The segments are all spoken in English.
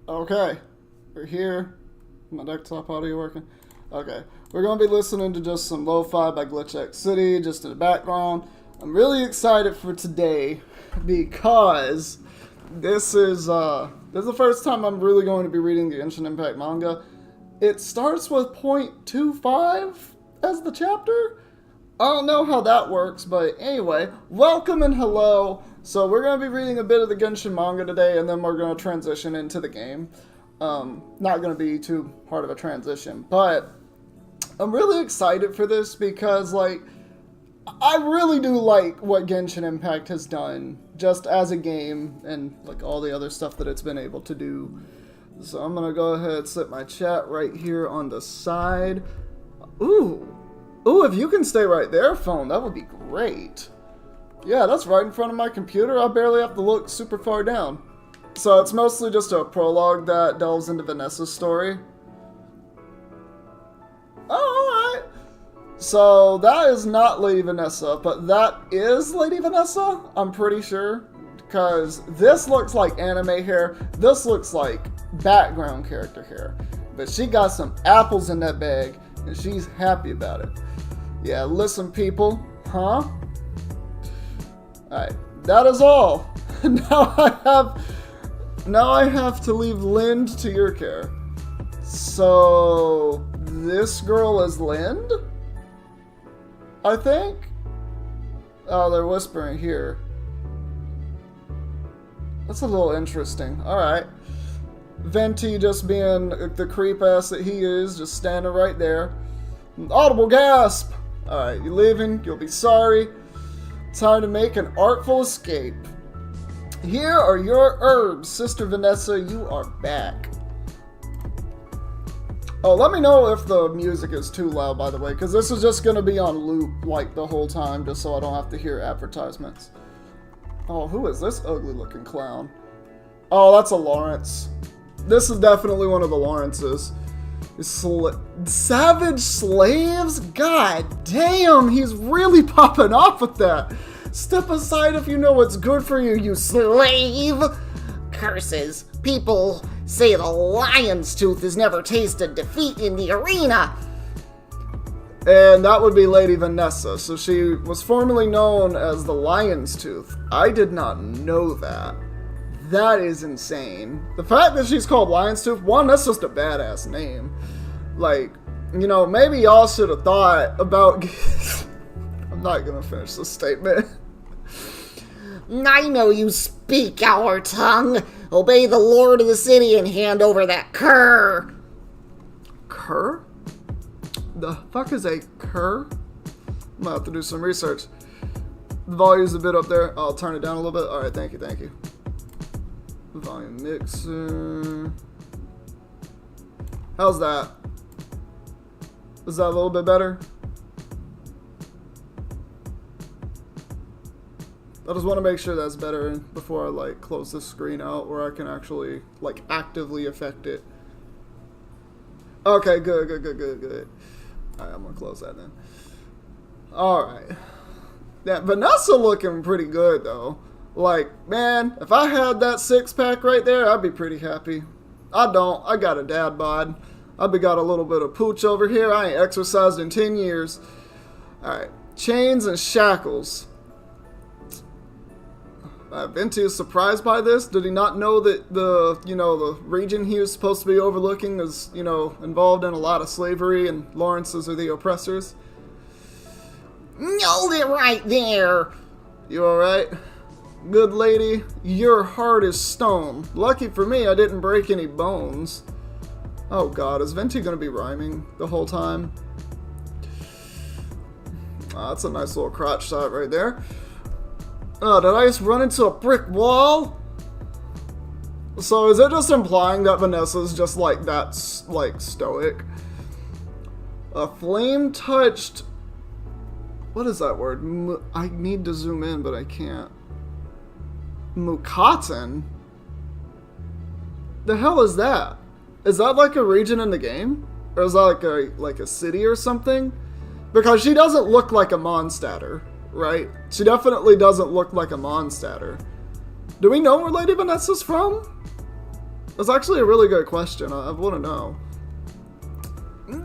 Okay, we're here. My desktop audio working? Okay, we're going to be listening to just some lo-fi by Glitch X City, just in the background. I'm really excited for today because this is the first time I'm really going to be reading the Genshin Impact manga. It starts with 0.25 as the chapter. I don't know how that works, but anyway, welcome and hello. So we're going to be reading a bit of the Genshin manga today, and then we're going to transition into the game. Not going to be too hard of a transition, but I'm really excited for this because, like, I really do like what Genshin Impact has done, just as a game, and, like, all the other stuff that it's been able to do. So I'm going to go ahead and set my chat right here on the side. Ooh, if you can stay right there, phone, that would be great. Yeah, that's right in front of my computer. I barely have to look super far down. So it's mostly just a prologue that delves into Vanessa's story. Oh, alright. So that is not Lady Vanessa, but that is Lady Vanessa, I'm pretty sure. Because this looks like anime hair. This looks like background character hair. But she got some apples in that bag, and she's happy about it. Yeah, listen, people. Huh? Alright, that is all. Now I have to leave Lind to your care. So this girl is Lind? I think? Oh, they're whispering here. That's a little interesting. Alright. Venti just being the creep ass that he is, just standing right there. An audible gasp! Alright, you leaving? You'll be sorry. Time to make an artful escape. Here are your herbs, Sister Vanessa. You are back. Oh, let me know if the music is too loud, by the way, because this is just going to be on loop, like, the whole time, just so I don't have to hear advertisements. Oh, who is this ugly-looking clown? Oh, that's a Lawrence. This is definitely one of the Lawrences. Savage slaves? God damn, he's really popping off with that. Step aside if you know what's good for you, you slave! Curses. People say the lion's tooth has never tasted defeat in the arena. And that would be Lady Vanessa, so she was formerly known as the Lion's Tooth. I did not know that. That is insane. The fact that she's called Lion's Tooth, one, that's just a badass name. Like, you know, maybe y'all should have thought about... I'm not gonna finish this statement. I know you speak our tongue. Obey the lord of the city and hand over that cur. Cur? The fuck is a cur? I'm gonna have to do some research. The volume's a bit up there. I'll turn it down a little bit. Alright, thank you. Volume mixer. How's that? Is that a little bit better? I just want to make sure that's better before I, like, close this screen out where I can actually, like, actively affect it. Okay, good. Alright, I'm gonna close that then. Alright. Yeah, Vanessa looking pretty good, though. Like, man, if I had that six-pack right there, I'd be pretty happy. I don't. I got a dad bod. I've got a little bit of pooch over here. I ain't exercised in 10 years. Alright. Chains and shackles. Venti is surprised by this. Did he not know that the region he was supposed to be overlooking is, involved in a lot of slavery and Lawrences are the oppressors? Hold it right there. You alright? Good lady, your heart is stone. Lucky for me, I didn't break any bones. Oh god, is Venti gonna be rhyming the whole time? That's a nice little crotch shot right there. Oh, did I just run into a brick wall? So is it just implying that Vanessa's just like that, like, stoic? A flame-touched... What is that word? I need to zoom in, but I can't. Mukatan? The hell is that? Is that like a region in the game? Or is that like a city or something? Because she doesn't look like a Mondstatter, right? She definitely doesn't look like a Mondstatter. Do we know where Lady Vanessa's from? That's actually a really good question. I want to know.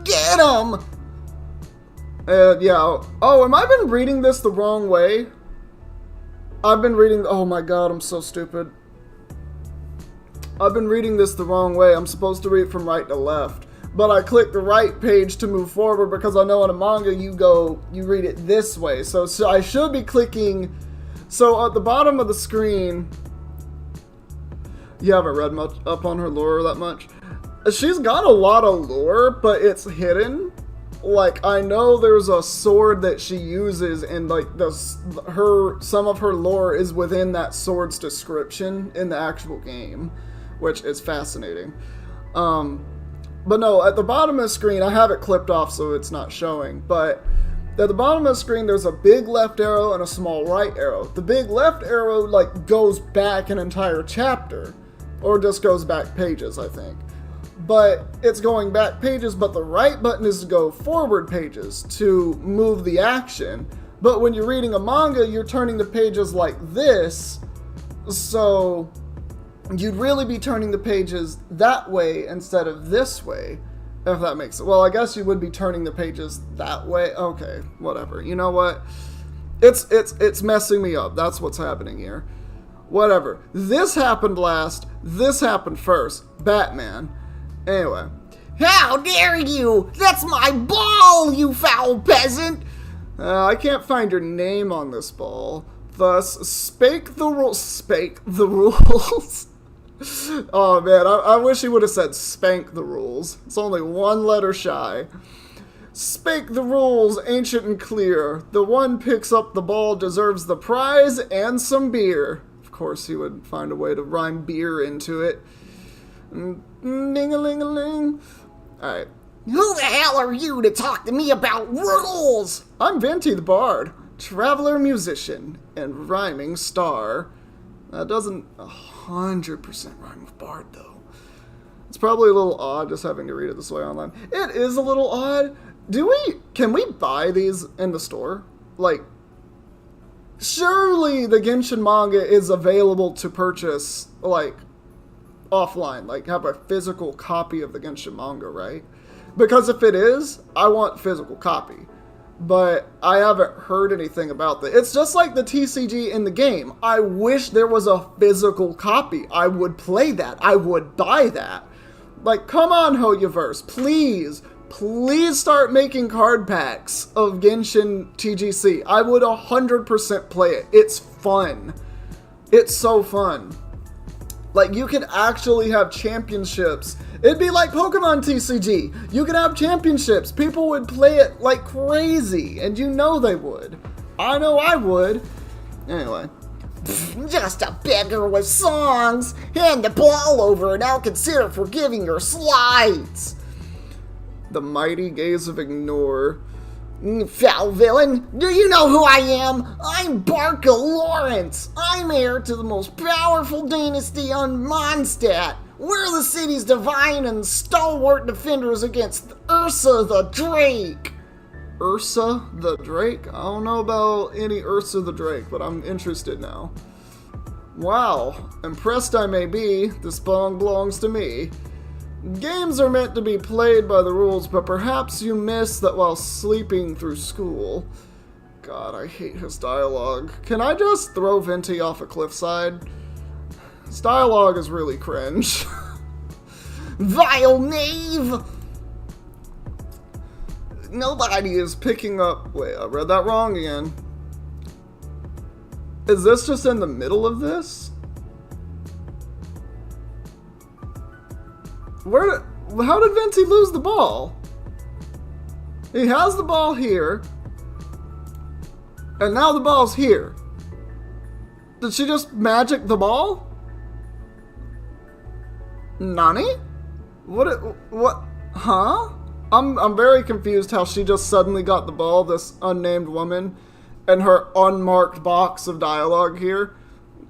Get him! Yeah. Oh, am I been reading this the wrong way? I've been reading... Oh my god, I'm so stupid. I've been reading this the wrong way. I'm supposed to read from right to left. But I click the right page to move forward because I know in a manga you read it this way. So I should be clicking... So at the bottom of the screen... You haven't read much up on her lore that much. She's got a lot of lore, but it's hidden. Like, I know there's a sword that she uses, and like some of her lore is within that sword's description in the actual game, which is fascinating. But no, at the bottom of the screen, I have it clipped off so it's not showing, but at the bottom of the screen there's a big left arrow and a small right arrow. The big left arrow like goes back an entire chapter, or just goes back pages, I think. But it's going back pages, but the right button is to go forward pages to move the action. But when you're reading a manga, you're turning the pages like this, so you'd really be turning the pages that way instead of this way, if that makes it. Well, I guess you would be turning the pages that way. Okay, whatever. You know what? It's messing me up. That's what's happening here. Whatever. This happened last. This happened first. Batman. Anyway. How dare you! That's my ball, you foul peasant! I can't find your name on this ball. Thus, spake the rules. Oh man, I wish he would have said spank the rules. It's only one letter shy. Spake the rules, ancient and clear. The one picks up the ball deserves the prize and some beer. Of course, he would find a way to rhyme beer into it. Ding-a-ling-a-ling. Alright. Who the hell are you to talk to me about rules? I'm Venti the Bard, traveler musician, and rhyming star. That doesn't 100% rhyme with Bard, though. It's probably a little odd just having to read it this way online. It is a little odd. Can we buy these in the store? Like, surely the Genshin manga is available to purchase, like, offline. Like, have a physical copy of the Genshin manga, right? Because if it is, I want physical copy. But I haven't heard anything about that. It's just like the TCG in the game. I wish there was a physical copy. I would play that. I would buy that. Like, come on, Hoyoverse. Please start making card packs of Genshin TGC. I would 100% play it. It's fun. It's so fun. Like, you could actually have championships. It'd be like Pokemon TCG. You could have championships. People would play it like crazy, and you know they would. I know I would. Anyway. Just a beggar with songs. Hand the ball over and I'll consider forgiving your slides. The mighty gaze of ignore. Foul villain, do you know who I am? I'm Barca Lawrence. I'm heir to the most powerful dynasty on Mondstadt. We're the city's divine and stalwart defenders against Ursa the Drake. Ursa the Drake? I don't know about any Ursa the Drake, but I'm interested now. Wow, impressed I may be, this bong belongs to me. Games are meant to be played by the rules, but perhaps you miss that while sleeping through school. God, I hate his dialogue. Can I just throw Venti off a cliffside? His dialogue is really cringe. Vile knave! Nobody is picking up... Wait, I read that wrong again. Is this just in the middle of this? How did Venti lose the ball? He has the ball here. And now the ball's here. Did she just magic the ball? Nani? What? Huh? I'm very confused how she just suddenly got the ball, this unnamed woman, and her unmarked box of dialogue here.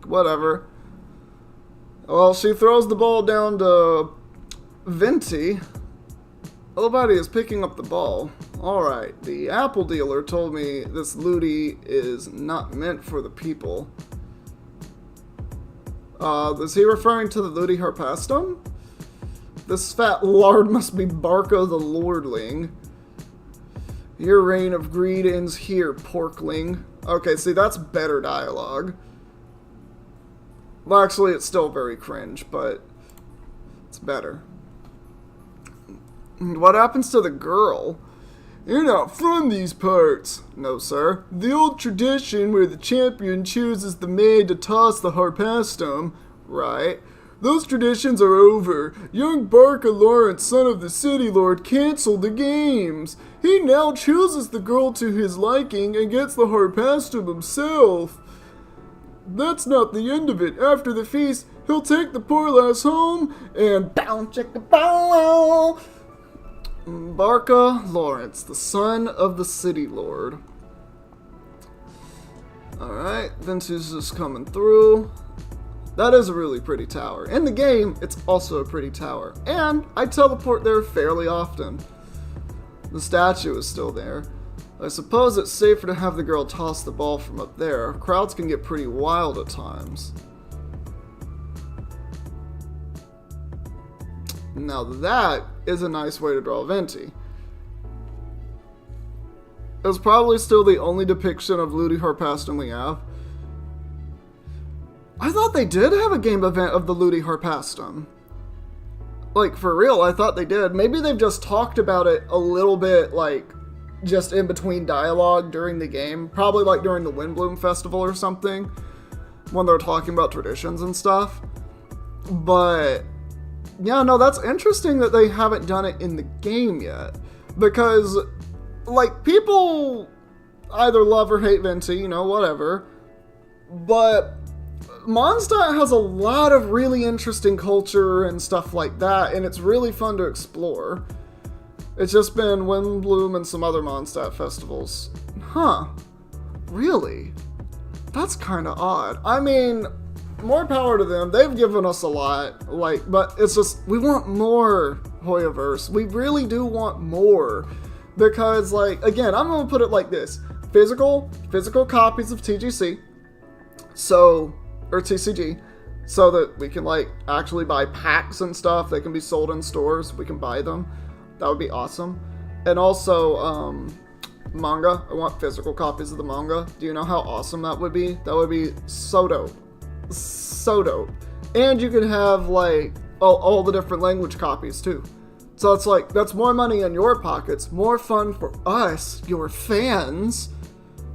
Whatever. Well, she throws the ball down to Venti. Nobody is picking up the ball. Alright, the apple dealer told me this looty is not meant for the people. Is he referring to the looty Harpastum? This fat lard must be Barca the Lordling. Your reign of greed ends here, porkling. Okay, see, that's better dialogue. Well, actually, it's still very cringe, but it's better. What happens to the girl? You're not from these parts. No, sir. The old tradition where the champion chooses the maid to toss the harpastum. Right. Those traditions are over. Young Barca Lawrence, son of the city lord, canceled the games. He now chooses the girl to his liking and gets the harpastum himself. That's not the end of it. After the feast, he'll take the poor lass home and bow chicka bow. Barca Lawrence, the son of the city lord. Alright, Vince's just coming through. That is a really pretty tower. In the game, it's also a pretty tower. And I teleport there fairly often. The statue is still there. I suppose it's safer to have the girl toss the ball from up there. Crowds can get pretty wild at times. Now that is a nice way to draw Venti. It's probably still the only depiction of Ludi Harpastum we have. I thought they did have a game event of the Ludi Harpastum. Like, for real, I thought they did. Maybe they've just talked about it a little bit, like, just in between dialogue during the game. Probably, like, during the Windbloom Festival or something. When they're talking about traditions and stuff. But, yeah, no, that's interesting that they haven't done it in the game yet. Because, like, people either love or hate Venti, you know, whatever. But Mondstadt has a lot of really interesting culture and stuff like that, and it's really fun to explore. It's just been Windbloom and some other Mondstadt festivals. Huh. Really? That's kind of odd. I mean, more power to them. They've given us a lot, like, but it's just, we want more Hoyoverse. We really do want more. Because, like, again, I'm going to put it like this. Physical copies of TGC. Or TCG, so that we can, like, actually buy packs and stuff. They can be sold in stores. We can buy them. That would be awesome. And also, manga. I want physical copies of the manga. Do you know how awesome that would be? That would be so dope. So dope. And you can have, like, all the different language copies, too. So it's like, that's more money in your pockets. More fun for us, your fans.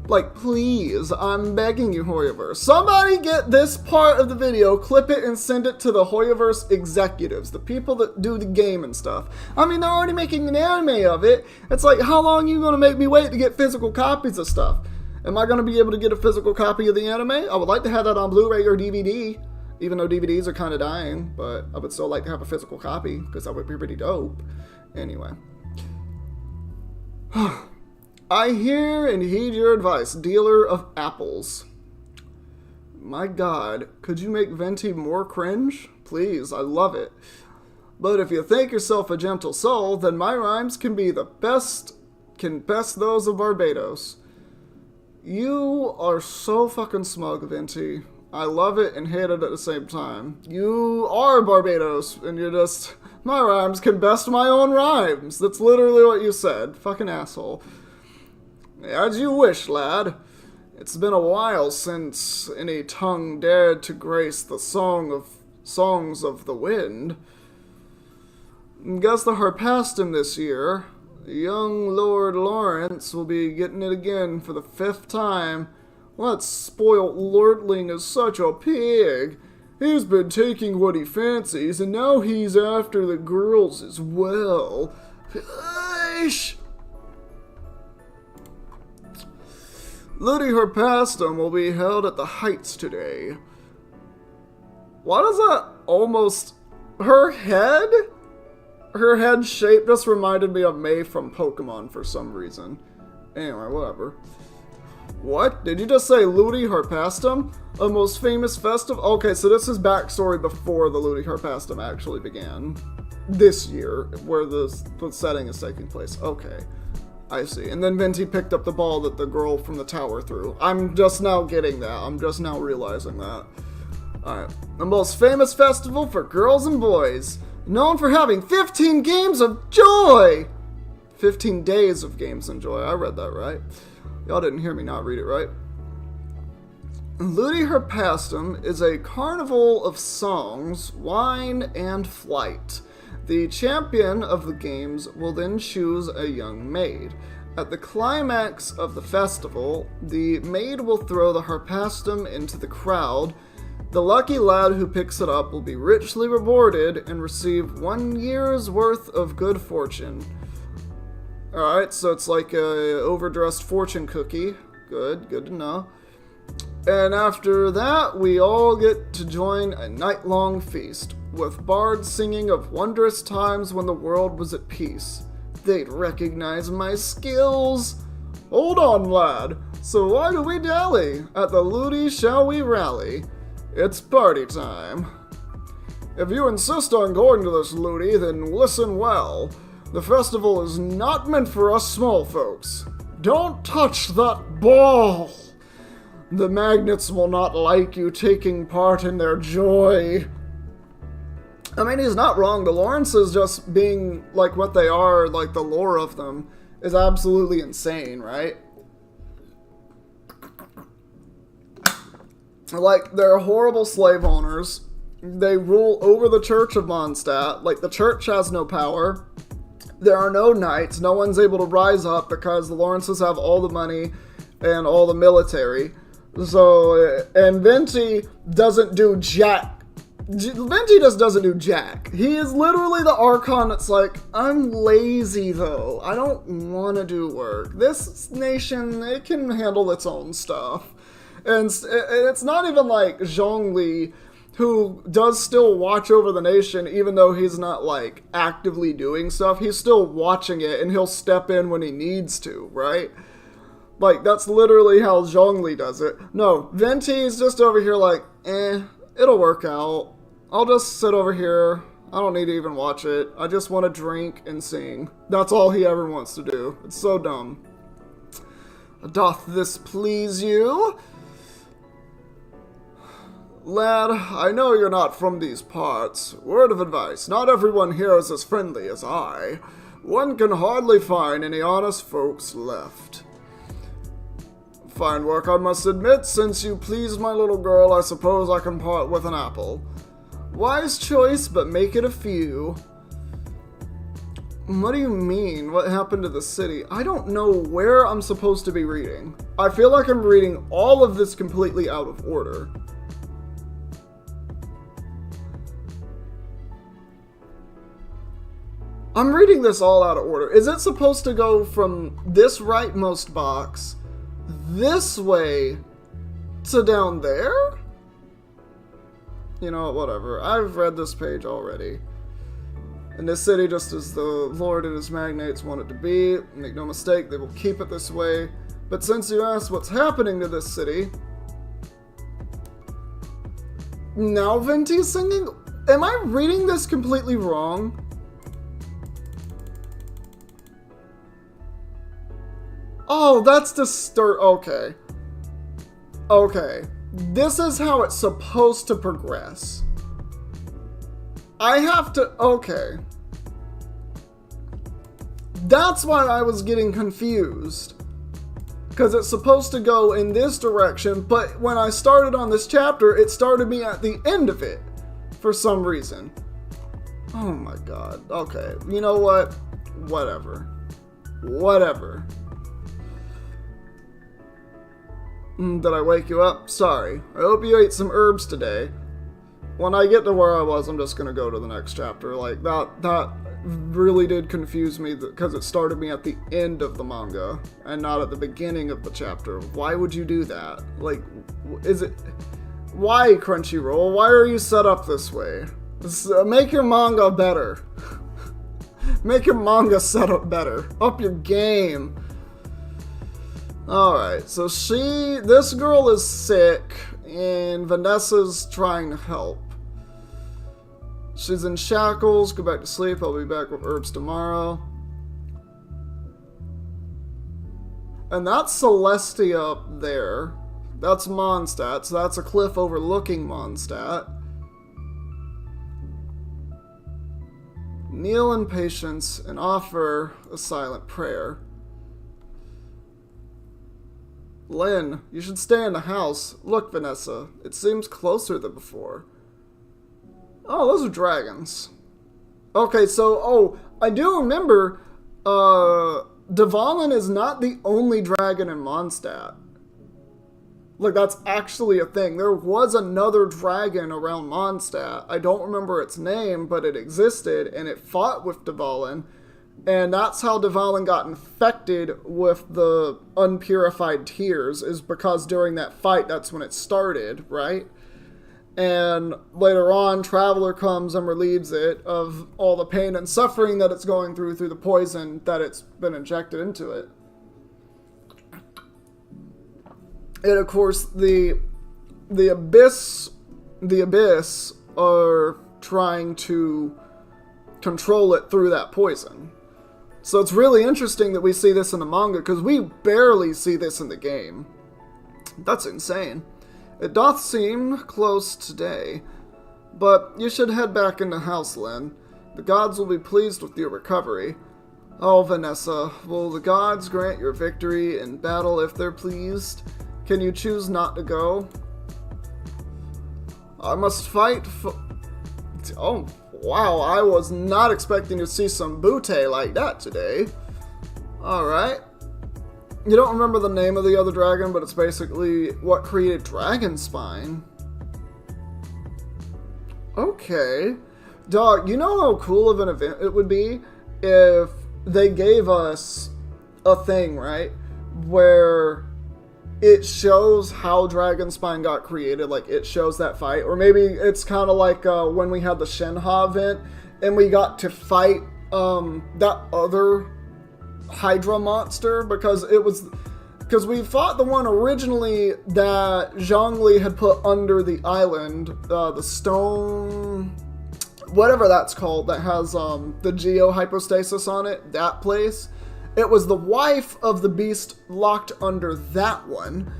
Like, please, I'm begging you, Hoyoverse. Somebody get this part of the video, clip it, and send it to the Hoyoverse executives, the people that do the game and stuff. I mean, they're already making an anime of it. It's like, how long are you going to make me wait to get physical copies of stuff? Am I going to be able to get a physical copy of the anime? I would like to have that on Blu-ray or DVD, even though DVDs are kind of dying, but I would still like to have a physical copy, because that would be pretty dope. Anyway. I hear and heed your advice, dealer of apples. My God, could you make Venti more cringe? Please, I love it. But if you think yourself a gentle soul, then my rhymes can best those of Barbados. You are so fucking smug, Venti. I love it and hate it at the same time. You are Barbados, and you're just, my rhymes can best my own rhymes. That's literally what you said. Fucking asshole. As you wish, lad. It's been a while since any tongue dared to grace the songs of the wind. Guess the Harpastum this year. Young Lord Lawrence will be getting it again for the 5th time. That spoilt lordling is such a pig. He's been taking what he fancies, and now he's after the girls as well. Eish! Ludi Harpastum will be held at the Heights today. Why does that almost... Her head shape just reminded me of May from Pokemon for some reason. Anyway, whatever. What? Did you just say Ludi Harpastum? A most famous festival? Okay, so this is backstory before the Ludi Harpastum actually began. This year, where the setting is taking place. Okay. I see. And then Venti picked up the ball that the girl from the tower threw. I'm just now getting that. I'm just now realizing that. Alright. The most famous festival for girls and boys. known for having 15 games of joy. 15 days of games of joy. I read that right. Y'all didn't hear me not read it right. Ludi Herpastum is a carnival of songs, wine, and flight. The champion of the games will then choose a young maid. At the climax of the festival, the maid will throw the Herpastum into the crowd. The lucky lad who picks it up will be richly rewarded and receive 1 year's worth of good fortune. Alright, so it's like a overdressed fortune cookie. Good to know. And after that, we all get to join a night-long feast, with bards singing of wondrous times when the world was at peace. They'd recognize my skills. Hold on, lad. So why do we dally? At the Ludi shall we rally? It's party time. If you insist on going to this Ludi, then listen well. The festival is not meant for us small folks. Don't touch that ball. The magnets will not like you taking part in their joy. I mean, he's not wrong. The Lawrences just being like what they are, like the lore of them, is absolutely insane, right? Like, they're horrible slave owners. They rule over the Church of Mondstadt. Like, the church has no power. There are no knights. No one's able to rise up because the Lawrences have all the money and all the military. So, and Venti doesn't do jack. Venti just doesn't do jack. He is literally the Archon that's like, I'm lazy though. I don't want to do work. This nation, it can handle its own stuff. And it's not even like Zhongli, who does still watch over the nation, even though he's not like actively doing stuff. He's still watching it and he'll step in when he needs to, right? Like, that's literally how Zhongli does it. No, Venti is just over here like, it'll work out. I'll just sit over here. I don't need to even watch it. I just want to drink and sing. That's all he ever wants to do. It's so dumb. Doth this please you? Lad, I know you're not from these parts. Word of advice, not everyone here is as friendly as I. One can hardly find any honest folks left. Fine work, I must admit. Since you please my little girl, I suppose I can part with an apple. Wise choice, but make it a few. What do you mean? What happened to the city? I don't know where I'm supposed to be reading. I feel like I'm reading all of this completely out of order. I'm reading this all out of order. Is it supposed to go from this rightmost box this way to down there? You know, whatever. I've read this page already. And this city, just as the Lord and his magnates want it to be, make no mistake, they will keep it this way. But since you asked what's happening to this city, now Venti's singing? Am I reading this completely wrong? Oh, that's the start. Okay. Okay. This is how it's supposed to progress. I have to... Okay. That's why I was getting confused. Because it's supposed to go in this direction, but when I started on this chapter, it started me at the end of it. For some reason. Oh my god. Okay. You know what? Whatever. Whatever. Did I wake you up? Sorry. I hope you ate some herbs today. When I get to where I was, I'm just gonna go to the next chapter. Like, that really did confuse me because it started me at the end of the manga and not at the beginning of the chapter. Why would you do that? Like, is it... Why, Crunchyroll? Why are you set up this way? Make your manga better. Make your manga setup better. Up your game. Alright, so this girl is sick, and Vanessa's trying to help. She's in shackles, go back to sleep, I'll be back with herbs tomorrow. And that's Celestia up there. That's Mondstadt, so that's a cliff overlooking Mondstadt. Kneel in patience and offer a silent prayer. Lynn, you should stay in the house. Look, Vanessa, it seems closer than before. Oh, those are dragons. Okay, so, I do remember, Dvalin is not the only dragon in Mondstadt. Like, that's actually a thing. There was another dragon around Mondstadt. I don't remember its name, but it existed, and it fought with Dvalin. And that's how Dvalin got infected with the unpurified tears, is because during that fight, that's when it started, right? And later on, Traveler comes and relieves it of all the pain and suffering that it's going through the poison that it's been injected into it. And of course, the Abyss are trying to control it through that poison. So it's really interesting that we see this in the manga, because we barely see this in the game. That's insane. It doth seem close today, but you should head back into house, Lynn. The gods will be pleased with your recovery. Oh, Vanessa, will the gods grant your victory in battle if they're pleased? Can you choose not to go? I must fight for... Oh, wow, I was not expecting to see some butte like that today. Alright. You don't remember the name of the other dragon, but it's basically what created Dragonspine. Okay. Dog, you know how cool of an event it would be if they gave us a thing, right? Where it shows how Dragonspine got created, like it shows that fight. Or maybe it's kind of like when we had the Shenhe event and we got to fight that other Hydra monster, because we fought the one originally that Zhongli had put under the island, the stone, whatever that's called, that has the geo hypostasis on it, that place. It was the wife of the beast locked under that one,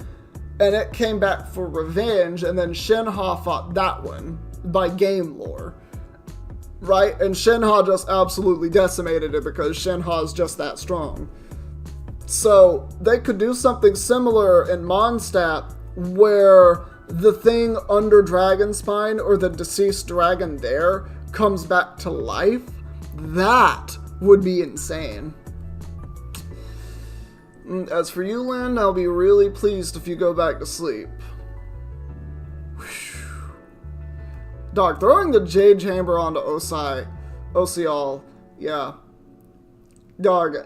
and it came back for revenge, and then Shenhe fought that one by game lore. Right? And Shenhe just absolutely decimated it because Shenhe is just that strong. So they could do something similar in Mondstadt where the thing under Dragonspine, or the deceased dragon there, comes back to life. That would be insane. As for you, Lynn, I'll be really pleased if you go back to sleep. Dog, throwing the Jade Chamber onto Osial, yeah. Dog,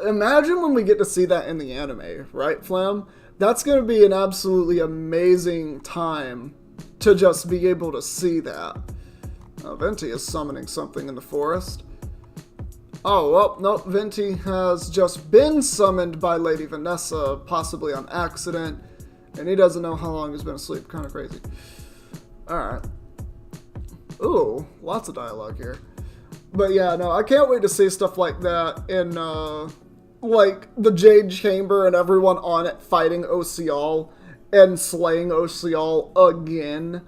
imagine when we get to see that in the anime, right, Flam? That's going to be an absolutely amazing time to just be able to see that. Venti is summoning something in the forest. Oh, well, nope, Venti has just been summoned by Lady Vanessa, possibly on accident, and he doesn't know how long he's been asleep. Kind of crazy. Alright. Ooh, lots of dialogue here. But yeah, no, I can't wait to see stuff like that in, like, the Jade Chamber and everyone on it fighting Osial and slaying Osial again.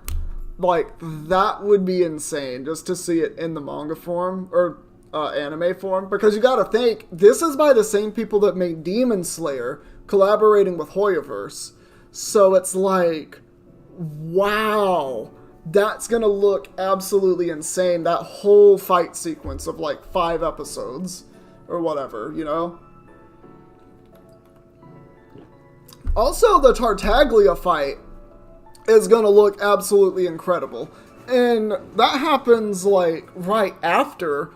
Like, that would be insane, just to see it in the manga form, or anime form, because you gotta think, this is by the same people that made Demon Slayer, collaborating with Hoyoverse. So it's like, wow, that's gonna look absolutely insane, that whole fight sequence of like 5 episodes, or whatever, you know? Also, the Tartaglia fight is gonna look absolutely incredible. And that happens, like, right after.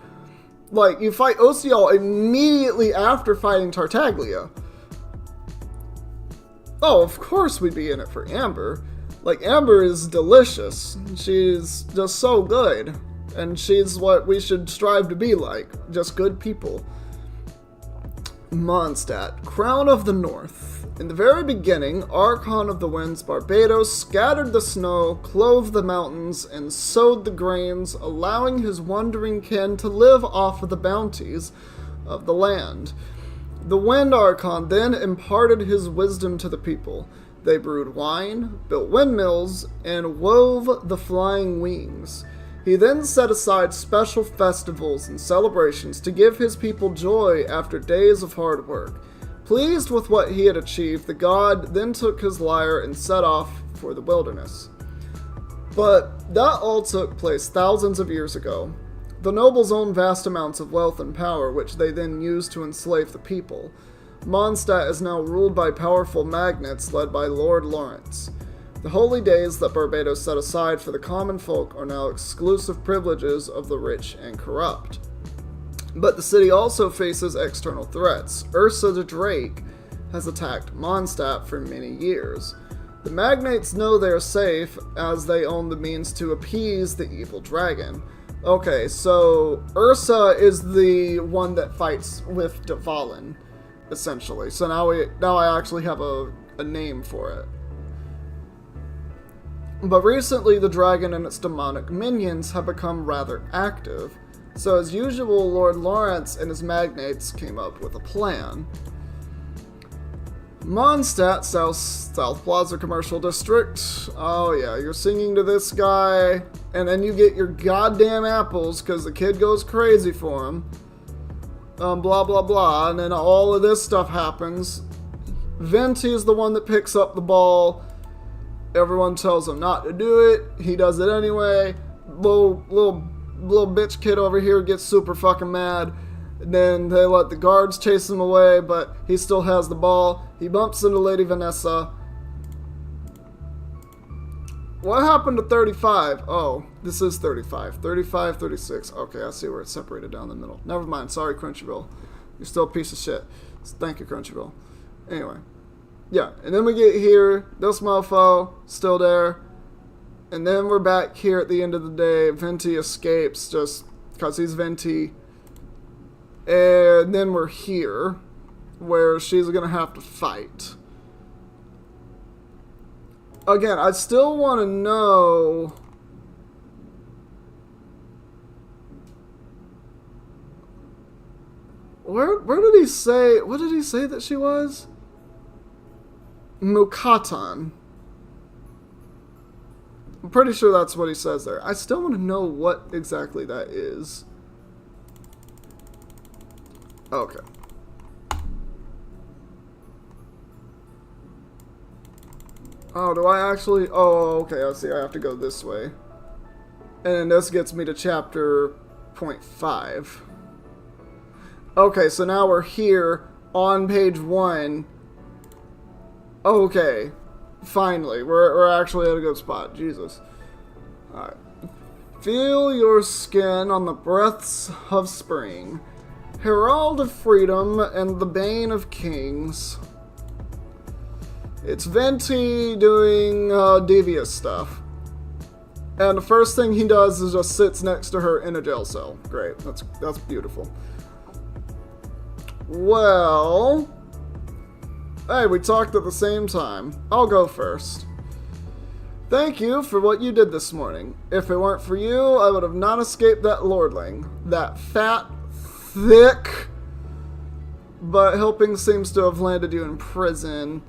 Like, you fight Osial immediately after fighting Tartaglia. Oh, of course we'd be in it for Amber. Like, Amber is delicious. She's just so good. And she's what we should strive to be like. Just good people. Mondstadt, Crown of the North. In the very beginning, Archon of the Winds Barbados scattered the snow, clove the mountains, and sowed the grains, allowing his wandering kin to live off of the bounties of the land. The Wind Archon then imparted his wisdom to the people. They brewed wine, built windmills, and wove the flying wings. He then set aside special festivals and celebrations to give his people joy after days of hard work. Pleased with what he had achieved, the god then took his lyre and set off for the wilderness. But that all took place thousands of years ago. The nobles owned vast amounts of wealth and power, which they then used to enslave the people. Mondstadt is now ruled by powerful magnates led by Lord Lawrence. The holy days that Barbados set aside for the common folk are now exclusive privileges of the rich and corrupt. But the city also faces external threats. Ursa the Drake has attacked Mondstadt for many years. The magnates know they are safe as they own the means to appease the evil dragon. Okay, so Ursa is the one that fights with Dvalin, essentially. So now I actually have a name for it. But recently, the dragon and its demonic minions have become rather active. So as usual, Lord Lawrence and his magnates came up with a plan. Mondstadt, South Plaza Commercial District. Oh yeah, you're singing to this guy, and then you get your goddamn apples because the kid goes crazy for him. Blah blah blah, and then all of this stuff happens. Venti is the one that picks up the ball. Everyone tells him not to do it. He does it anyway. Little bitch kid over here gets super fucking mad. Then they let the guards chase him away, but he still has the ball. He bumps into Lady Vanessa. What happened to 35? Oh, this is 35. 35, 36. Okay, I see where it's separated down the middle. Never mind. Sorry, Crunchyroll. You're still a piece of shit. Thank you, Crunchyroll. Anyway. Yeah, and then we get here. This mofo, still there. And then we're back here at the end of the day. Venti escapes just because he's Venti. And then we're here, where she's going to have to fight. Again, I still want to know... Where did he say... What did he say that she was? Mukatan. I'm pretty sure that's what he says there. I still want to know what exactly that is. Okay. Oh, do I actually... Oh, okay, I see. I have to go this way. And then this gets me to chapter 0.5. Okay, so now we're here on page 1. Okay. Finally. We're actually at a good spot. Jesus. Alright. Feel your skin on the breaths of spring. Herald of freedom and the bane of kings. It's Venti doing devious stuff. And the first thing he does is just sits next to her in a jail cell. Great. That's beautiful. Well... Hey, we talked at the same time. I'll go first. Thank you for what you did this morning. If it weren't for you, I would have not escaped that lordling. That fat, thick... But helping seems to have landed you in prison.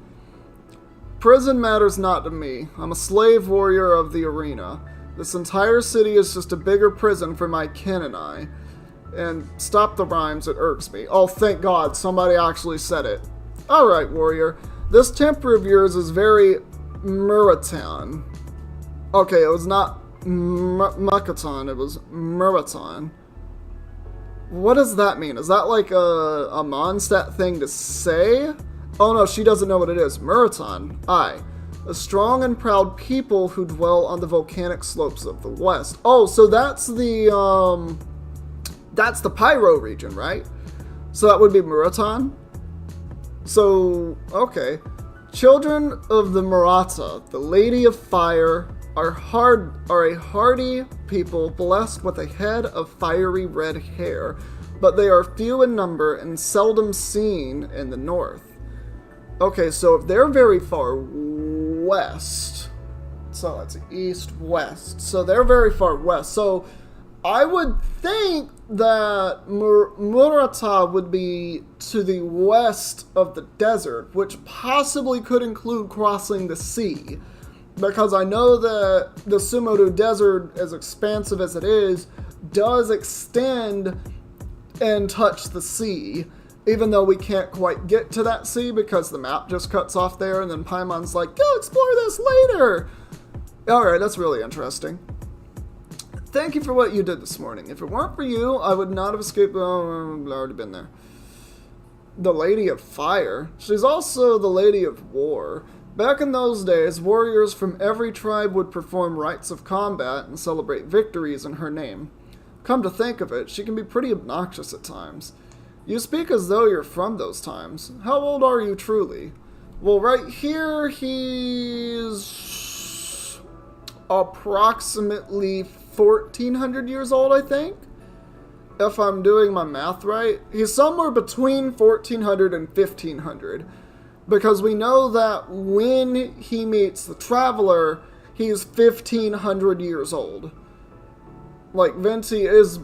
Prison matters not to me. I'm a slave warrior of the arena. This entire city is just a bigger prison for my kin and I. And stop the rhymes, it irks me. Oh, thank God, somebody actually said it. Alright, warrior. This temper of yours is very Muratan. Okay, it was not Mukatan, it was Muratan. What does that mean? Is that like a Mondstadt thing to say? Oh no, she doesn't know what it is. Muratan. Aye. A strong and proud people who dwell on the volcanic slopes of the west. Oh, so that's the Pyro region, right? So that would be Muratan? So, okay. Children of the Murata, the Lady of Fire, are a hardy people blessed with a head of fiery red hair, but they are few in number and seldom seen in the north. Okay, so if they're very far west, so that's east-west, so they're very far west, so I would think that Murata would be to the west of the desert, which possibly could include crossing the sea. Because I know that the Sumeru Desert, as expansive as it is, does extend and touch the sea. Even though we can't quite get to that sea because the map just cuts off there, and then Paimon's like, go explore this later! Alright, that's really interesting. Thank you for what you did this morning. If it weren't for you, I would not have escaped. Oh, I've already been there. The Lady of Fire. She's also the Lady of War. Back in those days, warriors from every tribe would perform rites of combat and celebrate victories in her name. Come to think of it, she can be pretty obnoxious at times. You speak as though you're from those times. How old are you truly? Well, right here, he's approximately 1,400 years old, I think. If I'm doing my math right. He's somewhere between 1,400 and 1,500. Because we know that when he meets the Traveler, he's 1,500 years old. Like, Venti is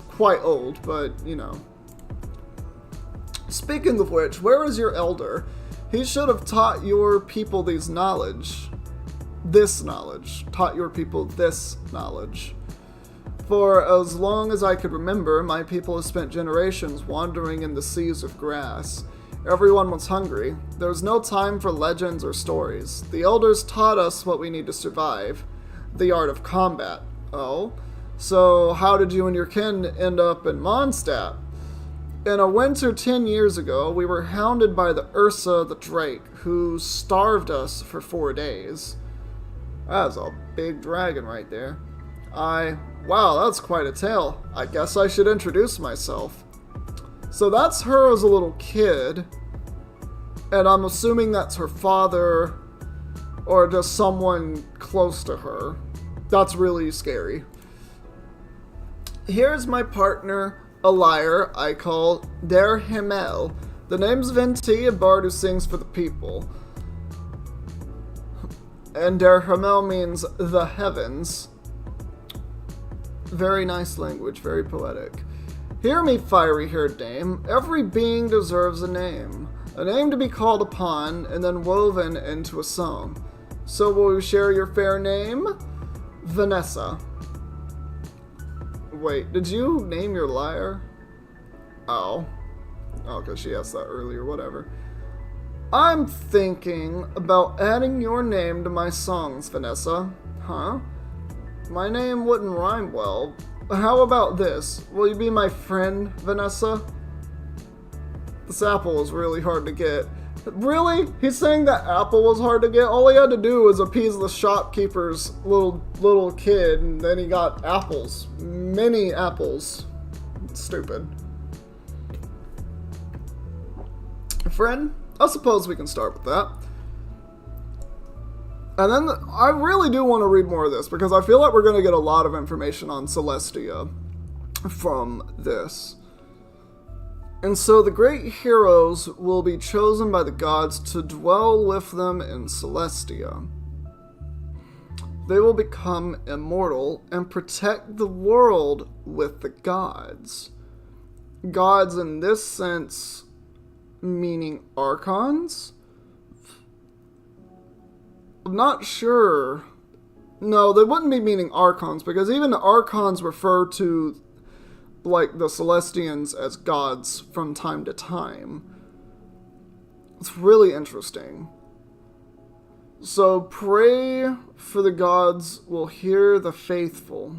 quite old, but, you know. Speaking of which, where is your elder? He should have taught your people this knowledge. Taught your people this knowledge. For as long as I could remember, my people have spent generations wandering in the seas of grass. Everyone was hungry. There was no time for legends or stories. The elders taught us what we need to survive. The art of combat. Oh? So how did you and your kin end up in Mondstadt? In a winter 10 years ago, we were hounded by the Ursa the Drake, who starved us for 4 days. That's a big dragon right there. Wow, that's quite a tale. I guess I should introduce myself. So that's her as a little kid, and I'm assuming that's her father, or just someone close to her. That's really scary. Here's my partner, a liar I call Der Himmel. The name's Venti, a bard who sings for the people. And Der Himmel means the heavens. Very nice language, very poetic. Hear me, fiery-haired dame. Every being deserves a name to be called upon and then woven into a song. So will you share your fair name? Vanessa. Wait, did you name your lyre? Oh, because she asked that earlier, whatever. I'm thinking about adding your name to my songs, Vanessa. Huh? My name wouldn't rhyme well. How about this? Will you be my friend, Vanessa? This apple was really hard to get. Really? He's saying that apple was hard to get? All he had to do was appease the shopkeeper's little kid, and then he got apples. Many apples. Stupid. Friend? I suppose we can start with that. And then I really do want to read more of this, because I feel like we're going to get a lot of information on Celestia from this. And so the great heroes will be chosen by the gods to dwell with them in Celestia. They will become immortal and protect the world with the gods. Gods in this sense meaning archons? I'm not sure. No, they wouldn't be meaning archons, because even the archons refer to, like, the Celestians as gods from time to time. It's really interesting. So, pray for the gods will hear the faithful.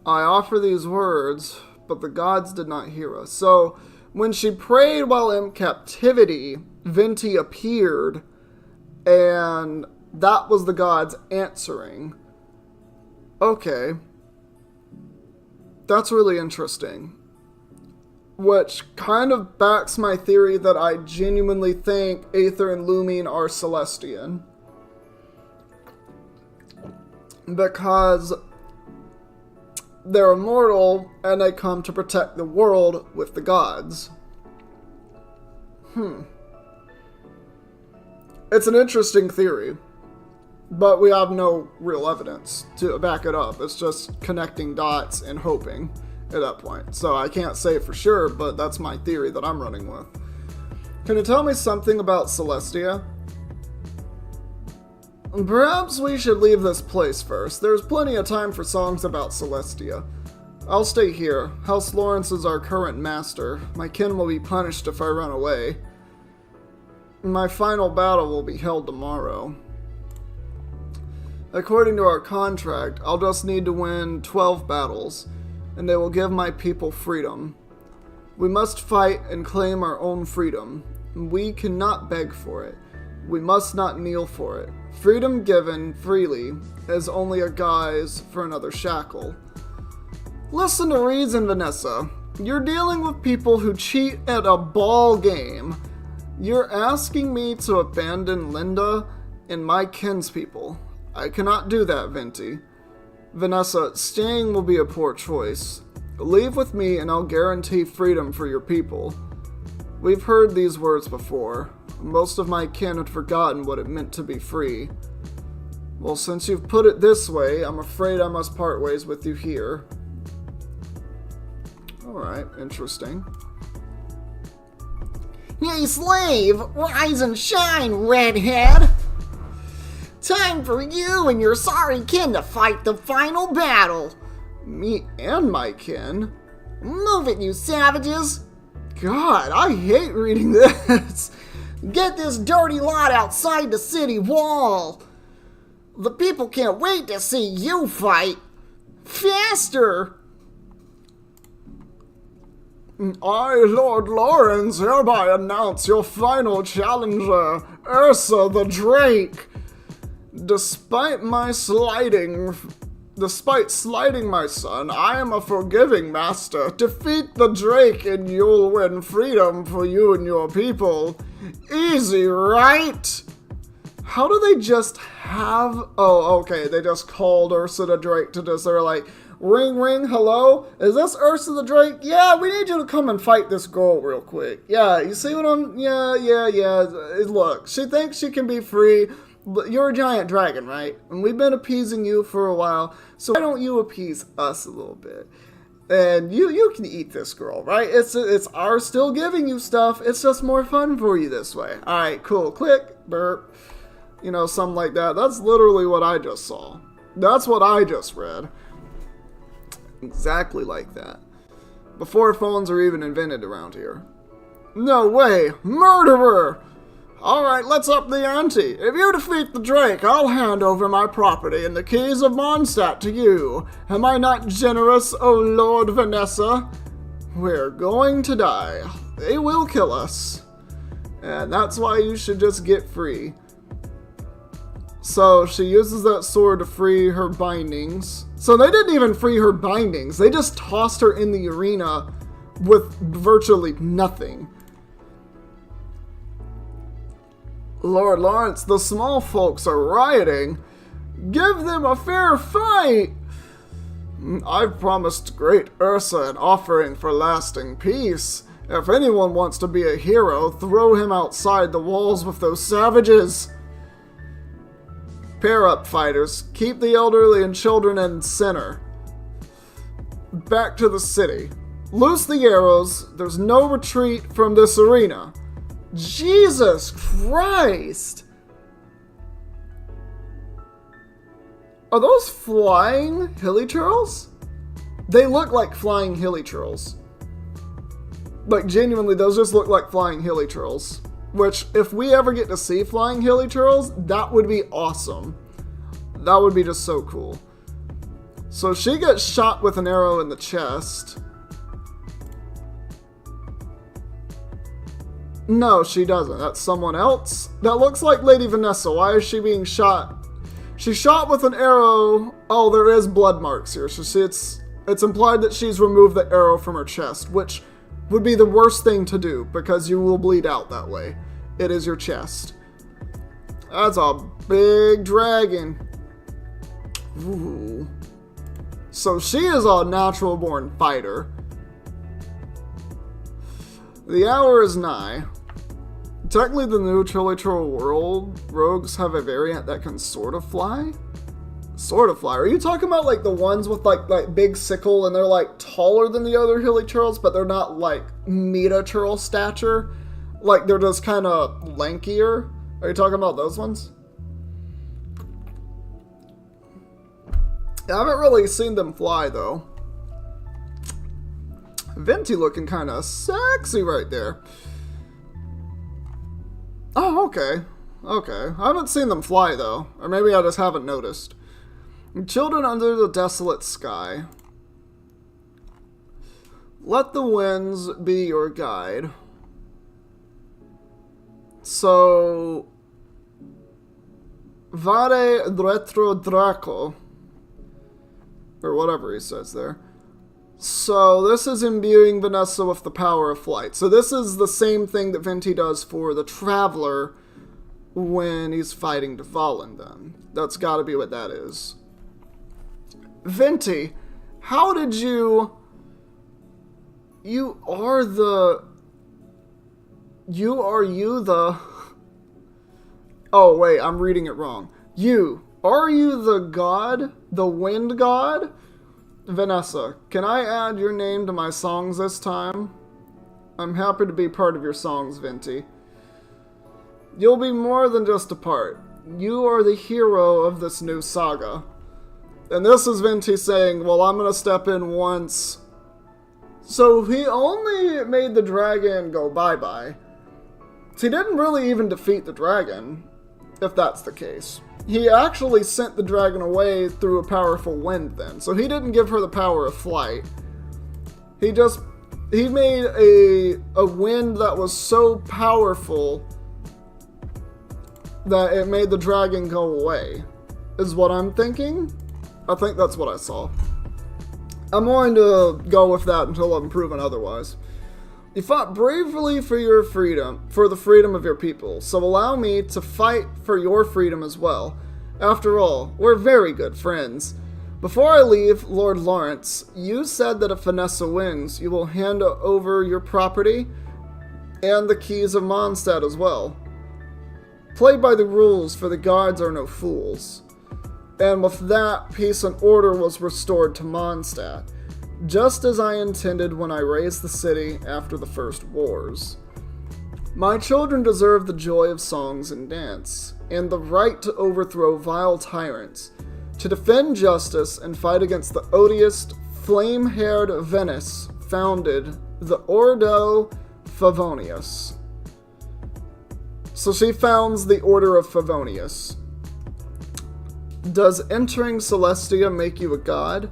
I offer these words, but the gods did not hear us. So, when she prayed while in captivity, Venti appeared, and that was the gods answering. Okay. That's really interesting. Which kind of backs my theory that I genuinely think Aether and Lumine are Celestian. Because they're immortal, and they come to protect the world with the gods. It's an interesting theory, but we have no real evidence to back it up. It's just connecting dots and hoping at that point. So I can't say for sure, but that's my theory that I'm running with. Can you tell me something about Celestia? Perhaps we should leave this place first. There's plenty of time for songs about Celestia. I'll stay here. House Lawrence is our current master. My kin will be punished if I run away. My final battle will be held tomorrow. According to our contract, I'll just need to win 12 battles, and they will give my people freedom. We must fight and claim our own freedom. We cannot beg for it. We must not kneel for it. Freedom given freely is only a guise for another shackle. Listen to reason, Vanessa. You're dealing with people who cheat at a ball game. You're asking me to abandon Linda and my kinspeople. I cannot do that, Venti. Vanessa, staying will be a poor choice. Leave with me and I'll guarantee freedom for your people. We've heard these words before. Most of my kin had forgotten what it meant to be free. Well, since you've put it this way, I'm afraid I must part ways with you here. Alright, interesting. Yay, slave! Rise and shine, redhead! Time for you and your sorry kin to fight the final battle! Me and my kin? Move it, you savages! God, I hate reading this! Get this dirty lot outside the city wall! The people can't wait to see you fight! Faster! I, Lord Lawrence, hereby announce your final challenger, Ursa the Drake. Despite slighting my son, I am a forgiving master. Defeat the Drake and you'll win freedom for you and your people. Easy, right? How do they just have... Oh, okay, they just called Ursa the Drake to just... They're like, ring, ring, hello? Is this Ursa the Drake? Yeah, we need you to come and fight this girl real quick. Yeah, you see what I'm... Yeah. Look, she thinks she can be free. You're a giant dragon, right? And we've been appeasing you for a while, so why don't you appease us a little bit? And you can eat this girl, right? It's our still giving you stuff. It's just more fun for you this way. All right, cool. Click, burp, something like that. That's literally what I just saw. That's what I just read. Exactly like that. Before phones are even invented around here. No way, murderer! Alright, let's up the ante. If you defeat the Drake, I'll hand over my property and the keys of Mondstadt to you. Am I not generous, O Lord Vanessa? We're going to die. They will kill us. And that's why you should just get free. So she uses that sword to free her bindings. So they didn't even free her bindings. They just tossed her in the arena with virtually nothing. Lord Lawrence, the small folks are rioting. Give them a fair fight. I've promised great Ursa an offering for lasting peace. If anyone wants to be a hero, throw him outside the walls with those savages. Pair up, fighters. Keep the elderly and children in center. Back to the city. Loose the arrows. There's no retreat from this arena. Jesus Christ! Are those flying hilly churls? They look like flying hilly churls. Like, genuinely, those just look like flying hilly churls. Which, if we ever get to see flying hilly churls, that would be awesome. That would be just so cool. So she gets shot with an arrow in the chest. No, she doesn't. That's someone else. That looks like Lady Vanessa. Why is she being shot? She's shot with an arrow. Oh, there is blood marks here. So see, it's implied that she's removed the arrow from her chest, which would be the worst thing to do because you will bleed out that way. It is your chest. That's a big dragon. Ooh. So she is a natural born fighter. The hour is nigh. Technically, the new Chilichurl world rogues have a variant that can sort of fly. Sort of fly. Are you talking about like the ones with like big sickle and they're like taller than the other hilly churls, but they're not like meta churl stature? Like, they're just kind of lankier. Are you talking about those ones? I haven't really seen them fly, though. Venti looking kind of sexy right there. Oh, okay. Okay. I haven't seen them fly, though. Or maybe I just haven't noticed. Children under the desolate sky. Let the winds be your guide. So, Vare retro Draco, or whatever he says there. So this is imbuing Vanessa with the power of flight. So this is the same thing that Venti does for the Traveler when he's fighting Dvalin then. That's gotta be what that is. Venti, how did you... You are the... Oh, wait, I'm reading it wrong. Are you the god? The wind god? Vanessa, can I add your name to my songs this time? I'm happy to be part of your songs, Venti. You'll be more than just a part. You are the hero of this new saga. And this is Venti saying, well, I'm gonna step in once. So he only made the dragon go bye-bye. So he didn't really even defeat the dragon, if that's the case. He actually sent the dragon away through a powerful wind then. So he didn't give her the power of flight. He made a wind that was so powerful that it made the dragon go away, is what I'm thinking. I think that's what I saw. I'm going to go with that until I'm proven otherwise. You fought bravely for your freedom, for the freedom of your people, so allow me to fight for your freedom as well. After all, we're very good friends. Before I leave, Lord Lawrence, you said that if Vanessa wins, you will hand over your property and the keys of Mondstadt as well. Play by the rules, for the gods are no fools. And with that, peace and order was restored to Mondstadt, just as I intended when I raised the city after the first wars. My children deserve the joy of songs and dance, and the right to overthrow vile tyrants, to defend justice and fight against the odious, flame-haired Venice founded the Ordo Favonius. So she founds the Order of Favonius. Does entering Celestia make you a god?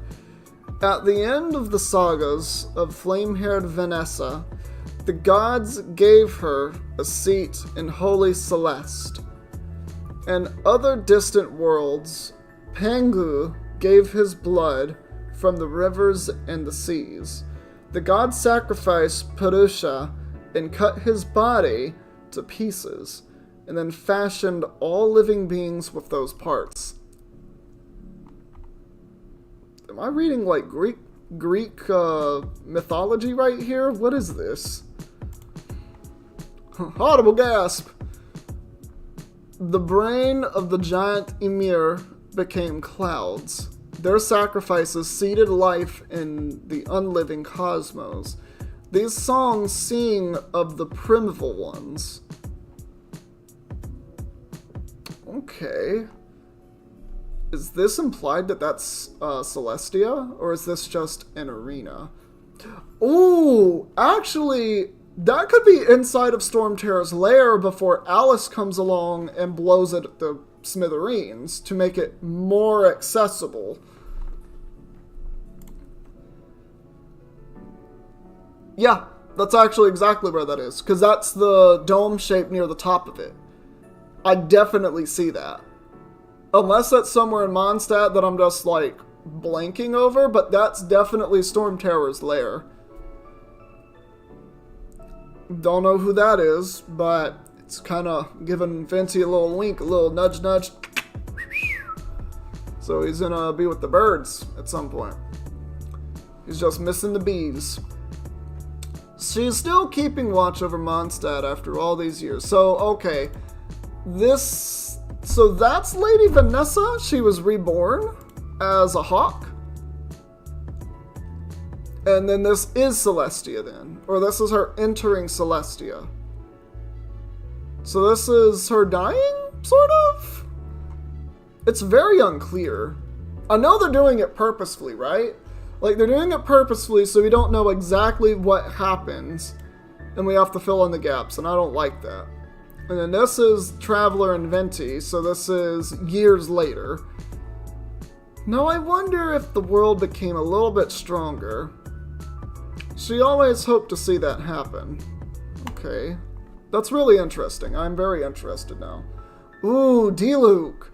At the end of the sagas of flame-haired Vanessa, the gods gave her a seat in Holy Celeste. In other distant worlds, Pangu gave his blood from the rivers and the seas. The gods sacrificed Purusha and cut his body to pieces, and then fashioned all living beings with those parts. Am I reading like Greek mythology right here? What is this? Audible gasp! The brain of the giant Ymir became clouds. Their sacrifices seeded life in the unliving cosmos. These songs sing of the primeval ones. Okay. Is this implied that that's Celestia? Or is this just an arena? Ooh, actually, that could be inside of Storm Terror's lair before Alice comes along and blows it at the smithereens to make it more accessible. Yeah, that's actually exactly where that is, because that's the dome shape near the top of it. I definitely see that. Unless that's somewhere in Mondstadt that I'm just, like, blanking over, but that's definitely Storm Terror's lair. Don't know who that is, but it's kind of giving Venti a little wink, a little nudge nudge. So he's gonna be with the birds at some point. He's just missing the bees. She's still keeping watch over Mondstadt after all these years. So, okay. So that's Lady Vanessa? She was reborn as a hawk? And then this is Celestia then. Or this is her entering Celestia. So this is her dying, sort of? It's very unclear. I know they're doing it purposefully, right? Like, they're doing it purposefully so we don't know exactly what happens, and we have to fill in the gaps, and I don't like that. And then this is Traveler and Venti, so this is years later. Now I wonder if the world became a little bit stronger. She always hoped to see that happen. Okay. That's really interesting. I'm very interested now. Ooh, Diluc.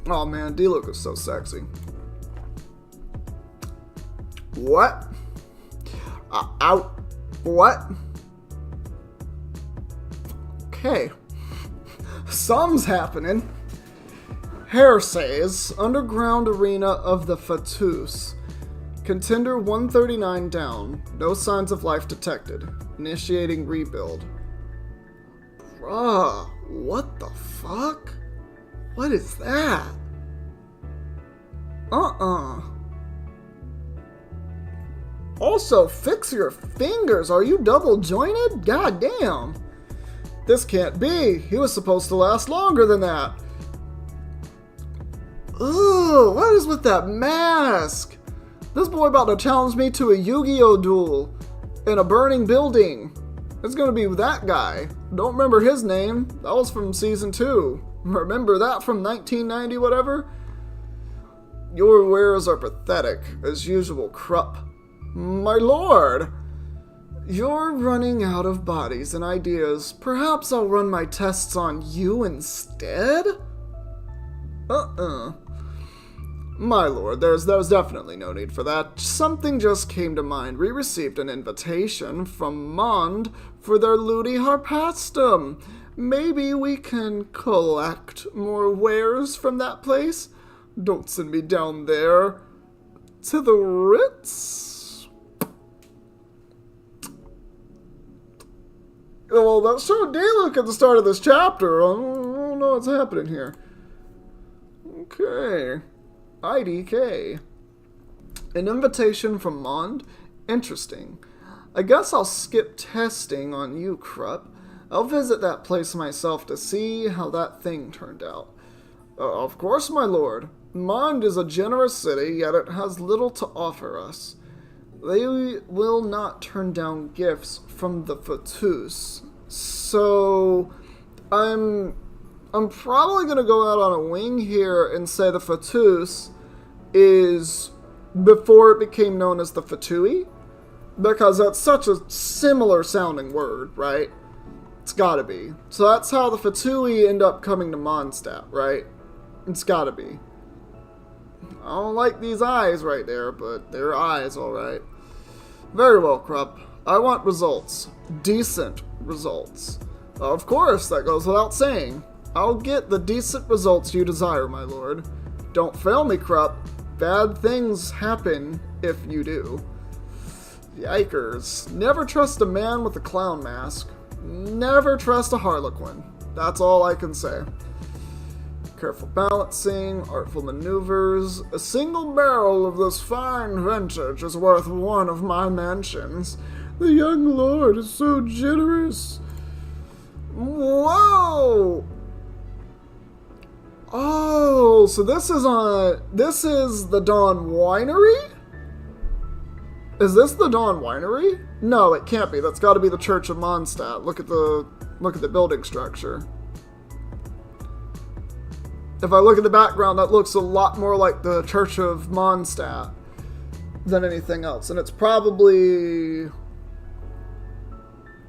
Oh man, Diluc is so sexy. What? Out. What? Okay. Something's happening. Hare says, underground arena of the Fatus. Contender 139 down. No signs of life detected. Initiating rebuild. Bruh, what the fuck? What is that? Also, fix your fingers. Are you double jointed? God damn. This can't be. He was supposed to last longer than that. Ooh, what is with that mask? This boy about to challenge me to a Yu-Gi-Oh duel in a burning building. It's gonna be that guy. Don't remember his name. That was from season 2. Remember that from 1990 whatever? Your wares are pathetic, as usual, Krupp. My lord! You're running out of bodies and ideas. Perhaps I'll run my tests on you instead? My lord, there's definitely no need for that. Something just came to mind. We received an invitation from Mond for their Ludi Harpastum. Maybe we can collect more wares from that place? Don't send me down there. To the Ritz? Well, that showed Diluc at the start of this chapter. I don't know what's happening here. Okay. IDK. An invitation from Mond? Interesting. I guess I'll skip testing on you, Krupp. I'll visit that place myself to see how that thing turned out. Of course, my lord. Mond is a generous city, yet it has little to offer us. They will not turn down gifts from the Fatus. So, I'm probably going to go out on a wing here and say the Fatus is before it became known as the Fatui, because that's such a similar sounding word, right? It's gotta be. So that's how the Fatui end up coming to Mondstadt, right? It's gotta be. I don't like these eyes right there, but they're eyes, alright. Very well, Krupp. I want results. Decent results. Of course, that goes without saying. I'll get the decent results you desire, my lord. Don't fail me, Krupp. Bad things happen if you do. Yikers. Never trust a man with a clown mask. Never trust a harlequin. That's all I can say. Careful balancing, artful maneuvers. A single barrel of this fine vintage is worth one of my mansions. The young lord is so generous. Whoa! Oh, so this is the Dawn Winery? Is this the Dawn Winery? No, it can't be. That's got to be the Church of Mondstadt. Look at the building structure. If I look at the background, that looks a lot more like the Church of Mondstadt than anything else. And it's probably...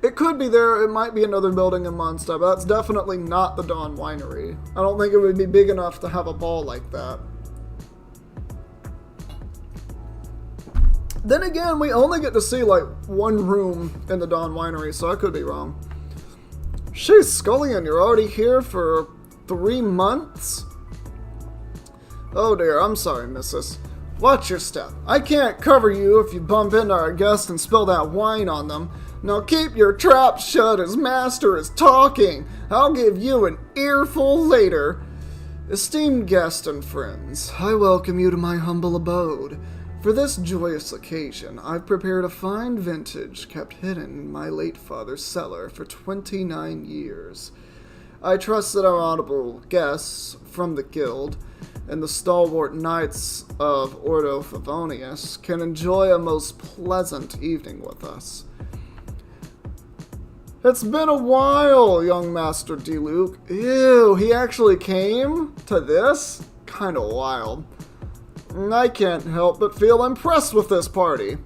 It could be there. It might be another building in Mondstadt, but that's definitely not the Dawn Winery. I don't think it would be big enough to have a ball like that. Then again, we only get to see like one room in the Dawn Winery, so I could be wrong. Sheesh, Scullion, you're already here for 3 months? Oh dear, I'm sorry, missus. Watch your step. I can't cover you if you bump into our guests and spill that wine on them. Now keep your trap shut as master is talking. I'll give you an earful later. Esteemed guests and friends, I welcome you to my humble abode. For this joyous occasion, I've prepared a fine vintage kept hidden in my late father's cellar for 29 years. I trust that our honorable guests from the guild and the stalwart knights of Ordo Favonius can enjoy a most pleasant evening with us. It's been a while, young Master D-Luke. Ew, he actually came to this? Kinda wild. I can't help but feel impressed with this party.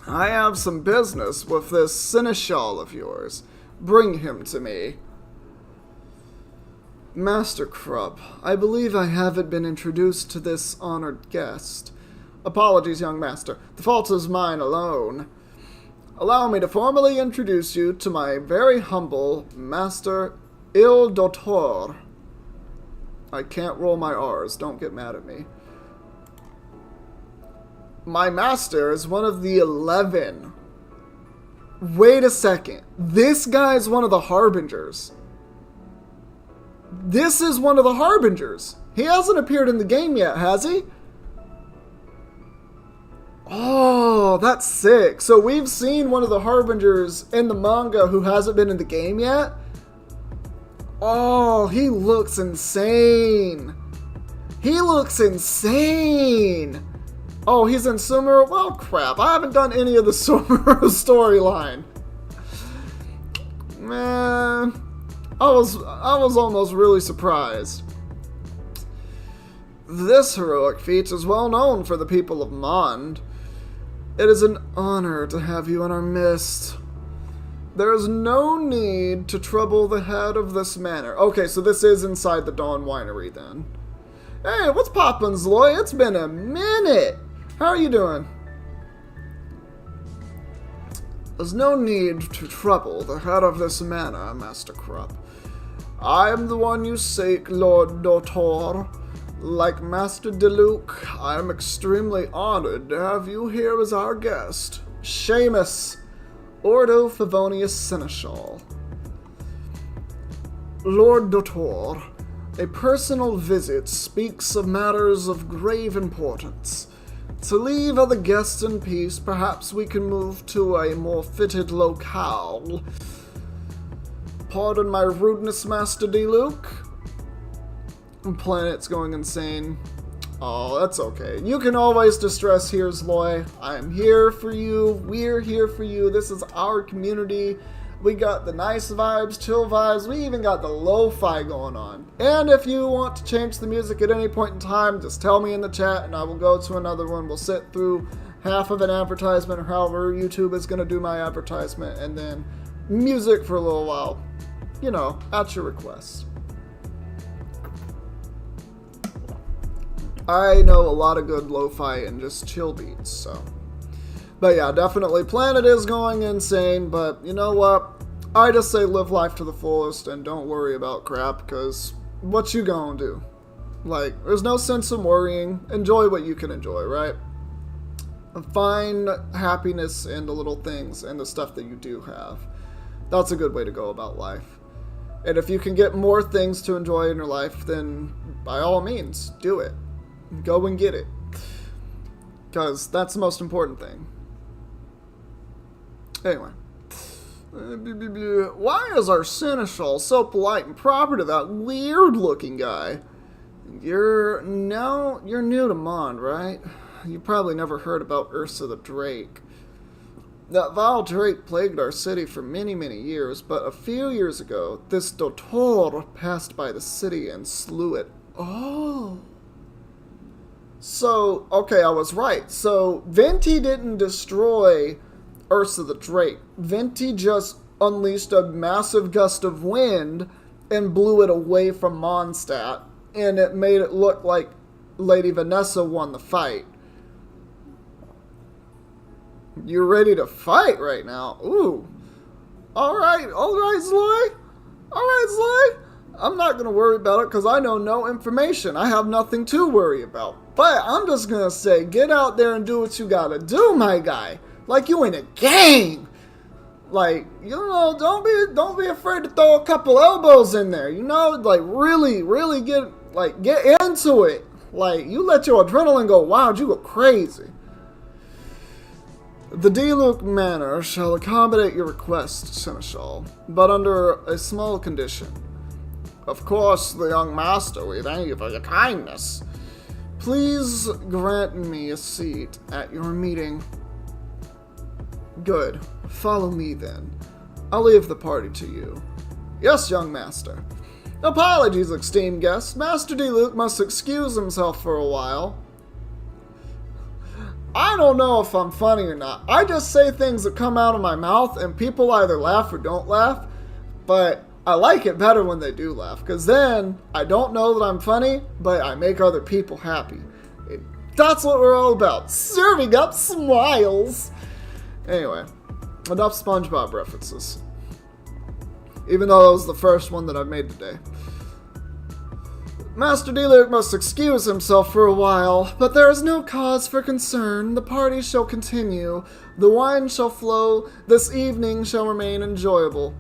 I have some business with this seneschal of yours. Bring him to me. Master Krupp, I believe I haven't been introduced to this honored guest. Apologies, young master. The fault is mine alone. Allow me to formally introduce you to my very humble Master Il Dottor. I can't roll my R's, don't get mad at me. My master is one of the 11. Wait a second. This guy's one of the Harbingers. This is one of the Harbingers. He hasn't appeared in the game yet, has he? Oh, that's sick. So we've seen one of the Harbingers in the manga who hasn't been in the game yet? Oh, he looks insane. He looks insane. Oh, he's in Sumeru? Well, crap. I haven't done any of the Sumeru storyline. Man, I was almost really surprised. This heroic feat is well known for the people of Mond. It is an honor to have you in our midst. There is no need to trouble the head of this manor. Okay, so this is inside the Dawn Winery then. Hey, what's poppin', Zloy? It's been a minute. How are you doing? There's no need to trouble the head of this manor, Master Krupp. I am the one you seek, Lord Dottor. Like Master DeLuke, I am extremely honored to have you here as our guest. Seamus, Ordo Favonius Seneschal. Lord Dottor, a personal visit speaks of matters of grave importance. To leave other guests in peace, perhaps we can move to a more fitted locale. Pardon my rudeness, Master D-Luke. Planet's going insane. Oh, that's okay. You can always distress here, Zloy. I am here for you. We're here for you. This is our community. We got the nice vibes, chill vibes. We even got the lo-fi going on. And if you want to change the music at any point in time, just tell me in the chat and I will go to another one. We'll sit through half of an advertisement or however YouTube is going to do my advertisement and then music for a little while. You know, at your request. I know a lot of good lo-fi and just chill beats, so. But yeah, definitely Planet is going insane, but you know what? I just say live life to the fullest and don't worry about crap, because what you gonna do? Like, there's no sense in worrying. Enjoy what you can enjoy, right? And find happiness in the little things and the stuff that you do have. That's a good way to go about life. And if you can get more things to enjoy in your life, then by all means, do it. Go and get it. Because that's the most important thing. Anyway. Why is our Seneschal so polite and proper to that weird-looking guy? You're new to Mond, right? You probably never heard about Ursa the Drake. That vile drake plagued our city for many, many years, but a few years ago, this Dottor passed by the city and slew it. Oh. So, okay, I was right. So, Venti didn't destroy Ursa the Drake. Venti just unleashed a massive gust of wind and blew it away from Mondstadt, and it made it look like Lady Vanessa won the fight. You're ready to fight right now. Ooh. Alright, Zloy. Alright, Zloy. I'm not going to worry about it because I know no information. I have nothing to worry about. But I'm just going to say, get out there and do what you got to do, my guy. Like you in a gang. Like, you know, don't be afraid to throw a couple elbows in there. You know, like really get into it. Like, you let your adrenaline go wild, you go crazy. The Diluc Manor shall accommodate your request, Seneschal, but under a small condition. Of course, the young master, we thank you for your kindness. Please grant me a seat at your meeting. Good. Follow me then. I'll leave the party to you. Yes, young master. Apologies, esteemed guest. Master Diluc must excuse himself for a while. I don't know if I'm funny or not. I just say things that come out of my mouth and people either laugh or don't laugh, but I like it better when they do laugh, because then I don't know that I'm funny, but I make other people happy. That's what we're all about, serving up smiles. Anyway, enough SpongeBob references. Even though that was the first one that I've made today. Master Diluc must excuse himself for a while, but there is no cause for concern. The party shall continue. The wine shall flow. This evening shall remain enjoyable.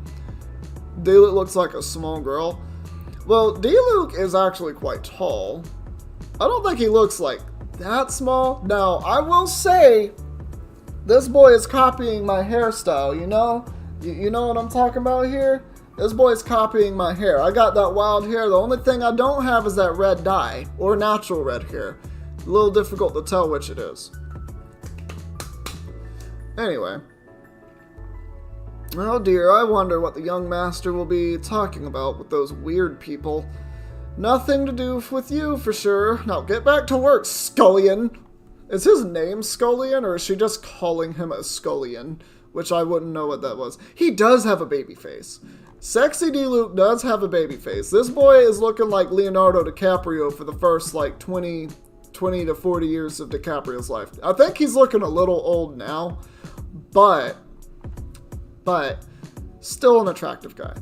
Diluc looks like a small girl. Well, Diluc is actually quite tall. I don't think he looks like that small. Now, I will say, this boy is copying my hairstyle, you know? You know what I'm talking about here? This boy's copying my hair. I got that wild hair. The only thing I don't have is that red dye, or natural red hair. A little difficult to tell which it is. Anyway. Oh dear, I wonder what the young master will be talking about with those weird people. Nothing to do with you, for sure. Now get back to work, Scullion. Is his name Scullion, or is she just calling him a Scullion? Which I wouldn't know what that was. He does have a baby face. Sexy Diluc does have a baby face. This boy is looking like Leonardo DiCaprio for the first, 20 to 40 years of DiCaprio's life. I think he's looking a little old now, but still an attractive guy.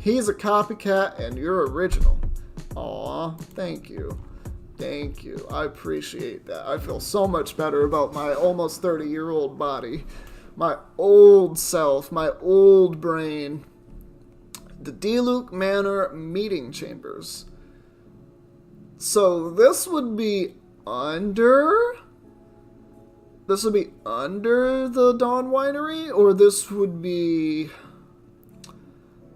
He's a copycat and you're original. Aw, thank you. Thank you. I appreciate that. I feel so much better about my almost 30-year-old body. My old self, my old brain. The Diluc Manor meeting chambers. So this would be under the Dawn Winery, or this would be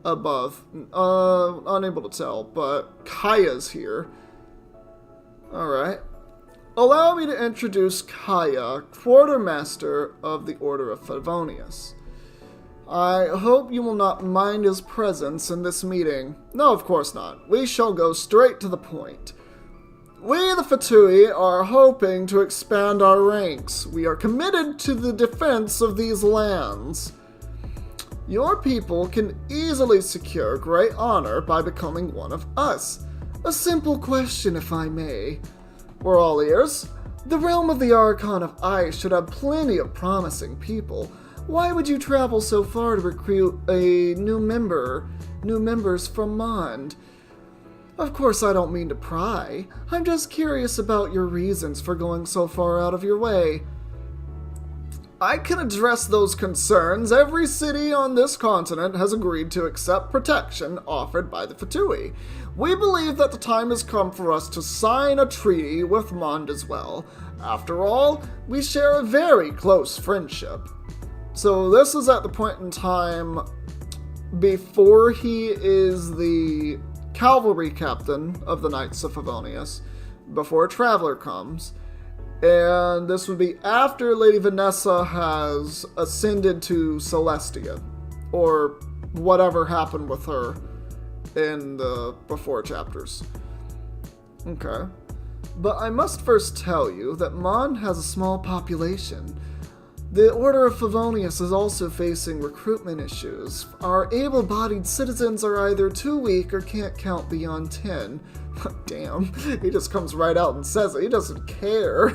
above? Unable to tell, but Kaya's here. Alright. Allow me to introduce Kaya, Quartermaster of the Order of Favonius. I hope you will not mind his presence in this meeting. No, of course not. We shall go straight to the point. We, the Fatui, are hoping to expand our ranks. We are committed to the defense of these lands. Your people can easily secure great honor by becoming one of us. A simple question, if I may. We're all ears. The realm of the Archon of Ice should have plenty of promising people. Why would you travel so far to recruit new members from Mond? Of course, I don't mean to pry. I'm just curious about your reasons for going so far out of your way. I can address those concerns. Every city on this continent has agreed to accept protection offered by the Fatui. We believe that the time has come for us to sign a treaty with Mond as well. After all, we share a very close friendship. So this is at the point in time before he is the cavalry captain of the Knights of Favonius, before Traveler comes. And this would be after Lady Vanessa has ascended to Celestia, or whatever happened with her in the before chapters. Okay. But I must first tell you that Mond has a small population. The Order of Favonius is also facing recruitment issues. Our able-bodied citizens are either too weak or can't count beyond 10. Damn, he just comes right out and says it. He doesn't care.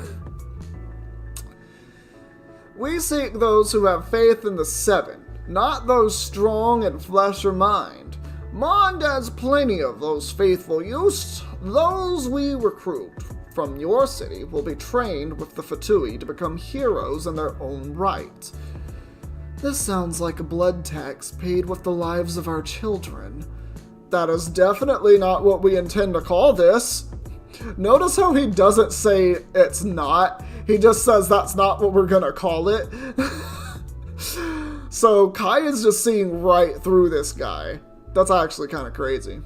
We seek those who have faith in the Seven, not those strong in flesh or mind. Mond has plenty of those faithful youths. Those we recruit from your city will be trained with the Fatui to become heroes in their own right. This sounds like a blood tax paid with the lives of our children. That is definitely not what we intend to call this. Notice how he doesn't say it's not. He just says that's not what we're gonna call it. So Kai is just seeing right through this guy. That's actually kind of crazy.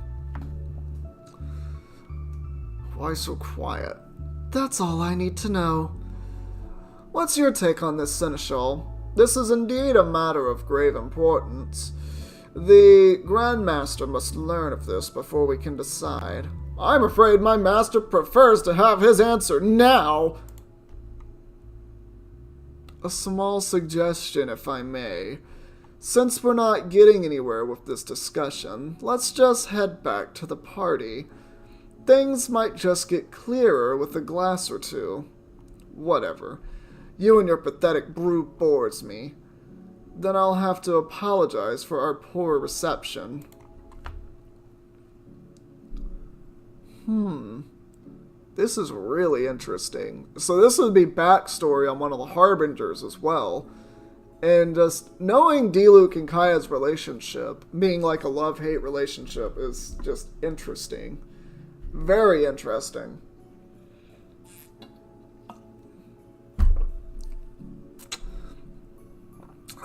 Why so quiet? That's all I need to know. What's your take on this, Seneschal? This is indeed a matter of grave importance. The Grandmaster must learn of this before we can decide. I'm afraid my master prefers to have his answer now. A small suggestion, if I may. Since we're not getting anywhere with this discussion, let's just head back to the party. Things might just get clearer with a glass or two. Whatever. You and your pathetic brew bores me. Then I'll have to apologize for our poor reception. This is really interesting. So this would be backstory on one of the Harbingers as well. And just knowing Diluc and Kaya's relationship, being like a love-hate relationship, is just interesting. Very interesting.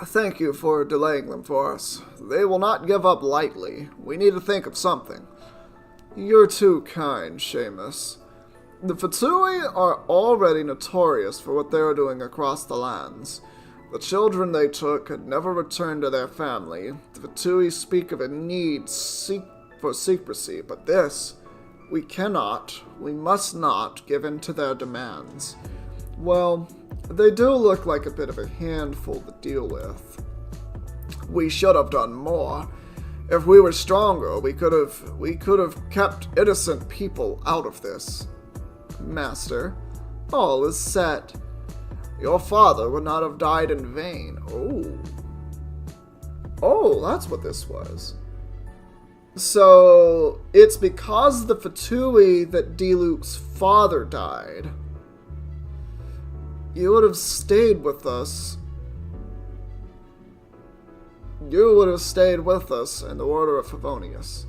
Thank you for delaying them for us. They will not give up lightly. We need to think of something. You're too kind, Seamus. The Fatui are already notorious for what they are doing across the lands. The children they took had never returned to their family. The Fatui speak of a need for secrecy, but this, we must not give in to their demands. Well, they do look like a bit of a handful to deal with. We should have done more. If we were stronger, we could have kept innocent people out of this. Master, all is set. Your father would not have died in vain. Oh, that's what this was. So, it's because of the Fatui that Diluc's father died. You would have stayed with us. You would have stayed with us in the Order of Favonius.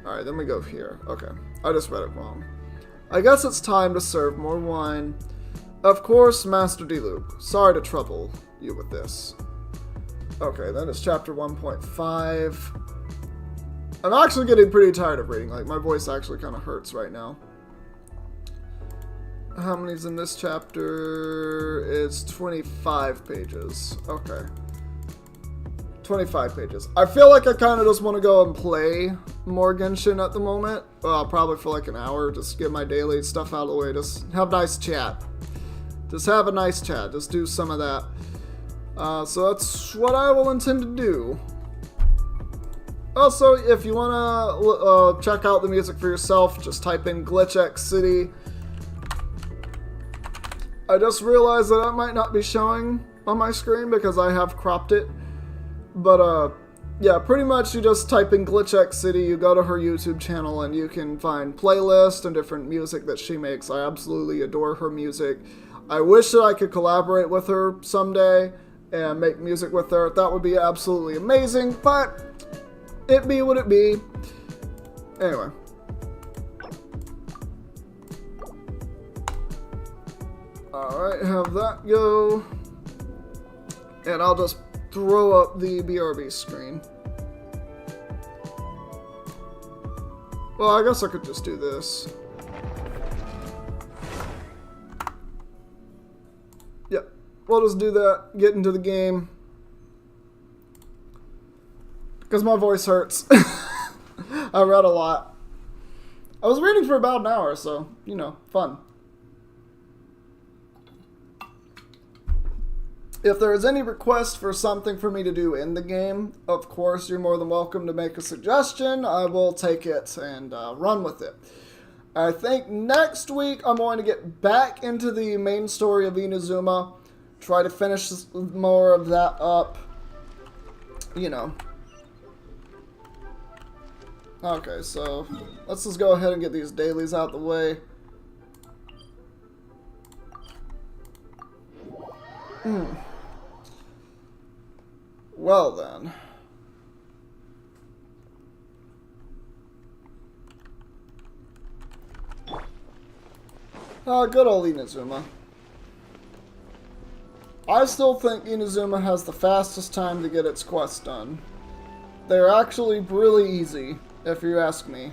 Alright, then we go here. Okay, I just read it wrong. I guess it's time to serve more wine. Of course, Master Diluc. Sorry to trouble you with this. Okay, then it's chapter 1.5. I'm actually getting pretty tired of reading. Like, my voice actually kind of hurts right now. How many's in this chapter? It's 25 pages. Okay. 25 pages. I feel like I kind of just want to go and play more Genshin at the moment. Well, probably for like an hour. Just get my daily stuff out of the way. Just have a nice chat. Just have a nice chat. Just do some of that. So that's what I will intend to do. Also, if you want to check out the music for yourself, just type in Glitch X City. I just realized that might not be showing on my screen because I have cropped it. But, yeah, pretty much you just type in Glitch X City, you go to her YouTube channel, and you can find playlists and different music that she makes. I absolutely adore her music. I wish that I could collaborate with her someday and make music with her. That would be absolutely amazing, but it be what it be. Anyway. Alright, have that go. And I'll just throw up the BRB screen. Well, I guess I could just do this. Yep, we'll just do that, get into the game. Because my voice hurts. I read a lot. I was reading for about an hour, so, you know, fun. If there is any request for something for me to do in the game, of course, you're more than welcome to make a suggestion. I will take it and run with it. I think next week I'm going to get back into the main story of Inazuma. Try to finish more of that up. You know. Okay, so let's just go ahead and get these dailies out the way. Well then. Good old Inazuma. I still think Inazuma has the fastest time to get its quests done. They're actually really easy, if you ask me.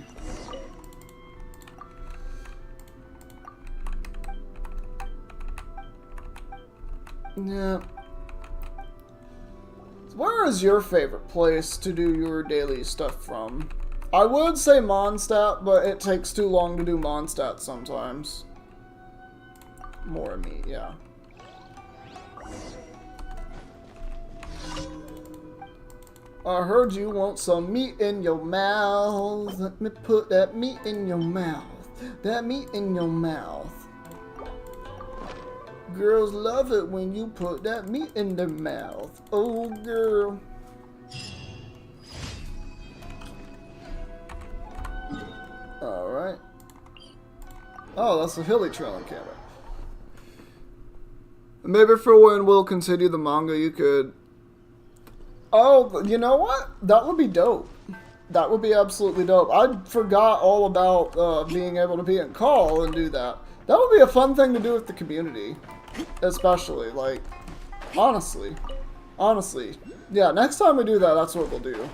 Yeah. Where is your favorite place to do your daily stuff from? I would say Mondstadt, but it takes too long to do Mondstadt sometimes. More meat, yeah. I heard you want some meat in your mouth. Let me put that meat in your mouth. That meat in your mouth. Girls love it when you put that meat in their mouth. Oh, girl. Alright. Oh, that's a hilly trailing camera. Maybe for when we'll continue the manga, you could... Oh, you know what? That would be dope. That would be absolutely dope. I forgot all about being able to be in call and do that. That would be a fun thing to do with the community. Especially, like, honestly. Honestly. Yeah, next time we do that, that's what we'll do.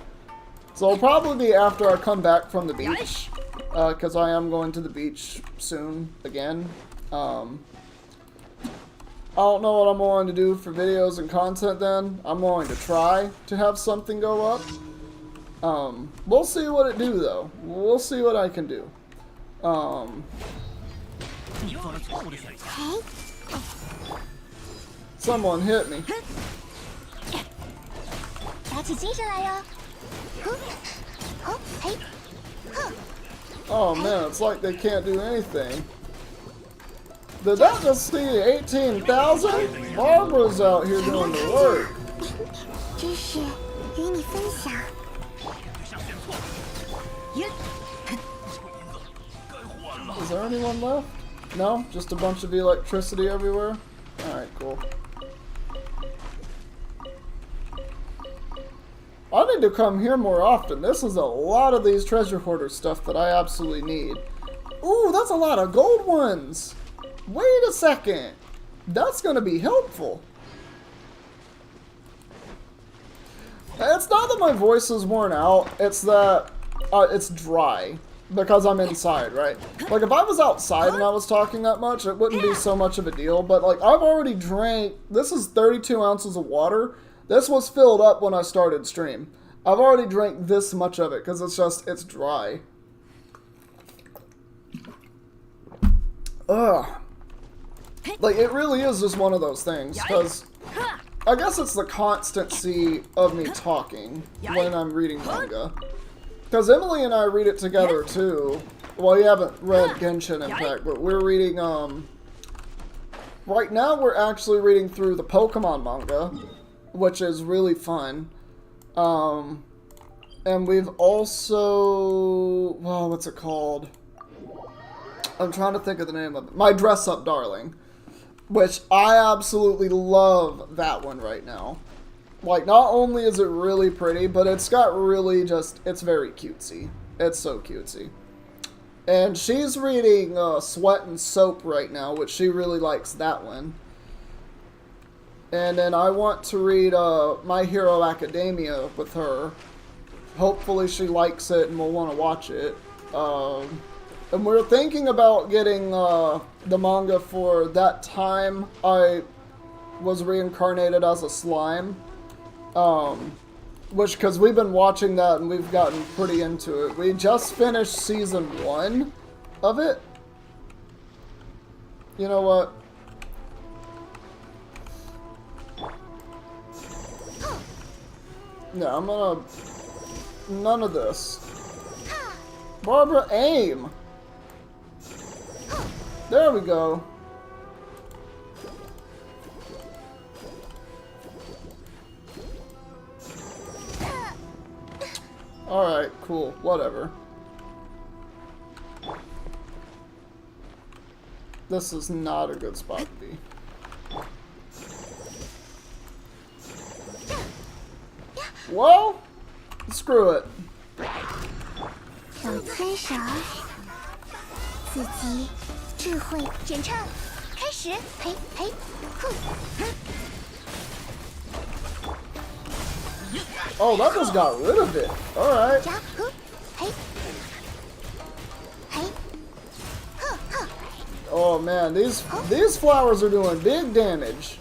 So it'll probably be after I come back from the beach. Because I am going to the beach soon, again. I don't know what I'm going to do for videos and content then. I'm going to try to have something go up. We'll see what it do though. We'll see what I can do. Someone hit me. Oh man, it's like they can't do anything. Did that just see 18,000? Barbara's out here doing the work. Is there anyone left? No? Just a bunch of electricity everywhere? Alright, cool. I need to come here more often. This is a lot of these treasure hoarder stuff that I absolutely need. Ooh, that's a lot of gold ones! Wait a second. That's going to be helpful. It's not that my voice is worn out. It's that it's dry. Because I'm inside, right? Like, if I was outside and I was talking that much, it wouldn't be so much of a deal. But, like, I've already drank... This is 32 ounces of water. This was filled up when I started stream. I've already drank this much of it because it's dry. Ugh. Like, it really is just one of those things, because I guess it's the constancy of me talking when I'm reading manga. Because Emily and I read it together, too. Well, you haven't read Genshin Impact, but we're reading, right now we're actually reading through the Pokemon manga, which is really fun. And we've also... Well, what's it called? I'm trying to think of the name of it. My Dress Up Darling. Which I absolutely love that one right now. Like, not only is it really pretty, but it's got really just... It's very cutesy. It's so cutesy. And she's reading Sweat and Soap right now, which she really likes that one. And then I want to read My Hero Academia with her. Hopefully she likes it and will want to watch it. And we're thinking about getting the manga for That Time I Was Reincarnated as a Slime. Because we've been watching that and we've gotten pretty into it. We just finished season 1 of it. You know what? No, I'm gonna... None of this. Barbara, aim! There we go. Alright, cool. Whatever. This is not a good spot to be. Well, screw it. 智慧检查开始，嘿嘿，哼。 Oh, that just got rid of it. Alright. Oh man, these flowers are doing big damage.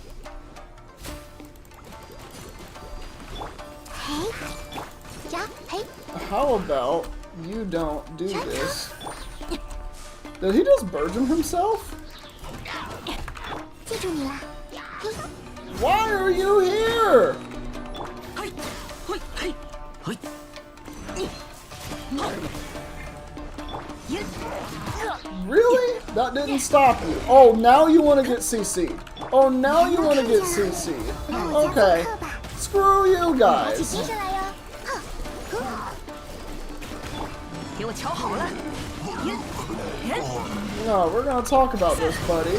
How about you don't do this? Did he just burgeon himself? Why are you here? Really? That didn't stop you. Oh, now you want to get CC'd. Oh, now you want to get CC'd. Okay. Screw you guys. No, we're gonna talk about this, buddy.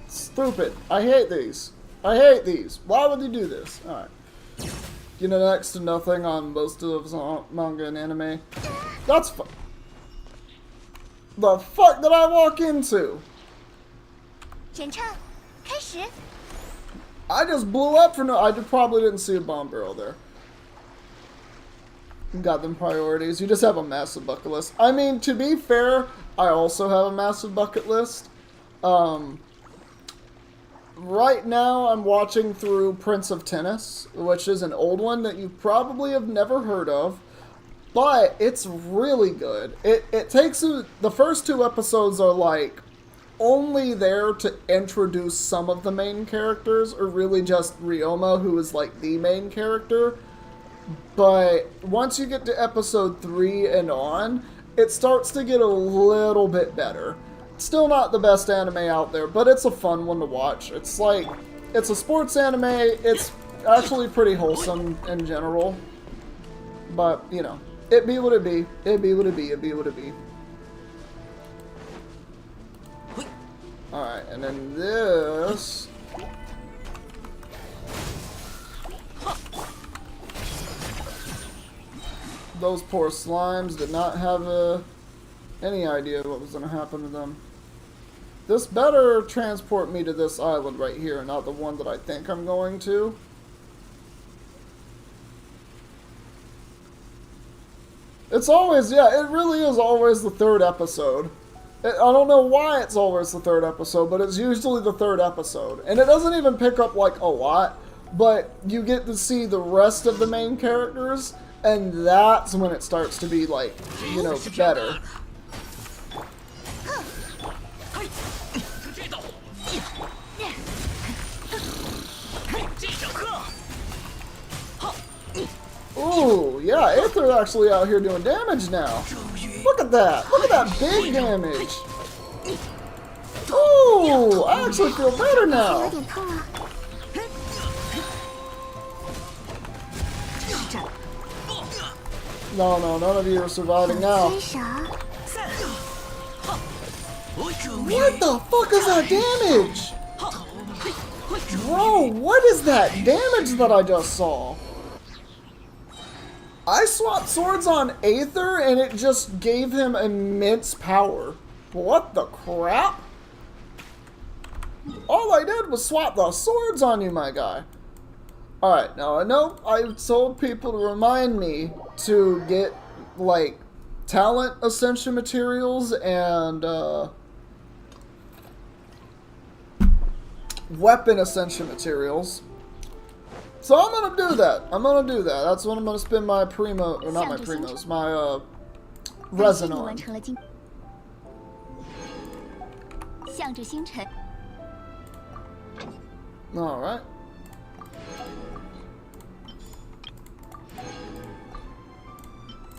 Stupid. I hate these. I hate these. Why would you do this? Alright. You know, next to nothing on most of manga and anime. That's the fuck did I walk into? I just blew up for no. I probably didn't see a bomb barrel there. Got them priorities. You just have a massive bucket list. I mean, to be fair, I also have a massive bucket list. Right now, I'm watching through Prince of Tennis, which is an old one that you probably have never heard of, but it's really good. It takes the first 2 episodes are like only there to introduce some of the main characters, or really just Ryoma, who is like the main character. But once you get to episode 3 and on, it starts to get a little bit better. Still not the best anime out there, but it's a fun one to watch. It's like, it's a sports anime. It's actually pretty wholesome in general. But, you know, it be what it be. It be what it be. It be what it be. Alright, and then this... Those poor slimes did not have any idea what was going to happen to them. This better transport me to this island right here, not the one that I think I'm going to. It's always, yeah, it really is always the 3rd episode. I don't know why it's always the 3rd episode, but it's usually the 3rd episode. And it doesn't even pick up, like, a lot, but you get to see the rest of the main characters, and that's when it starts to be, like, you know, better. Ooh, yeah, Aether's actually out here doing damage now. Look at that. Look at that big damage. Ooh, I actually feel better now. No, no, none of you are surviving now. What the fuck is that damage? Bro, what is that damage that I just saw? I swapped swords on Aether and it just gave him immense power. What the crap? All I did was swap the swords on you, my guy. Alright, now I know I told people to remind me to get, like, talent ascension materials and, weapon ascension materials. So I'm gonna do that. I'm gonna do that. That's what I'm gonna spend my primo, or not my primos, my, resin on. Alright.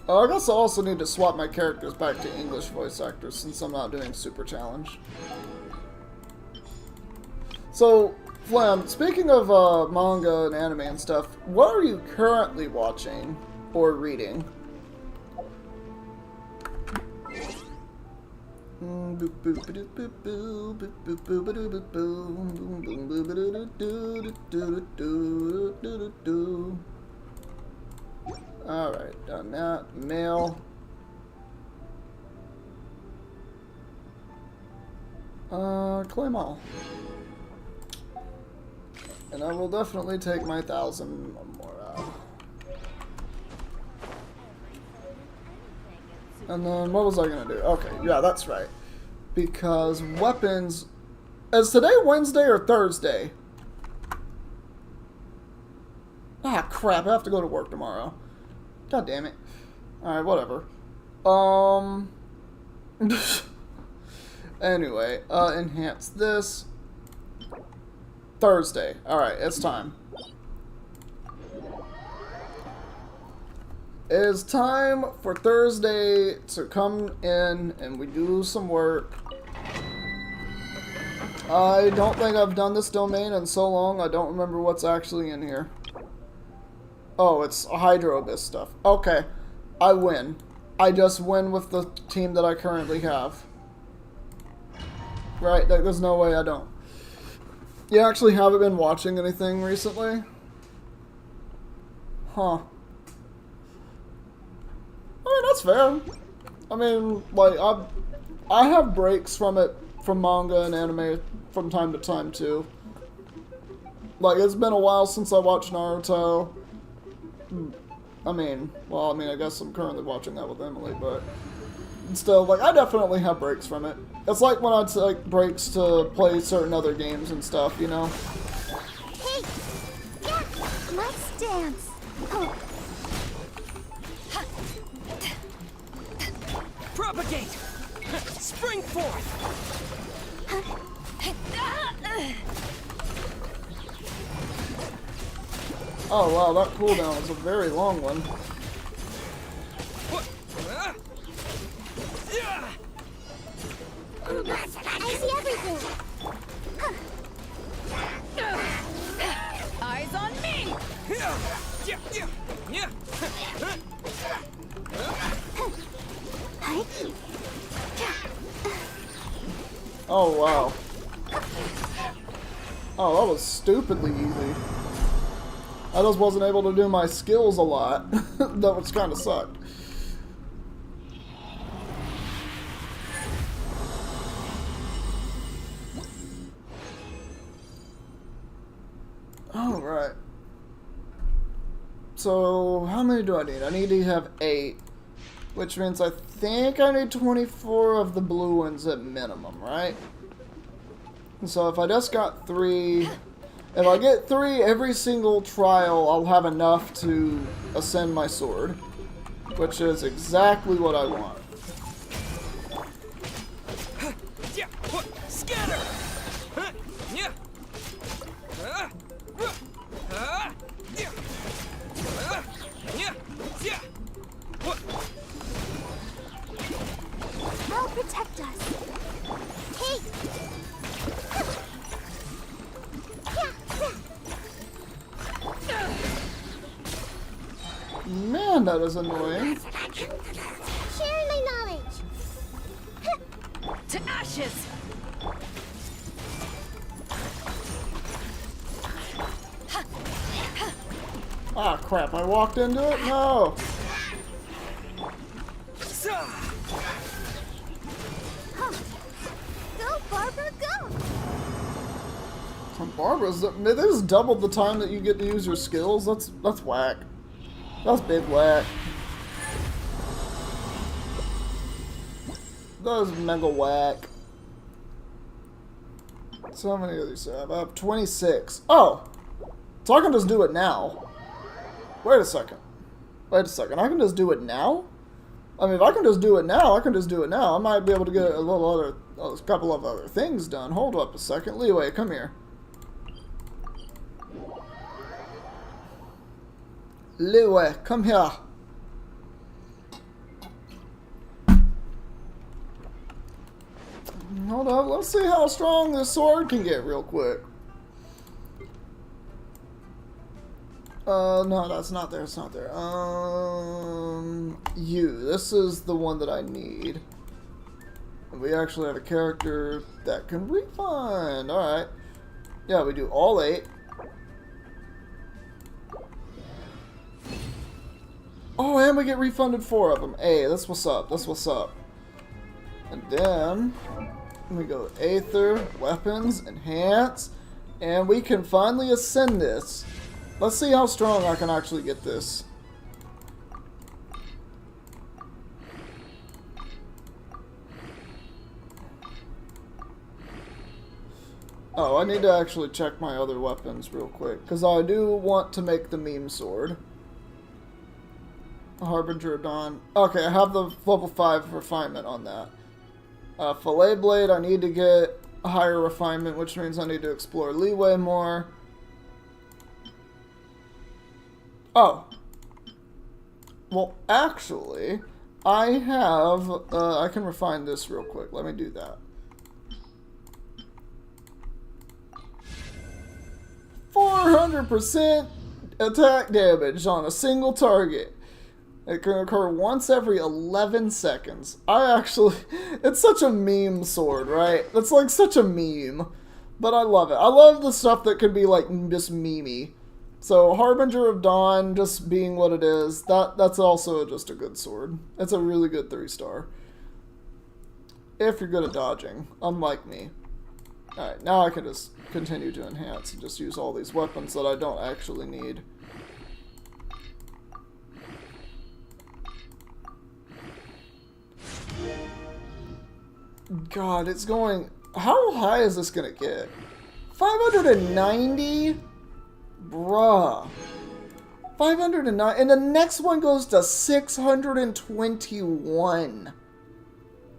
I guess I also need to swap my characters back to English voice actors since I'm not doing Super Challenge. So, Flam, speaking of manga and anime and stuff, what are you currently watching or reading? Alright, done that. Mail. Claim all. And I will definitely take my 1,000 more out. And then, what was I gonna do? Okay, yeah, that's right. Because weapons... Is today Wednesday or Thursday? Ah, crap, I have to go to work tomorrow. God damn it. Alright, whatever. Anyway, enhance this. Thursday. Alright, it's time. It is time for Thursday to come in and we do some work. I don't think I've done this domain in so long, I don't remember what's actually in here. Oh, it's Hydro Abyss stuff. Okay, I win. I just win with the team that I currently have. Right, there's no way I don't. You actually haven't been watching anything recently? Huh. I mean, that's fair. I mean, like, I have breaks from it, from manga and anime from time to time, too. Like, it's been a while since I watched Naruto. I mean, well, I mean, I guess I'm currently watching that with Emily, but still, like, I definitely have breaks from it. It's like when I take breaks to play certain other games and stuff, you know? Hey! Yeah! Let's dance! Oh. Propagate! Spring forth! Oh wow, that cooldown is a very long one. I see everything! Eyes on me! Oh wow. Oh, that was stupidly easy. I just wasn't able to do my skills a lot. That was kind of sucked. Alright. So, how many do I need? I need to have 8. Which means I think I need 24 of the blue ones at minimum, right? And so if I just got 3... If I get 3 every single trial, I'll have enough to ascend my sword. Which is exactly what I want. Scatter! I'll protect us. Hey! Man, that is annoying. Sharing my knowledge. To ashes! Ah, crap, I walked into it? No! Go, Barbara, go! Barbara's, they just doubled the time that you get to use your skills. That's whack. That's big whack. That is mega whack. So how many of these do I have? I have 26. Oh! So I can just do it now. Wait a second. Wait a second. I can just do it now? I mean, if I can just do it now, I can just do it now. I might be able to get a couple of other things done. Hold up a second. Leeway, come here. Leeway, come here. Hold up, let's see how strong this sword can get real quick. No, that's not there, it's not there. This is the one that I need. And we actually have a character that can refund. Alright. Yeah, we do all 8. Oh, and we get refunded 4 of them. Hey, that's what's up. That's what's up. And then we go Aether, Weapons, Enhance, and we can finally ascend this. Let's see how strong I can actually get this. Oh, I need to actually check my other weapons real quick, because I do want to make the meme sword. Harbinger of Dawn. Okay, I have the level 5 refinement on that. Fillet Blade, I need to get a higher refinement, which means I need to explore Leeway more. Oh. Well, actually, I have... I can refine this real quick. Let me do that. 400% attack damage on a single target. It can occur once every 11 seconds. It's such a meme sword, right? It's like such a meme. But I love it. I love the stuff that can be like just memey. So Harbinger of Dawn just being what it is, that's also just a good sword. It's a really good 3-star. If you're good at dodging, unlike me. Alright, now I can just continue to enhance and just use all these weapons that I don't actually need. God, it's going... How high is this gonna get? 590? Bruh. 509. And the next one goes to 621.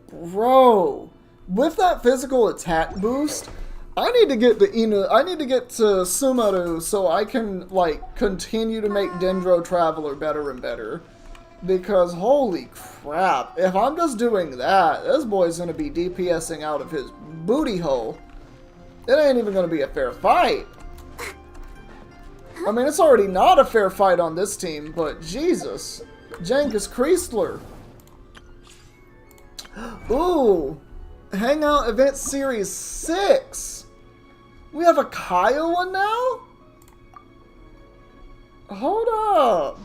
Bro. With that physical attack boost, I need to get to Sumaru so I can, like, continue to make Dendro Traveler better and better. Because, holy crap, if I'm just doing that, this boy's gonna be DPSing out of his booty hole. It ain't even gonna be a fair fight. I mean, it's already not a fair fight on this team, but Jesus. Jenkins Kreisler. Ooh. Hangout Event Series 6. We have a Kaya one now? Hold up.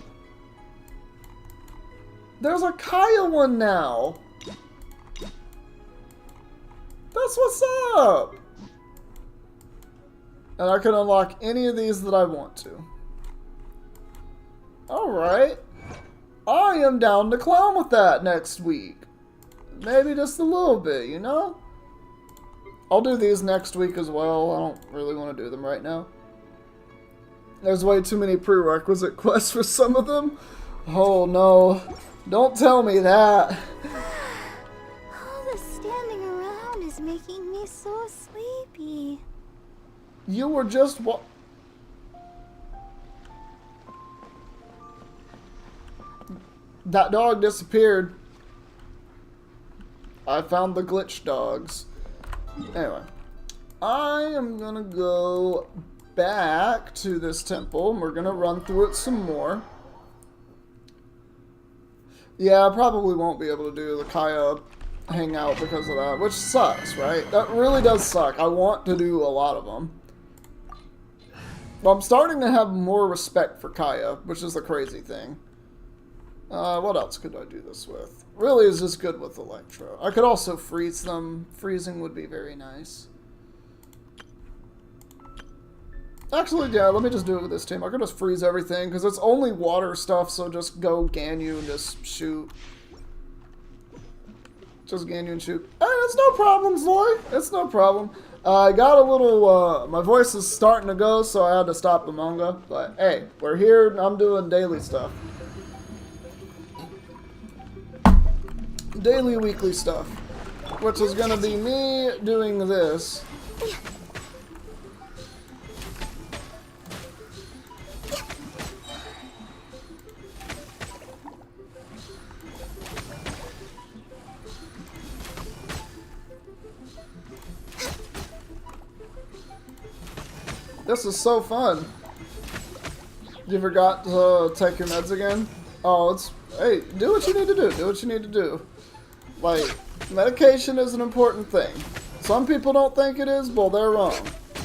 There's a Kaya one now. That's what's up. And I can unlock any of these that I want to. Alright. I am down to clown with that next week. Maybe just a little bit, you know? I'll do these next week as well. I don't really want to do them right now. There's way too many prerequisite quests for some of them. Oh no. Don't tell me that. All the standing around is making me so sleepy. You were just what? That dog disappeared. I found the glitch dogs. Anyway, I am gonna go back to this temple and we're gonna run through it some more. Yeah, I probably won't be able to do the Kaya hangout because of that, which sucks, right? That really does suck. I want to do a lot of them. But I'm starting to have more respect for Kaya, which is the crazy thing. What else could I do this with? Really is just good with Electro. I could also freeze them. Freezing would be very nice. Actually, yeah, let me just do it with this team. I could just freeze everything, because it's only water stuff, so just go Ganyu and just shoot. Just Ganyu and shoot. Hey, it's no problem, Zoe. It's no problem. I got a little, my voice is starting to go, so I had to stop the manga. But, hey, we're here, and I'm doing daily stuff. Daily, weekly stuff. Which is gonna be me doing this. This is so fun. You forgot to take your meds again? Oh, it's... Hey, do what you need to do. Do what you need to do. Like, medication is an important thing. Some people don't think it is, well, they're wrong.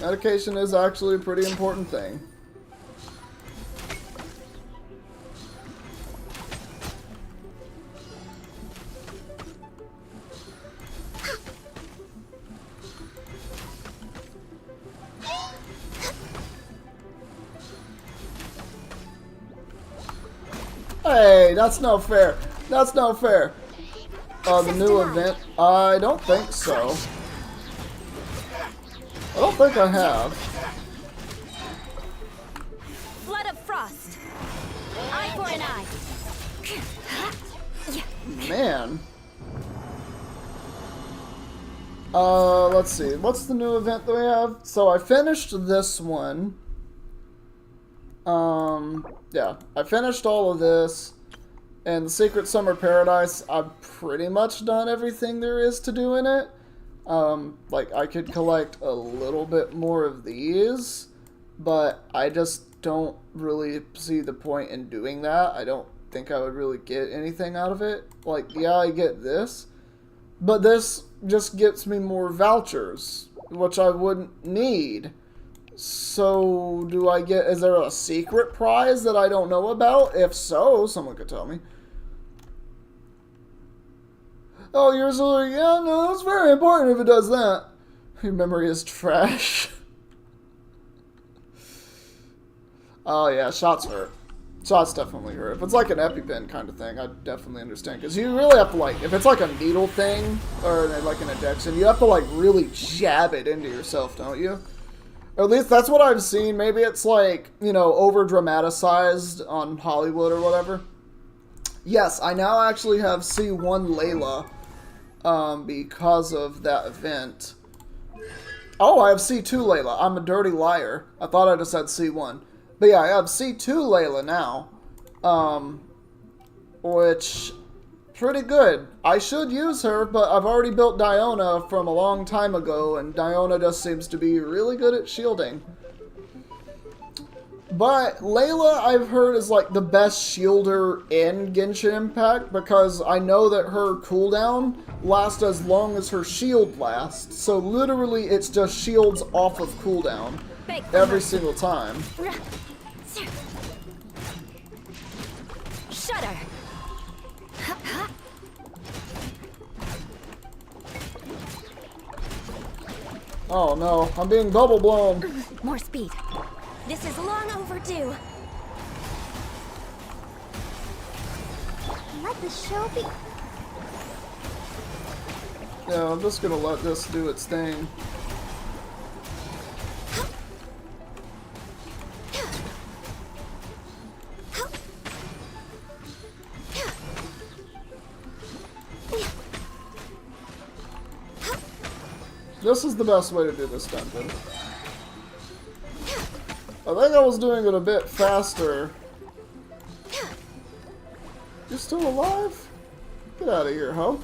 Medication is actually a pretty important thing. That's no fair. That's no fair. The new event? I don't think so. I don't think I have. Flood of frost. Eye for an eye. Man. Let's see. What's the new event that we have? So I finished this one. Yeah. I finished all of this. And the Secret Summer Paradise, I've pretty much done everything there is to do in it. Like, I could collect a little bit more of these, but I just don't really see the point in doing that. I don't think I would really get anything out of it. Like, yeah, I get this, but this just gets me more vouchers, which I wouldn't need. So, is there a secret prize that I don't know about? If so, someone could tell me. Oh, you're so, yeah, no, it's very important if it does that. Your memory is trash. Oh, yeah, shots hurt. Shots definitely hurt. If it's like an EpiPen kind of thing, I definitely understand. Because you really have to, like, if it's like a needle thing, or like an injection, you have to, like, really jab it into yourself, don't you? Or at least that's what I've seen. Maybe it's, like, you know, over-dramatized on Hollywood or whatever. Yes, I now actually have C1 Layla. Because of that event. Oh, I have C2 Layla. I'm a dirty liar. I thought I just had C1. But yeah, I have C2 Layla now. Which, pretty good. I should use her, but I've already built Diona from a long time ago, and Diona just seems to be really good at shielding. But Layla, I've heard, is like the best shielder in Genshin Impact because I know that her cooldown lasts as long as her shield lasts. So literally, it's just shields off of cooldown every single time. Shudder. Oh no, I'm being double blown. More speed. This is long overdue. Let the show be. Yeah, I'm just gonna let this do its thing. This is the best way to do this dungeon. I think I was doing it a bit faster. You still alive? Get out of here, ho.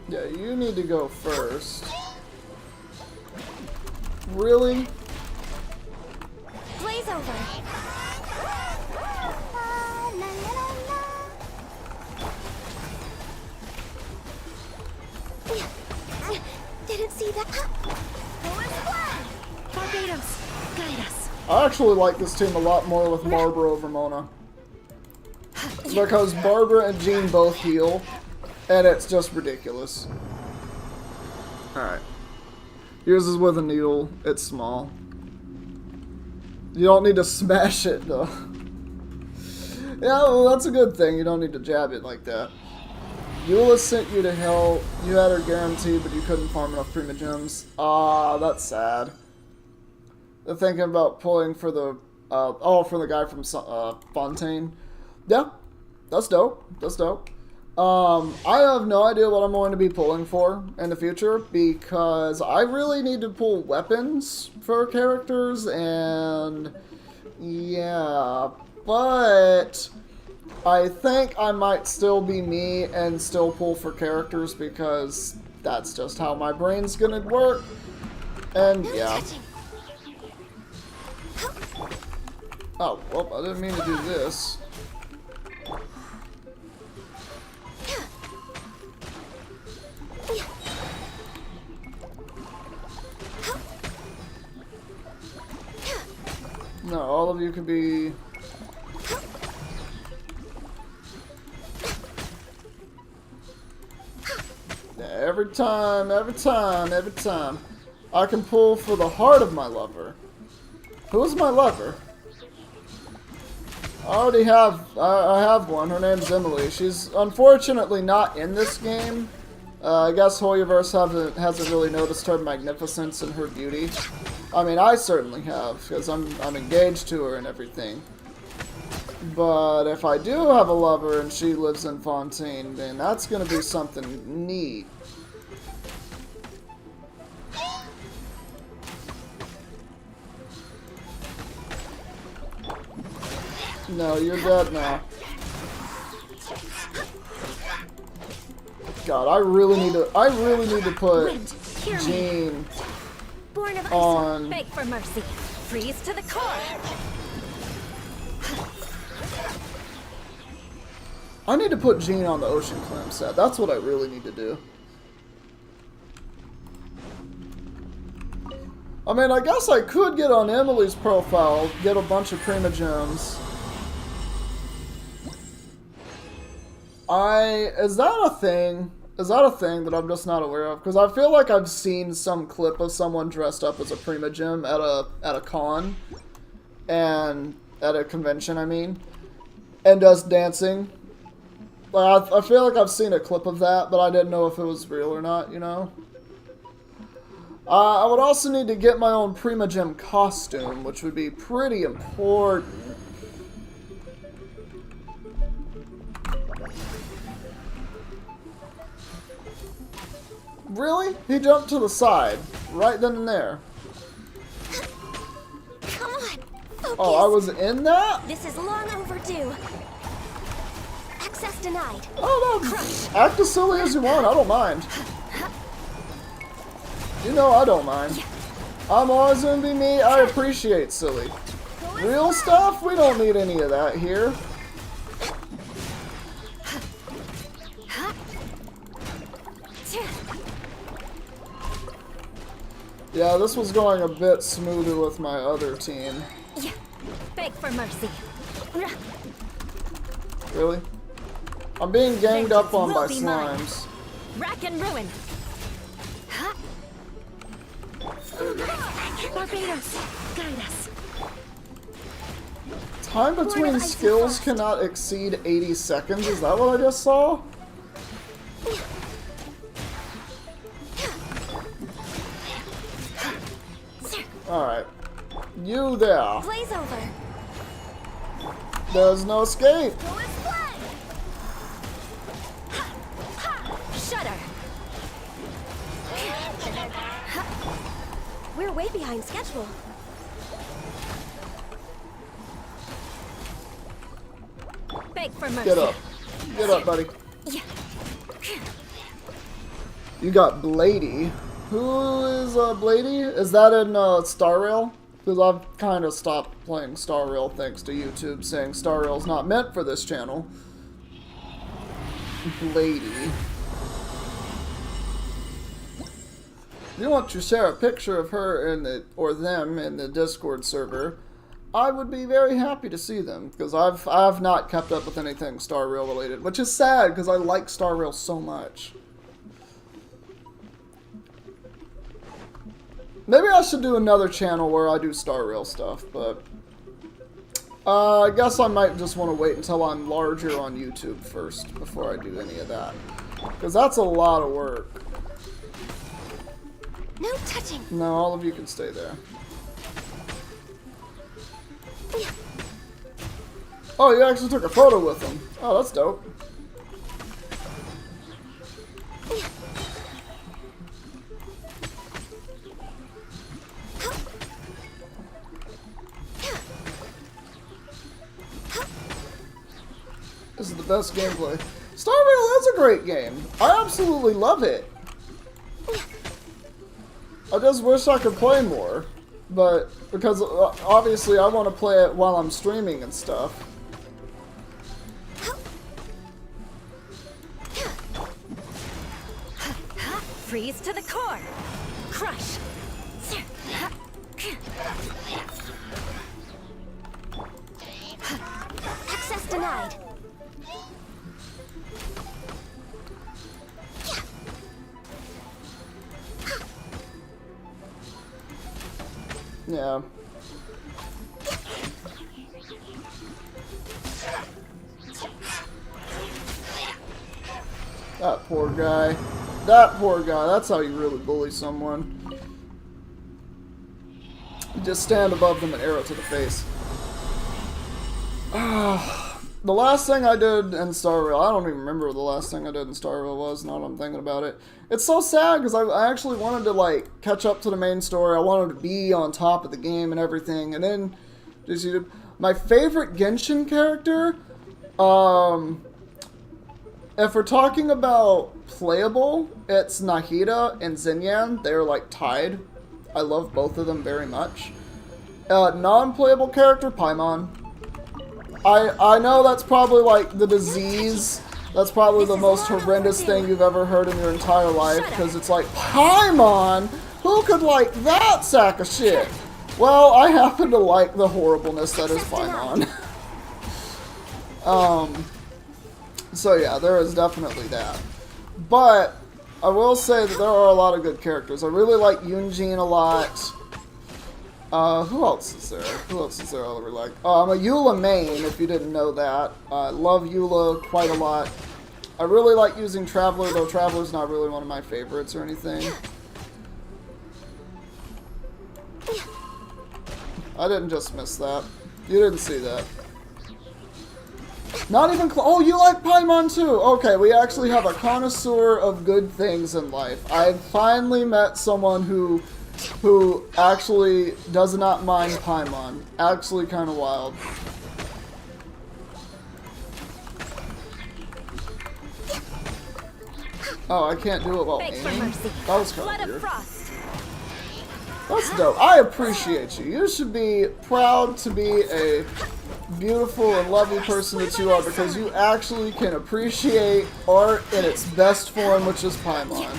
Yeah, you need to go first. Really? Blaze over. Didn't see that. Barbados, guide us. I actually like this team a lot more with Barbara over Mona. Because Barbara and Jean both heal, and it's just ridiculous. Alright. Yours is with a needle. It's small. You don't need to smash it, though. Yeah, well, that's a good thing. You don't need to jab it like that. Eula sent you to hell. You had her guaranteed, but you couldn't farm enough Prima Gems. Ah, that's sad. They're thinking about pulling for the... for the guy from Fontaine. Yeah, that's dope. That's dope. I have no idea what I'm going to be pulling for in the future, because I really need to pull weapons for characters, and... yeah, but... I think I might still be me and still pull for characters because that's just how my brain's gonna work. And yeah. Oh, well, I didn't mean to do this. No, all of you could be... Every time. I can pull for the heart of my lover. Who is my lover? I already have, I have one. Her name's Emily. She's unfortunately not in this game. I guess Hoyoverse hasn't really noticed her magnificence and her beauty. I mean, I certainly have, because I'm engaged to her and everything. But if I do have a lover and she lives in Fontaine, then that's going to be something neat. No, you're dead now. God, I really need to put Jean Born of on. ice, beg for mercy. Freeze to the core. I need to put Jean on the Ocean Clam set. That's what I really need to do. I mean, I guess I could get on Emily's profile, get a bunch of Prima Gems. Is that a thing? Is that a thing that I'm just not aware of? Because I feel like I've seen some clip of someone dressed up as a Prima Gem at a con. And at a convention, I mean. And us dancing. Like, I feel like I've seen a clip of that, but I didn't know if it was real or not, you know? I would also need to get my own Prima Gem costume, which would be pretty important. Really? He jumped to the side, right then and there. Come on, focus. Oh, I was in that? This is long overdue. Access denied. Oh no, act as silly as you want, I don't mind. You know I don't mind. I'm always gonna be me, I appreciate silly. Real stuff? We don't need any of that here. Yeah, this was going a bit smoother with my other team. Yeah. Beg for mercy. Really? I'm being ganged up on by Vengeance will be mine. slimes. Rack and ruin. Barbados, guide us. Time between ice and skills frost. cannot exceed 80 seconds. Is that what I just saw? Alright. You there. Blaze over. There's no escape. Shudder. We're way behind schedule. Beg for mercy. Get up. Get up, buddy. Yeah. You got Blady. Who is Blady? Is that in Star Rail? Because I've kind of stopped playing Star Rail thanks to YouTube saying Star Rail's not meant for this channel. Blady. If you want to share a picture of her in the or them in the Discord server, I would be very happy to see them because I've not kept up with anything Star Rail related, which is sad because I like Star Rail so much. Maybe I should do another channel where I do Star Rail stuff, but I guess I might just want to wait until I'm larger on YouTube first before I do any of that. Because that's a lot of work. No touching. No, all of you can stay there. Oh, you actually took a photo with them. Oh, that's dope. This is the best gameplay. Star Rail is a great game. I absolutely love it. I just wish I could play more. But, because obviously I want to play it while I'm streaming and stuff. Freeze to the core. Crush. Access denied. Yeah. That poor guy. That poor guy. That's how you really bully someone. You just stand above them and arrow to the face. The last thing I did in Star Rail, I don't even remember what the last thing I did in Star Rail was, now that I'm thinking about it. It's so sad, because I actually wanted to, like, catch up to the main story. I wanted to be on top of the game and everything, and then, my favorite Genshin character, if we're talking about playable, it's Nahida and Xinyan. They're, like, tied. I love both of them very much. Non-playable character, Paimon. I know that's probably like the disease. That's probably the most horrendous thing you've ever heard in your entire life, because it's like, Paimon? Who could like that sack of shit? Well, I happen to like the horribleness that is Paimon. So yeah, there is definitely that. But I will say that there are a lot of good characters. I really like Yunjin a lot. Who else is there? Who else is there I really like? I'm a Eula main, if you didn't know that. I love Eula quite a lot. I really like using Traveler, though Traveler's not really one of my favorites or anything. I didn't just miss that. You didn't see that. Not even close. Oh, you like Paimon too? Okay, we actually have a connoisseur of good things in life. I finally met someone who actually does not mind Paimon. Actually kind of wild. Oh, I can't do it while aiming? That was kind of weird. That's dope. I appreciate you. You should be proud to be a beautiful and lovely person that you are, because you actually can appreciate art in its best form, which is Paimon.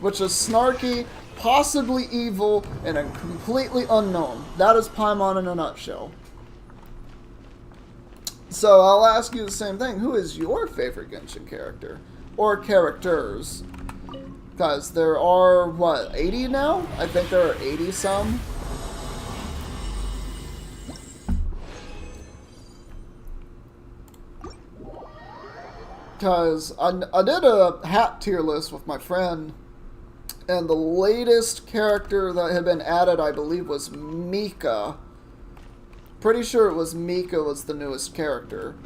Which is snarky, possibly evil, and completely unknown. That is Paimon in a nutshell. So I'll ask you the same thing. Who is your favorite Genshin character? Or characters? Because there are, what, 80 now? I think there are 80 some. Because I did a hat tier list with my friend, and the latest character that had been added, I believe, was Mika. Pretty sure it was Mika was the newest character.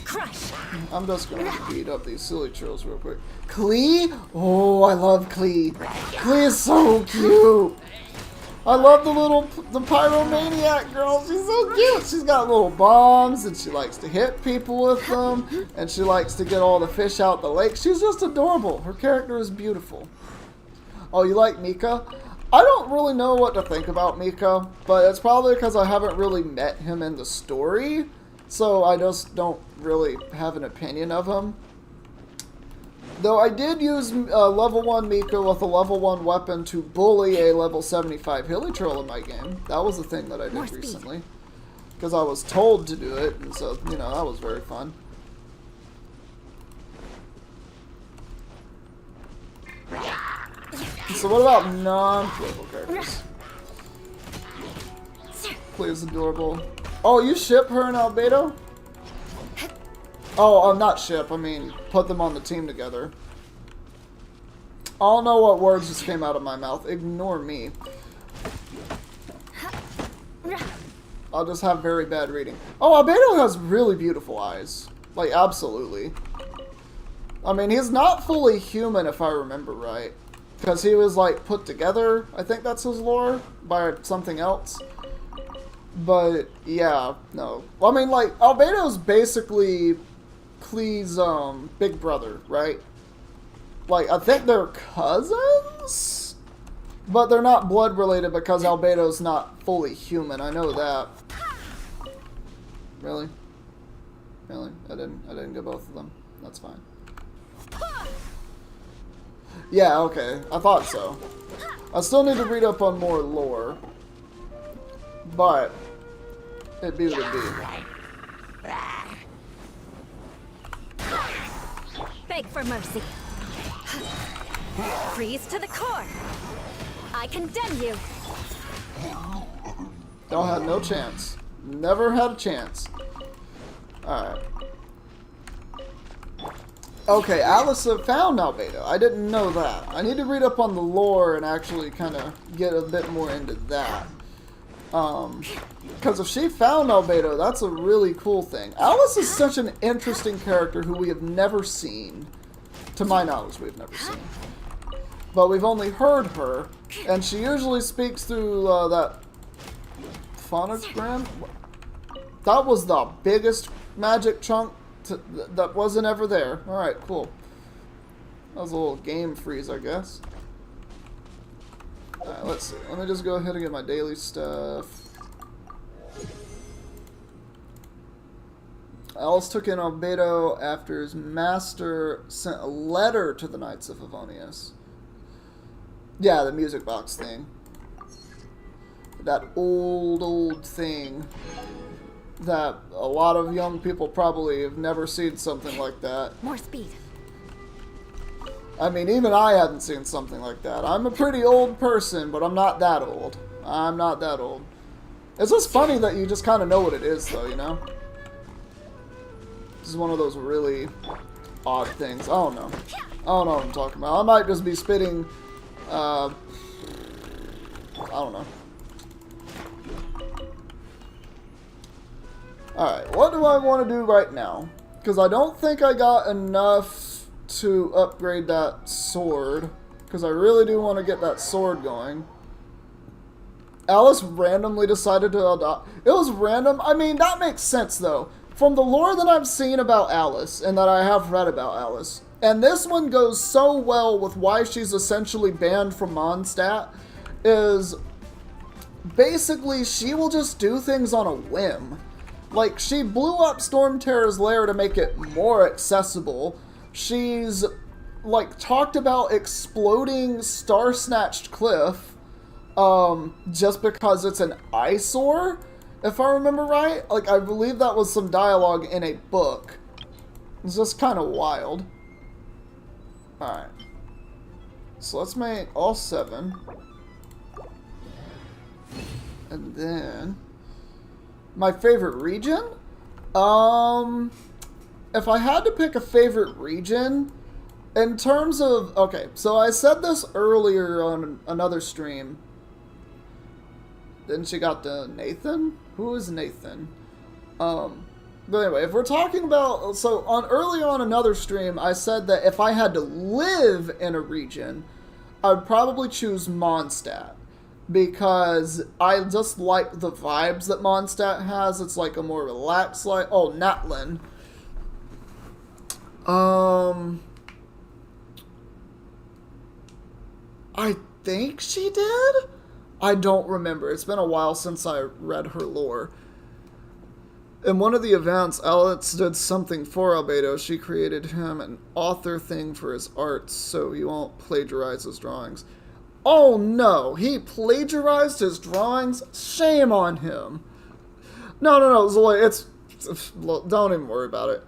Crush. I'm just going to beat up these silly chills real quick. Klee? Oh, I love Klee. Klee is so cute. I love the pyromaniac girl. She's so cute. She's got little bombs, and she likes to hit people with them, and she likes to get all the fish out the lake. She's just adorable. Her character is beautiful. Oh, you like Mika? I don't really know what to think about Mika, but it's probably because I haven't really met him in the story, so I just don't really have an opinion of him. Though I did use level 1 Mika with a level 1 weapon to bully a level 75 Hilly Troll in my game. That was a thing that I did recently. Because I was told to do it, and so, you know, that was very fun. So what about non-playable characters? Please, adorable. Oh, you ship her and Albedo? Oh, not ship, I mean, put them on the team together. I don't know what words just came out of my mouth. Ignore me. I'll just have very bad reading. Oh, Albedo has really beautiful eyes. Like, absolutely. I mean, he's not fully human if I remember right. Because he was, like, put together, I think that's his lore, by something else. But, yeah, no. I mean, like, Albedo's basically Klee's, big brother, right? Like, I think they're cousins? But they're not blood related because Albedo's not fully human, I know that. Really? Really? I didn't get both of them. That's fine. Yeah, okay. I thought so. I still need to read up on more lore. But it be what it be. Beg for mercy. Freeze to the core. I condemn you. Y'all had no chance. Never had a chance. Alright. Okay, Alice found Albedo. I didn't know that. I need to read up on the lore and actually kind of get a bit more into that. Because if she found Albedo, that's a really cool thing. Alice is such an interesting character who we have never seen. To my knowledge, we've never seen. But we've only heard her, and she usually speaks through that phonogram. That was the biggest magic chunk that wasn't ever there. Alright, cool. That was a little game freeze, I guess. Alright, let's see. Let me just go ahead and get my daily stuff. Alice took in Albedo after his master sent a letter to the Knights of Favonius. Yeah, the music box thing. That old thing that a lot of young people probably have never seen something like that. More speed. I mean, even I hadn't seen something like that. I'm a pretty old person, but I'm not that old. I'm not that old. It's just funny that you just kind of know what it is, though, you know? This is one of those really odd things. I don't know. I don't know what I'm talking about. I might just be spitting, I don't know. Alright, what do I want to do right now? Because I don't think I got enough to upgrade that sword. Because I really do want to get that sword going. Alice randomly decided to adopt. It was random. I mean, that makes sense, though. From the lore that I've seen about Alice, and that I have read about Alice. And this one goes so well with why she's essentially banned from Mondstadt. Is basically she will just do things on a whim. Like, she blew up Stormterror's lair to make it more accessible. She's, like, talked about exploding Star-Snatched Cliff, just because it's an eyesore, if I remember right. Like, I believe that was some dialogue in a book. It's just kind of wild. Alright. So let's make all 7. And then my favorite region? If I had to pick a favorite region, in terms of, okay, so I said this earlier on another stream. Then she got to Nathan? Who is Nathan? But anyway, if we're talking about, so on early on another stream, I said that if I had to live in a region, I'd probably choose Mondstadt. Because I just like the vibes that Mondstadt has. It's like a more relaxed, like, oh, Natlin. I think she did? I don't remember. It's been a while since I read her lore. In one of the events, Alex did something for Albedo. She created him an author thing for his art so he won't plagiarize his drawings. Oh no, he plagiarized his drawings? Shame on him. No, Zoe, don't even worry about it.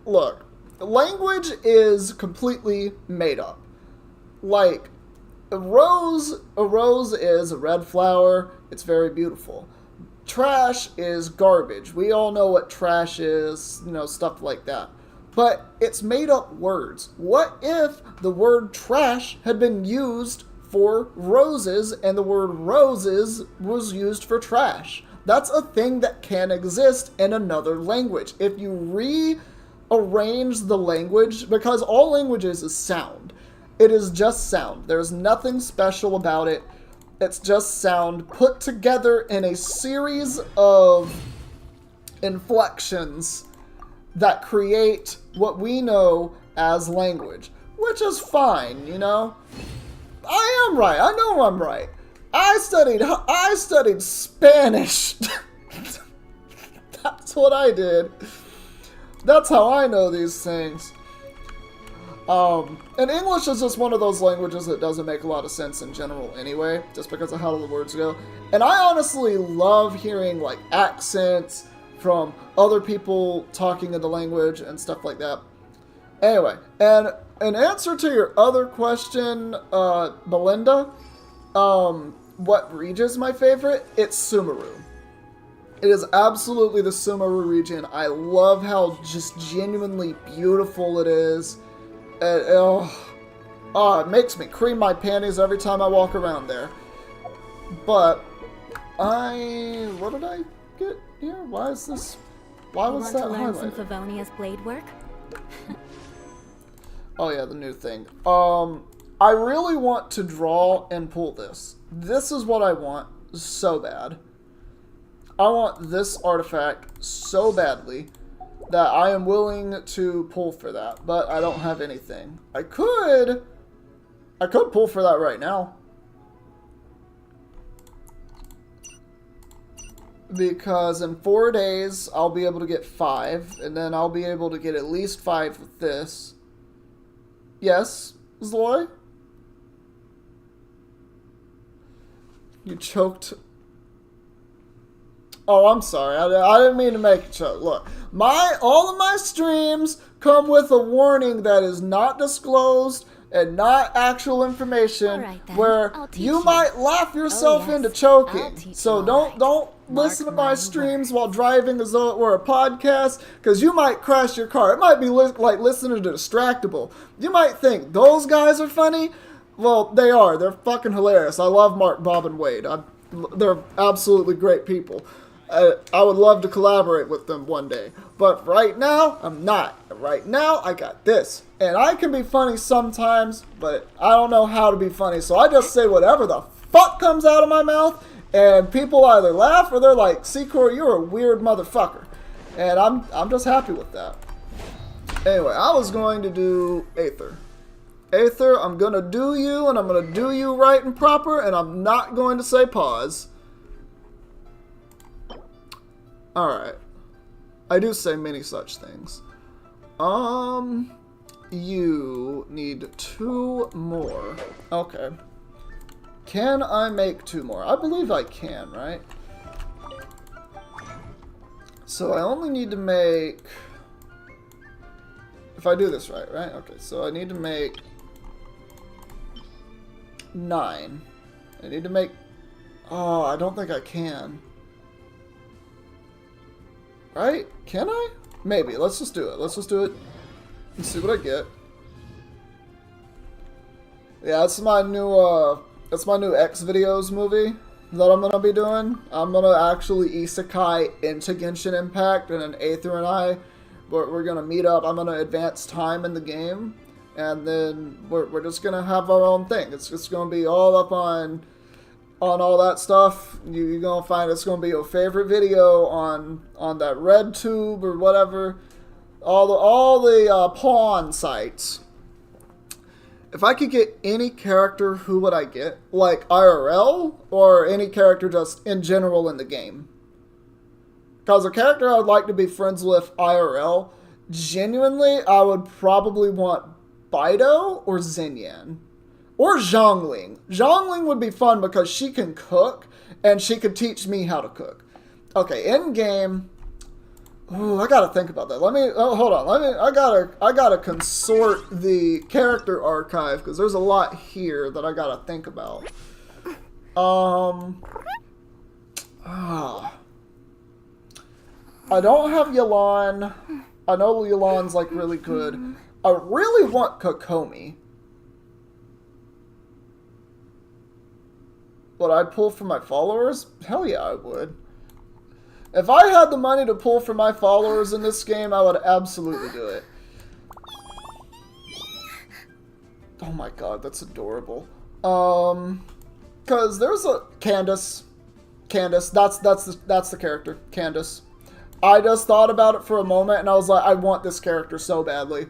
Look, language is completely made up. Like, a rose is a red flower. It's very beautiful. Trash is garbage. We all know what trash is, stuff like that. But it's made up words. What if the word trash had been used for roses and the word roses was used for trash? That's a thing that can exist in another language. If you rearrange the language, because all languages is sound. It is just sound. There's nothing special about it. It's just sound put together in a series of inflections that create what we know as language, which is fine, I am right. I know I'm right. I studied Spanish. That's what I did. That's how I know these things. And English is just one of those languages that doesn't make a lot of sense in general anyway, just because of how the words go. And I honestly love hearing, like, accents from other people talking in the language and stuff like that. Anyway, and in answer to your other question, Belinda, what region is my favorite, it's Sumeru. It is absolutely the Sumeru region. I love how just genuinely beautiful it is. It makes me cream my panties every time I walk around there. But what did I get here? Why is this? Why was that Want to learn some highlighted? Favonia's blade work? Oh yeah, the new thing. I really want to draw and pull this. This is what I want so bad. I want this artifact so badly that I am willing to pull for that, but I don't have anything. I could pull for that right now. Because in 4 days, I'll be able to get 5, and then I'll be able to get at least 5 with this. Yes, Zloy? You choked. Oh, I'm sorry. I didn't mean to make you choke. Look, all of my streams come with a warning that is not disclosed and not actual information, Alright then, where I'll teach you you. might laugh yourself yes, into I'll choking. teach So you don't alright. listen to Mark my my streams while driving as though it were a podcast, because you might crash your car. It might be like listening to Distractable. You might think those guys are funny. Well, they are. They're fucking hilarious. I love Mark, Bob, and Wade. They're absolutely great people. I would love to collaborate with them one day. But right now, I'm not. Right now, I got this. And I can be funny sometimes, but I don't know how to be funny. So I just say whatever the fuck comes out of my mouth, and people either laugh or they're like, Secor, you're a weird motherfucker. And I'm just happy with that. Anyway, I was going to do Aether. Aether, I'm going to do you, and I'm going to do you right and proper, and I'm not going to say pause. Alright. I do say many such things. You need 2 more. Okay. Can I make 2 more? I believe I can, right? So I only need to make... If I do this right? Okay, so I need to make 9. I need to make... Oh, I don't think I can. Right? Can I? Maybe. Let's just do it. Let's just do it and see what I get. Yeah, that's my new X videos movie that I'm gonna be doing. I'm gonna actually isekai into Genshin Impact, and then Aether and I, we're gonna meet up. I'm gonna advance time in the game, and then we're just gonna have our own thing. It's just gonna be all up on all that stuff. You're gonna find it's gonna be your favorite video on that red tube or whatever. All the pawn sites. If I could get any character, who would I get? Like IRL or any character just in general in the game? Because a character I would like to be friends with IRL, genuinely, I would probably want Bido or Xinyan. Or Zhongling. Zhongling would be fun because she can cook, and she could teach me how to cook. Okay, in game. Ooh, I gotta think about that. Hold on. I gotta consort the character archive because there's a lot here that I gotta think about. I don't have Yelan. I know Yelan's like really good. I really want Kokomi. Would I pull for my followers? Hell yeah, I would. If I had the money to pull for my followers in this game, I would absolutely do it. Oh my god, that's adorable. Cause there's a Candace. Candace, that's the character, Candace. I just thought about it for a moment and I was like, I want this character so badly.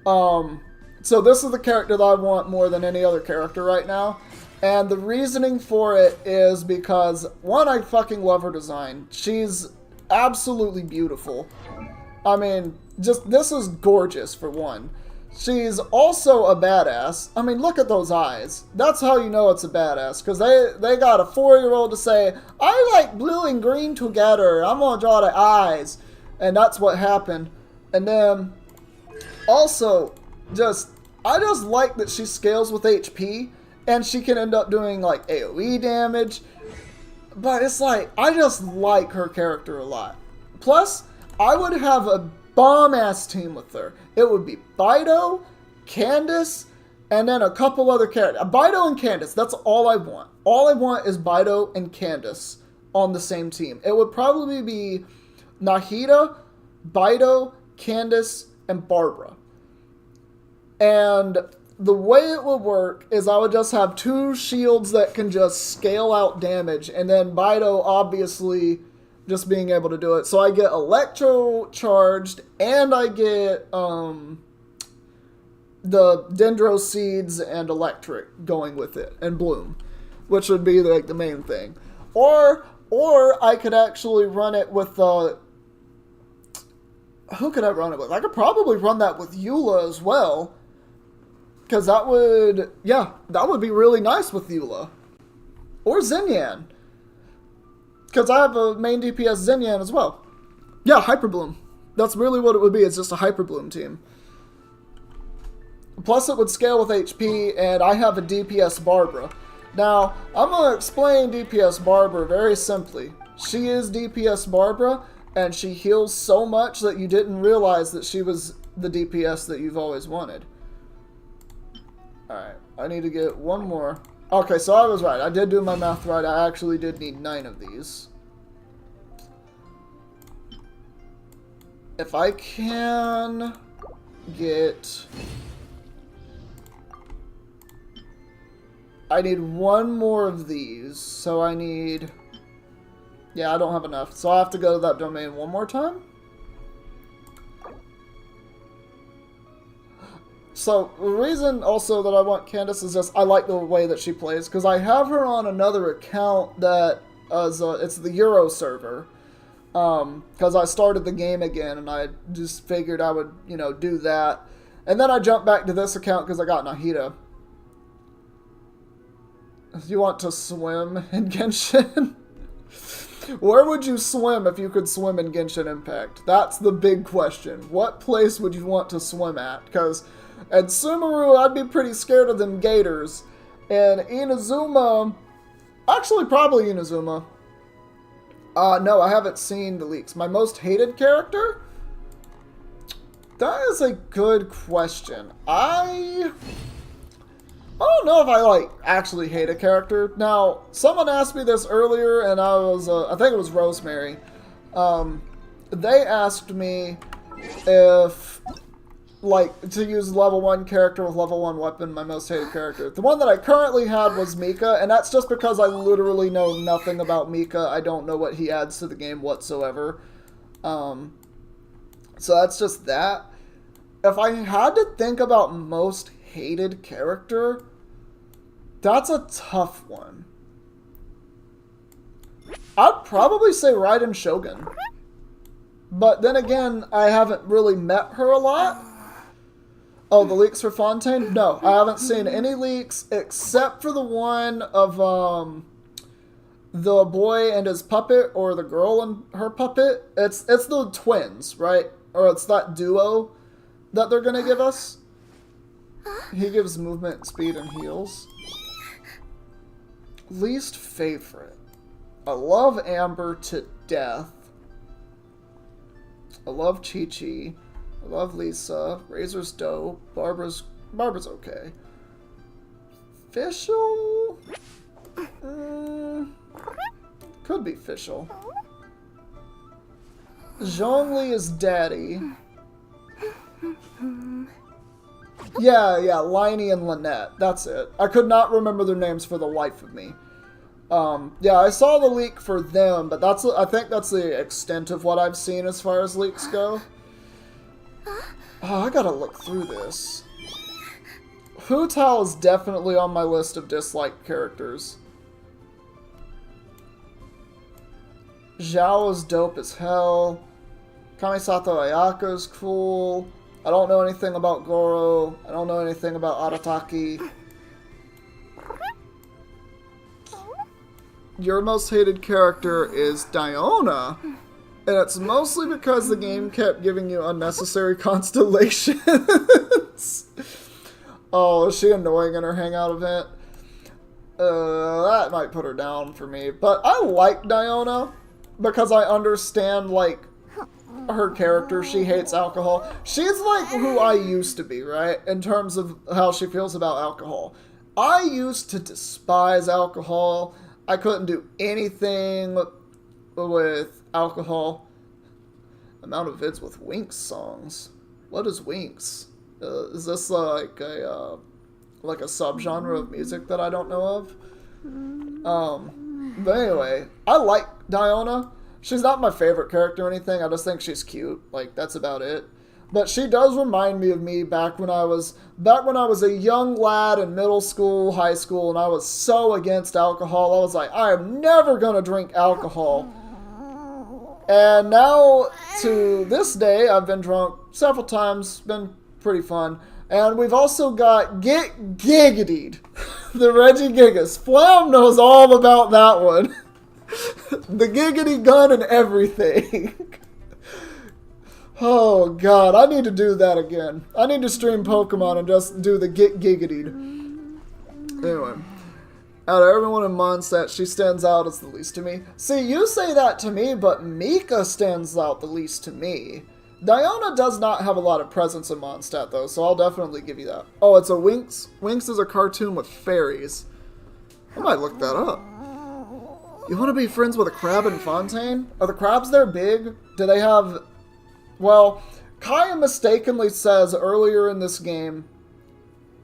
So this is the character that I want more than any other character right now. And the reasoning for it is because, one, I fucking love her design. She's absolutely beautiful. I mean, this is gorgeous, for one. She's also a badass. I mean, look at those eyes. That's how you know it's a badass. Because they got a 4-year-old to say, I like blue and green together. I'm going to draw the eyes. And that's what happened. And then, also, I just like that she scales with HP. And she can end up doing like AoE damage. But it's like, I just like her character a lot. Plus, I would have a bomb-ass team with her. It would be Bido, Candace, and then a couple other characters. Bido and Candace, that's all I want. All I want is Bido and Candace on the same team. It would probably be Nahida, Bido, Candace, and Barbara. And the way it would work is I would just have 2 shields that can just scale out damage, and then Bido obviously just being able to do it. So I get Electro charged, and I get the Dendro Seeds and Electric going with it, and Bloom, which would be like the main thing. Or I could actually run it with who could I run it with? I could probably run that with Eula as well. Because that would be really nice with Eula. Or Xinyan. Because I have a main DPS Xinyan as well. Yeah, Hyper Bloom. That's really what it would be. It's just a Hyper Bloom team. Plus it would scale with HP, and I have a DPS Barbara. Now, I'm going to explain DPS Barbara very simply. She is DPS Barbara, and she heals so much that you didn't realize that she was the DPS that you've always wanted. Alright, I need to get one more. Okay, so I was right. I did do my math right. I actually did need 9 of these. If I can get... I need 1 more of these, so I need... Yeah, I don't have enough, so I have to go to that domain one more time? So, the reason also that I want Candace is just I like the way that she plays, because I have her on another account that is, it's the Euro server, because I started the game again, and I just figured I would, do that. And then I jumped back to this account because I got Nahida. You want to swim in Genshin? Where would you swim if you could swim in Genshin Impact? That's the big question. What place would you want to swim at? Because at Sumeru, I'd be pretty scared of them gators. And Inazuma... Actually, probably Inazuma. No, I haven't seen the leaks. My most hated character? That is a good question. I don't know if I, actually hate a character. Now, someone asked me this earlier, and I was, I think it was Rosemary. They asked me if, to use level 1 character with level 1 weapon, my most hated character. The one that I currently had was Mika, and that's just because I literally know nothing about Mika. I don't know what he adds to the game whatsoever. So that's just that. If I had to think about most hated character, that's a tough one. I'd probably say Raiden Shogun. But then again, I haven't really met her a lot. Oh, the leaks for Fontaine? No, I haven't seen any leaks except for the one of the boy and his puppet, or the girl and her puppet. It's the twins, right? Or it's that duo that they're gonna give us. He gives movement, speed, and heals. Least favorite. I love Amber to death. I love Chi-Chi. I love Lisa. Razor's dope. Barbara's okay. Fischl? Could be Fischl. Zhongli is daddy. Yeah, Liney and Lynette. That's it. I could not remember their names for the life of me. Yeah, I saw the leak for them, but I think that's the extent of what I've seen as far as leaks go. Oh, I gotta look through this. Hu Tao is definitely on my list of disliked characters. Zhao is dope as hell. Kamisato Ayaka is cool. I don't know anything about Goro. I don't know anything about Arataki. Your most hated character is Diona. And it's mostly because the game kept giving you unnecessary constellations. Oh, is she annoying in her hangout event? That might put her down for me. But I like Diona because I understand, like, her character. She hates alcohol. She's like who I used to be, right? In terms of how she feels about alcohol. I used to despise alcohol. I couldn't do anything with alcohol. Amount of vids with Winx songs. What is Winx? Is this like a subgenre of music that I don't know of? But anyway, I like Diona. She's not my favorite character or anything. I just think she's cute. Like, that's about it. But she does remind me of me back when I was a young lad in middle school, high school, and I was so against alcohol. I was like, I am never gonna drink alcohol. And now, to this day, I've been drunk several times. Been pretty fun. And we've also got Get Giggitied, the Reggie Gigas. Flam knows all about that one. The giggity gun and everything. Oh, God. I need to do that again. I need to stream Pokemon and just do the Get Giggitied. Anyway. Out of everyone in Mondstadt, she stands out as the least to me. See, you say that to me, but Mika stands out the least to me. Diona does not have a lot of presence in Mondstadt, though, so I'll definitely give you that. Oh, it's a Winx. Winx is a cartoon with fairies. I might look that up. You want to be friends with a crab in Fontaine? Are the crabs there big? Do they have... Well, Kaya mistakenly says earlier in this game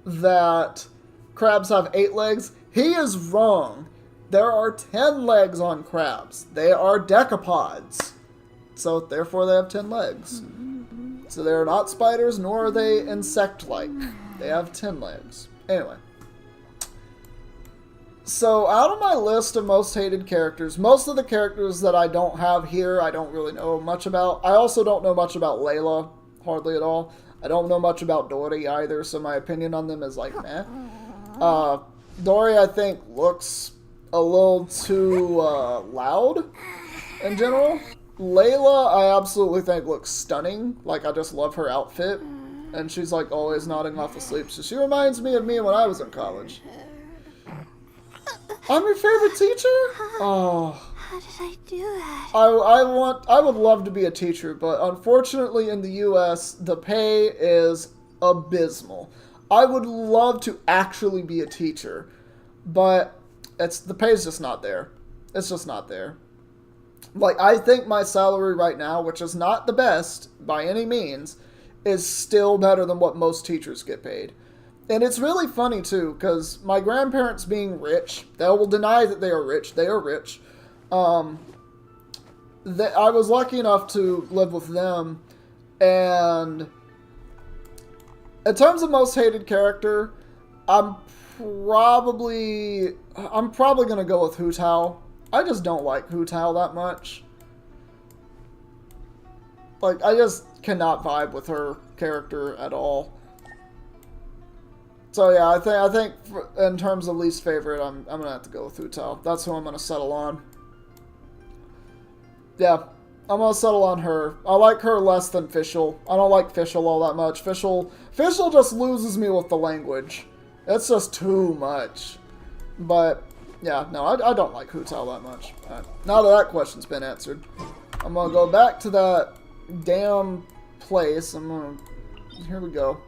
that crabs have 8 legs. He is wrong. There are 10 legs on crabs. They are decapods. So, therefore, they have 10 legs. So, they're not spiders, nor are they insect-like. They have 10 legs. Anyway. So, out of my list of most hated characters, most of the characters that I don't have here, I don't really know much about. I also don't know much about Layla, hardly at all. I don't know much about Dory either, so my opinion on them is like, meh. Dory, I think, looks a little too loud in general. Layla, I absolutely think looks stunning. Like, I just love her outfit. And she's, like, always nodding off asleep. So she reminds me of me when I was in college. I'm your favorite teacher? Oh. How did I do that? I would love to be a teacher, but unfortunately in the US, the pay is abysmal. I would love to actually be a teacher, but the pay's just not there. It's just not there. Like, I think my salary right now, which is not the best by any means, is still better than what most teachers get paid. And it's really funny, too, because my grandparents being rich, they will deny that they are rich. They are rich. I was lucky enough to live with them, and in terms of most hated character, I'm probably going to go with Hu Tao. I just don't like Hu Tao that much. Like, I just cannot vibe with her character at all. So yeah, I think in terms of least favorite, I'm gonna have to go with Hu Tao. That's who I'm gonna settle on. Yeah, I'm gonna settle on her. I like her less than Fischl. I don't like Fischl all that much. Fischl just loses me with the language. It's just too much. But yeah, no, I don't like Hu Tao that much. Right. Now that question's been answered, I'm gonna go back to that damn place. Here we go.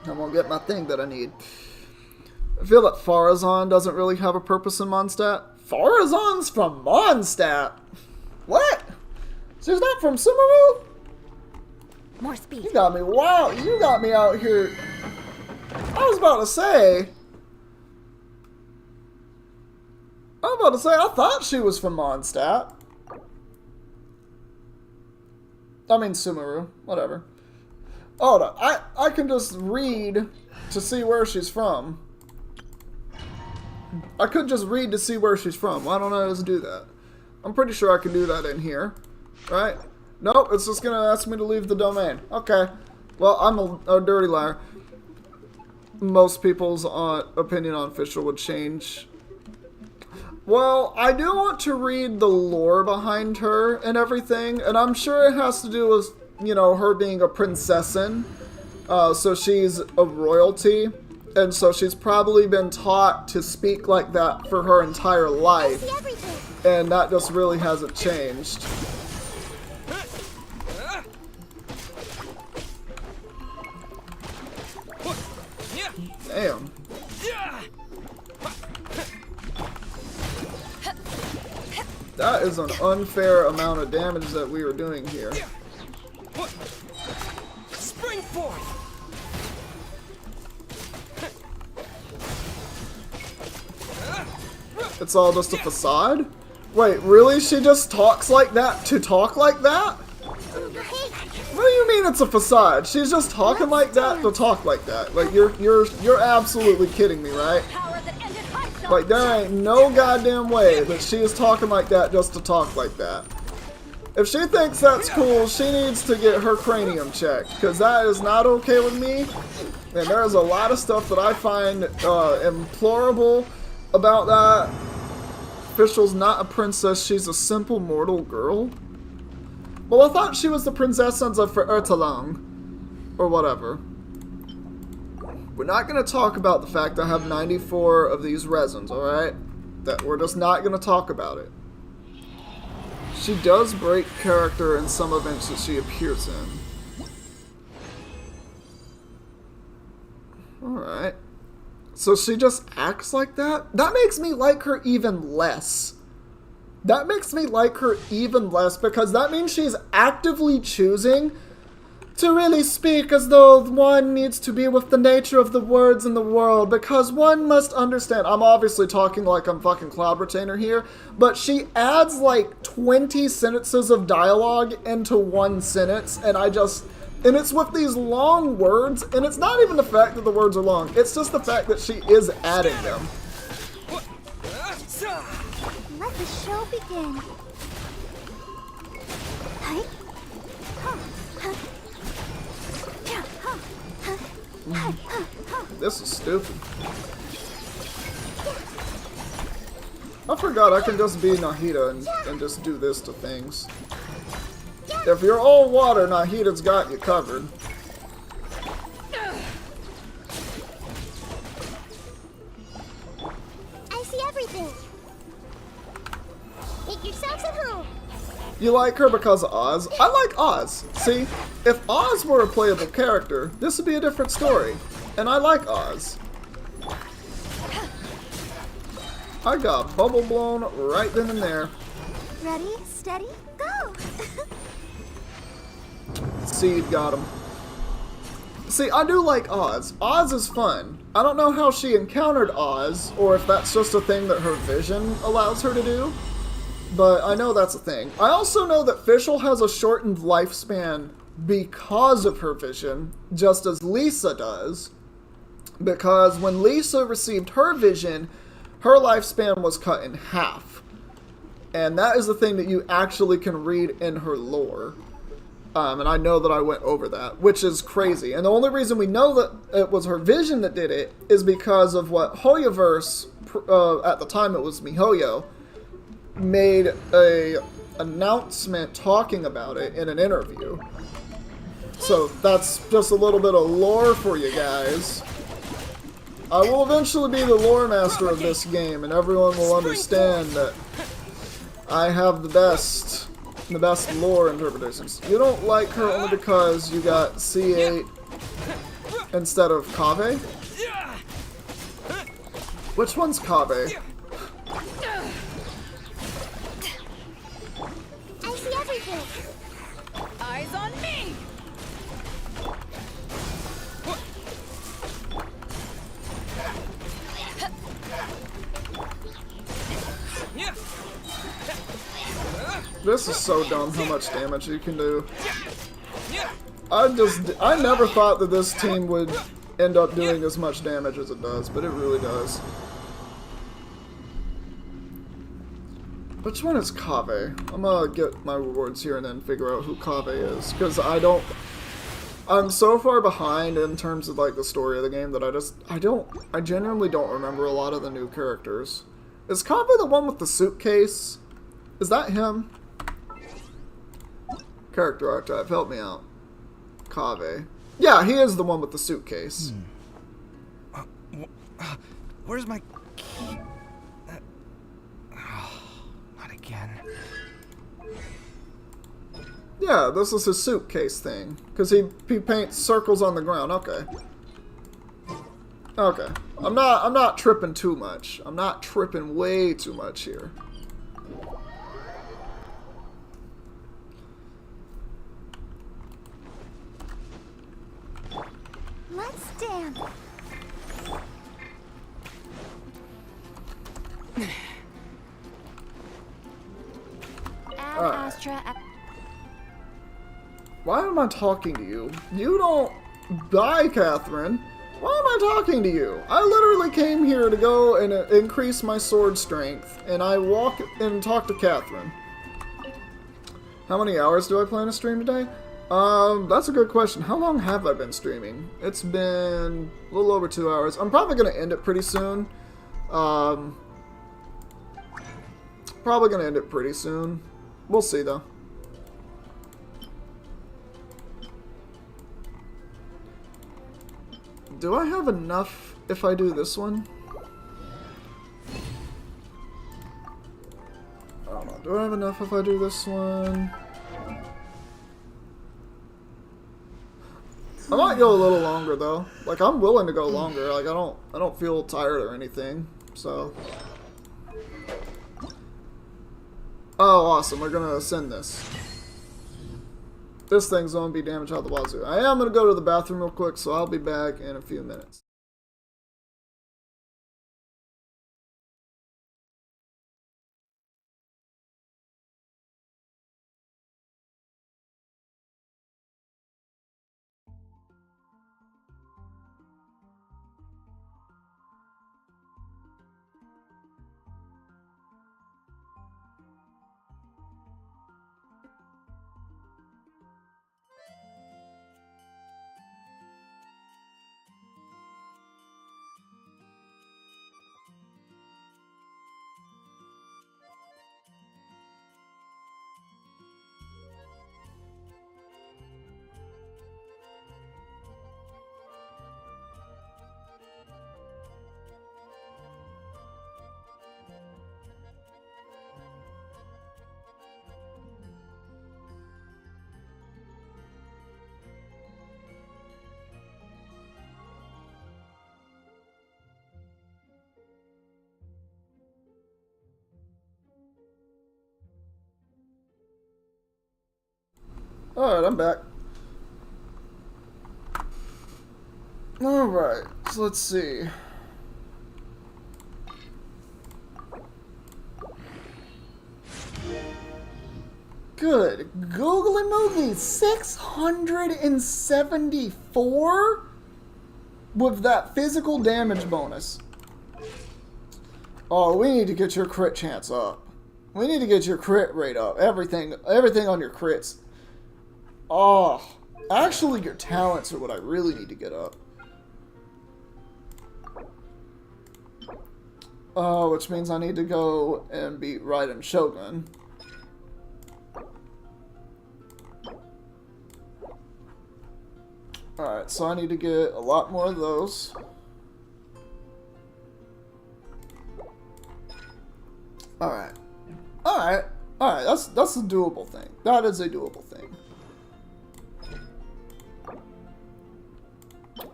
I'm gonna get my thing that I need. I feel that Farazan doesn't really have a purpose in Mondstadt. Farazan's from Mondstadt? What? She's not from Sumeru? More speed. You got me, wow, you got me out here. I was about to say, I thought she was from Mondstadt. I mean Sumeru, whatever. Oh, no, I can just read to see where she's from. I could just read to see where she's from. Why don't I just do that? I'm pretty sure I can do that in here. Right? Nope, it's just going to ask me to leave the domain. Okay. Well, I'm a dirty liar. Most people's opinion on Fischl would change. Well, I do want to read the lore behind her and everything, and I'm sure it has to do with, you know, her being a princessin. So she's a royalty. And so she's probably been taught to speak like that for her entire life. See everything. And that just really hasn't changed. Damn. That is an unfair amount of damage that we were doing here. Spring forth. It's all just a facade? Wait, really? She just talks like that to talk like that? What do you mean it's a facade? She's just talking like that to talk like that. Like you're absolutely kidding me, right? Like there ain't no goddamn way that she is talking like that just to talk like that. If she thinks that's cool, she needs to get her cranium checked, because that is not okay with me. And there's a lot of stuff that I find implorable about that. Fischl's not a princess, she's a simple mortal girl. Well, I thought she was the princess of Ertalang, or whatever. We're not going to talk about the fact I have 94 of these resins, alright? That we're just not going to talk about it. She does break character in some events that she appears in. Alright. So she just acts like that? That makes me like her even less. That makes me like her even less, because that means she's actively choosing to really speak as though one needs to be with the nature of the words in the world, because one must understand. I'm obviously talking like I'm fucking Cloud Retainer here, but she adds like 20 sentences of dialogue into one sentence, and and it's with these long words, and it's not even the fact that the words are long, it's just the fact that she is adding them. Let the show begin. Hi. Huh. Huh. Yeah. Huh. Huh. Hi. Huh. Huh. This is stupid. I forgot I can just be Nahida and just do this to things. If you're all water, Nahida's got you covered. I see everything. Make yourselves at home. You like her because of Oz? I like Oz. See, if Oz were a playable character, this would be a different story. And I like Oz. I got bubble blown right then and there. Ready, steady, go. Seed got him. See, I do like Oz. Oz is fun. I don't know how she encountered Oz, or if that's just a thing that her vision allows her to do. But I know that's a thing. I also know that Fischl has a shortened lifespan because of her vision, just as Lisa does. Because when Lisa received her vision, her lifespan was cut in half. And that is the thing that you actually can read in her lore. And I know that I went over that, which is crazy. And the only reason we know that it was her vision that did it is because of what Hoyoverse, at the time it was MiHoYo, made a announcement talking about it in an interview. So that's just a little bit of lore for you guys. I will eventually be the lore master of this game, and everyone will understand that I have the best lore interpretations. You don't like her only because you got C8 instead of Kaveh? Which one's Kaveh? I see everything. Eyes on me! This is so dumb how much damage you can do. I never thought that this team would end up doing as much damage as it does, but it really does. Which one is Kaveh? I'm gonna get my rewards here and then figure out who Kaveh is, because I'm so far behind in terms of like the story of the game that I genuinely don't remember a lot of the new characters. Is Kaveh the one with the suitcase? Is that him? Character archetype, help me out. Kaveh. Yeah, he is the one with the suitcase. Where's my key? Not again. Yeah, this is his suitcase thing. Because he paints circles on the ground. Okay. Okay. I'm not tripping too much. I'm not tripping way too much here. Let's dance. Ad Astra. Why am I talking to you? You don't... Bye, Catherine. Why am I talking to you? I literally came here to go and increase my sword strength, and I walk and talk to Catherine. How many hours do I plan to stream today? That's a good question. How long have I been streaming? It's been a little over 2 hours. I'm probably going to end it pretty soon. Probably going to end it pretty soon. We'll see, though. Do I have enough if I do this one? I don't know. Do I have enough if I do this one? I might go a little longer though. Like I'm willing to go longer. Like I don't feel tired or anything. So. Oh, awesome. We're gonna ascend this. This thing's gonna be damaged out the wazoo. I am gonna go to the bathroom real quick, so I'll be back in a few minutes. Alright, I'm back. Alright, so let's see. Good. Googly Moogly, 674? With that physical damage bonus. Oh, we need to get your crit chance up. We need to get your crit rate up. Everything on your crits. Oh, actually your talents are what I really need to get up. Oh, which means I need to go and beat Raiden Shogun. Alright, so I need to get a lot more of those. Alright. Alright. Alright, that's a doable thing. That is a doable thing.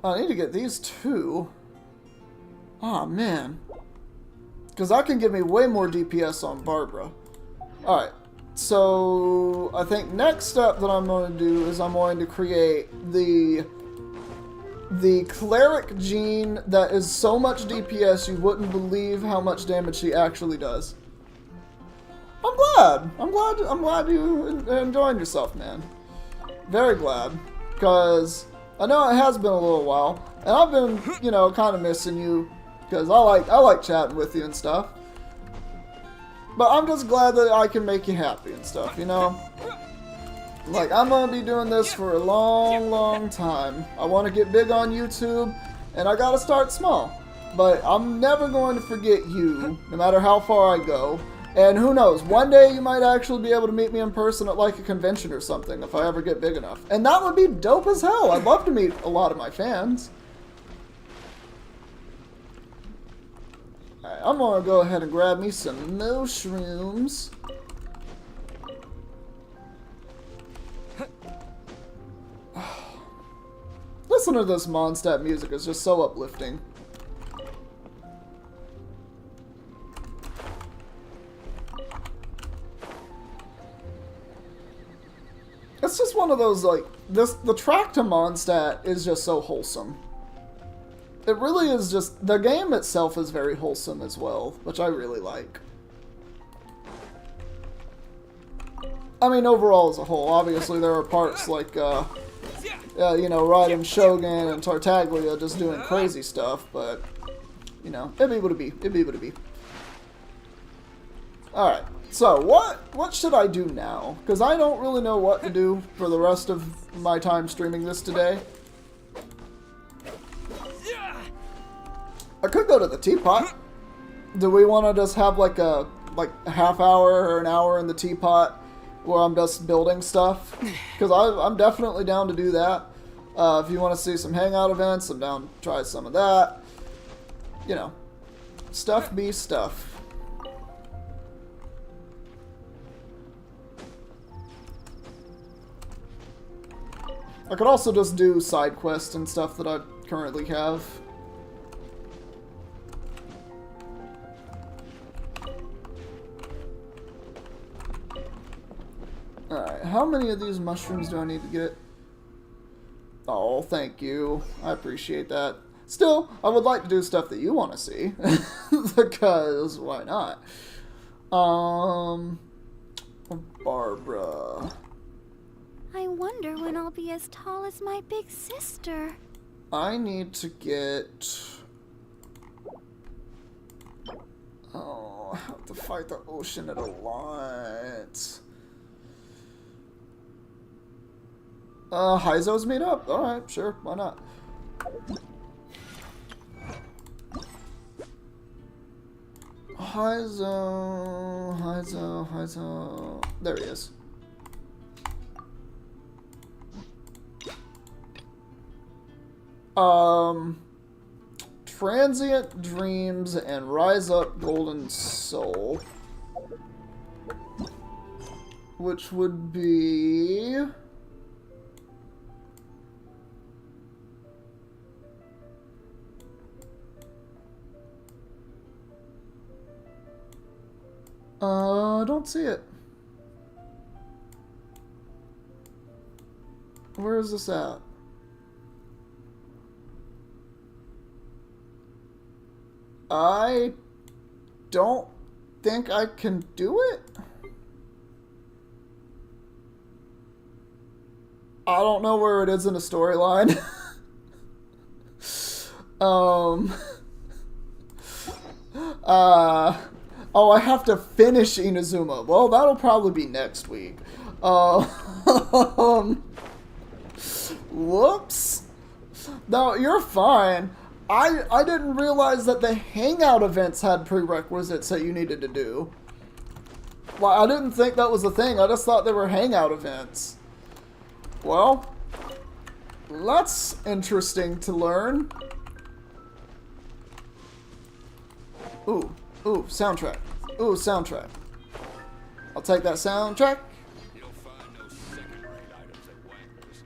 I need to get these two. Oh man. Because that can give me way more DPS on Barbara. Alright. So I think next step that I'm going to do is I'm going to create the cleric gene that is so much DPS you wouldn't believe how much damage she actually does. I'm glad. I'm glad you enjoyed yourself, man. Very glad. Because I know it has been a little while, and I've been, you know, kind of missing you, because I like chatting with you and stuff. But I'm just glad that I can make you happy and stuff, you know? Like, I'm gonna be doing this for a long, long time. I want to get big on YouTube, and I gotta start small. But I'm never going to forget you, no matter how far I go. And who knows, one day you might actually be able to meet me in person at like a convention or something if I ever get big enough. And that would be dope as hell. I'd love to meet a lot of my fans. Alright, I'm gonna go ahead and grab me some mushrooms. Listen to this Mondstadt music, it's just so uplifting. It's just one of those, like, the track to Mondstadt is just so wholesome. It really is just, the game itself is very wholesome as well, which I really like. I mean, overall as a whole, obviously there are parts like, you know, Raiden Shogun and Tartaglia just doing crazy stuff, but, you know, it'd be what it be. It'd be what it be. Alright, so what should I do now? Because I don't really know what to do for the rest of my time streaming this today. I could go to the teapot. Do we want to just have like a half hour or an hour in the teapot where I'm just building stuff? Because I'm definitely down to do that. If you want to see some hangout events, I'm down to try some of that. You know, stuff be stuff. I could also just do side quests and stuff that I currently have. Alright, how many of these mushrooms do I need to get? Oh, thank you. I appreciate that. Still, I would like to do stuff that you want to see. Because, why not? Barbara. I wonder when I'll be as tall as my big sister. I need to get... Oh, I have to fight the ocean at a lot. Heizo's meet up? Alright, sure, why not? Heizo. There he is. Transient Dreams and Rise Up Golden Soul. Which would be... I don't see it. Where is this at? I don't think I can do it. I don't know where it is in the storyline. Oh, I have to finish Inazuma. Well, that'll probably be next week. Whoops. No, you're fine. I didn't realize that the hangout events had prerequisites that you needed to do. Well, I didn't think that was a thing. I just thought they were hangout events. Well, that's interesting to learn. Ooh, soundtrack. Ooh, soundtrack. I'll take that soundtrack. You'll find no second-rate items at Wanger's.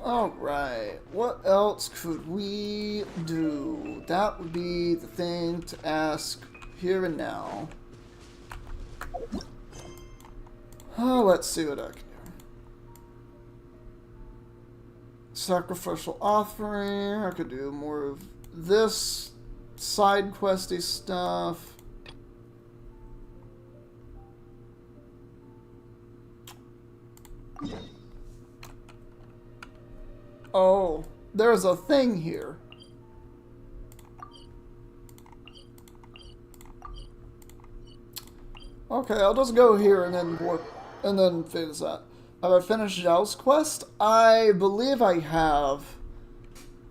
Alright, what else could we do? That would be the thing to ask here and now. Oh, let's see what I can do. Sacrificial offering. I could do more of this side questy stuff. Oh, there's a thing here. Okay, I'll just go here and then warp and then figure this out. Have I finished Zhao's quest? I believe I have.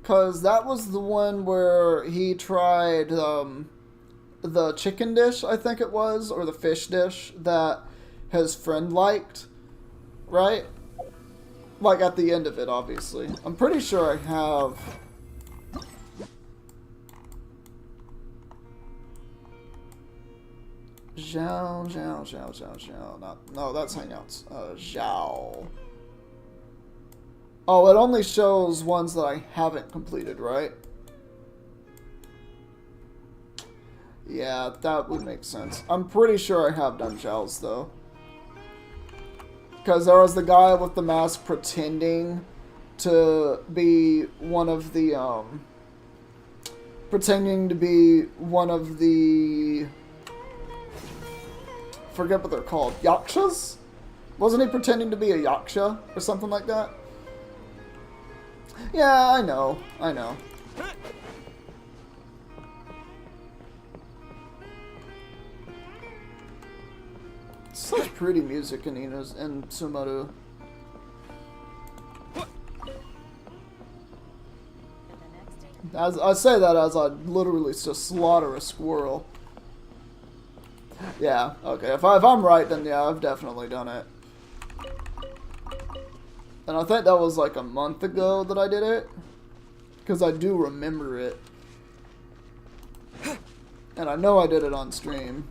Cause that was the one where he tried the chicken dish, I think it was, or the fish dish that his friend liked, right? Like at the end of it, obviously. I'm pretty sure I have. Zhao, Zhao, Zhao, Zhao, Zhao. No, that's Hangouts. Zhao. Oh, it only shows ones that I haven't completed, right? Yeah, that would make sense. I'm pretty sure I have done Zhao's, though. Because there was the guy with the mask pretending to be one of the, forget what they're called. Yakshas? Wasn't he pretending to be a Yaksha or something like that? Yeah, I know. I know. Such pretty music in Ina's and Sumaru. As I say that as I literally just slaughter a squirrel. Yeah, okay. If I'm right, then yeah, I've definitely done it. And I think that was like a month ago that I did it. Because I do remember it. And I know I did it on stream.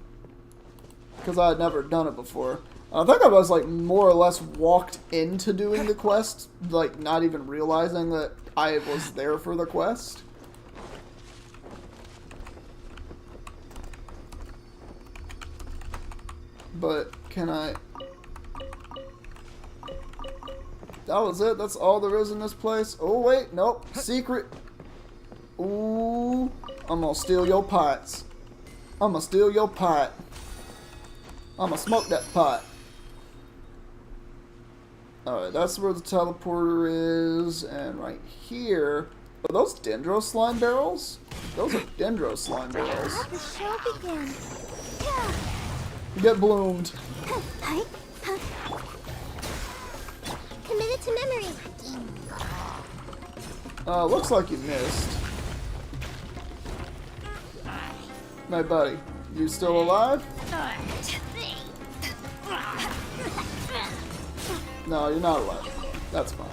Because I had never done it before. I think I was like more or less walked into doing the quest. Like not even realizing that I was there for the quest. But can I... That was it? That's all there is in this place? Oh wait, nope. Secret. Ooh. I'm gonna steal your pots. I'm gonna steal your pot. I'm gonna smoke that pot. Alright, that's where the teleporter is. And right here... Are those Dendro slime barrels? Those are Dendro slime barrels. Let the show begin. Get bloomed. Committed to memory. Looks like you missed. My buddy, you still alive? No, you're not alive. That's fine.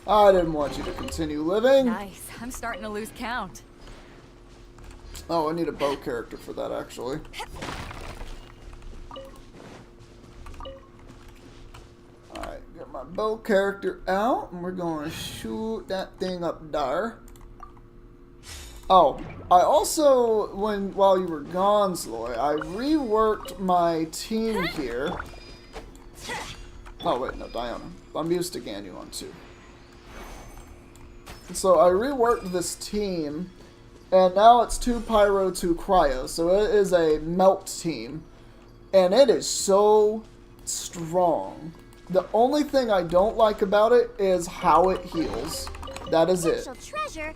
I didn't want you to continue living. Nice. I'm starting to lose count. Oh, I need a bow character for that, actually. Alright, get my bow character out, and we're going to shoot that thing up there. Oh, I also, while you were gone, Sloy, I reworked my team here. Oh, wait, no, Diana. I'm used to Ganyuan, too. So I reworked this team, and now it's 2 Pyro, 2 Cryo, so it is a melt team. And it is so strong. The only thing I don't like about it is how it heals. That is it. Potential treasure.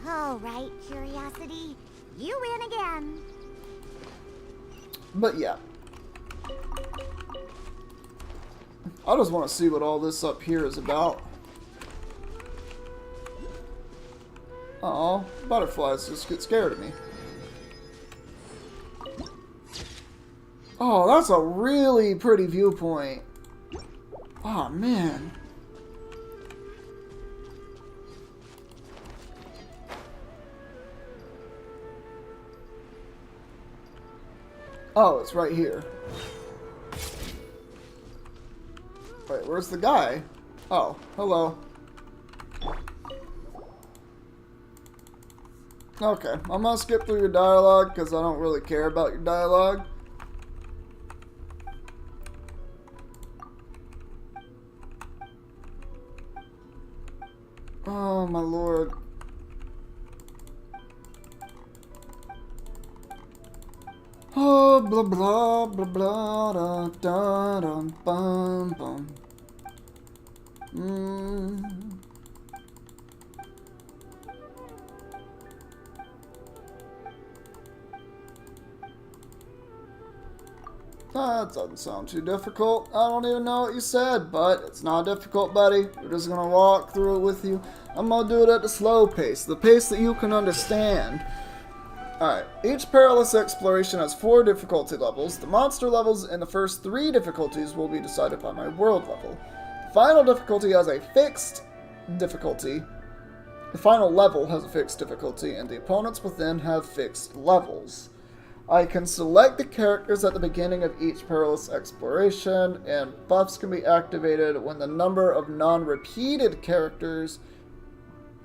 All right, Curiosity. You win again. But yeah. I just want to see what all this up here is about. Oh, butterflies just get scared of me. Oh, that's a really pretty viewpoint. Oh, man. Oh, it's right here. Wait, where's the guy? Oh, hello. Okay, I'm gonna skip through your dialogue because I don't really care about your dialogue. Oh my lord. Oh, blah blah blah blah da da da bum bum. That doesn't sound too difficult. I don't even know what you said, but it's not difficult, buddy. We're just gonna walk through it with you. I'm gonna do it at the slow pace, the pace that you can understand. Alright, each perilous exploration has 4 difficulty levels. The monster levels in the first 3 difficulties will be decided by my world level. The final difficulty has a fixed difficulty. The final level has a fixed difficulty, and the opponents within have fixed levels. I can select the characters at the beginning of each perilous exploration, and buffs can be activated when the number of non-repeated characters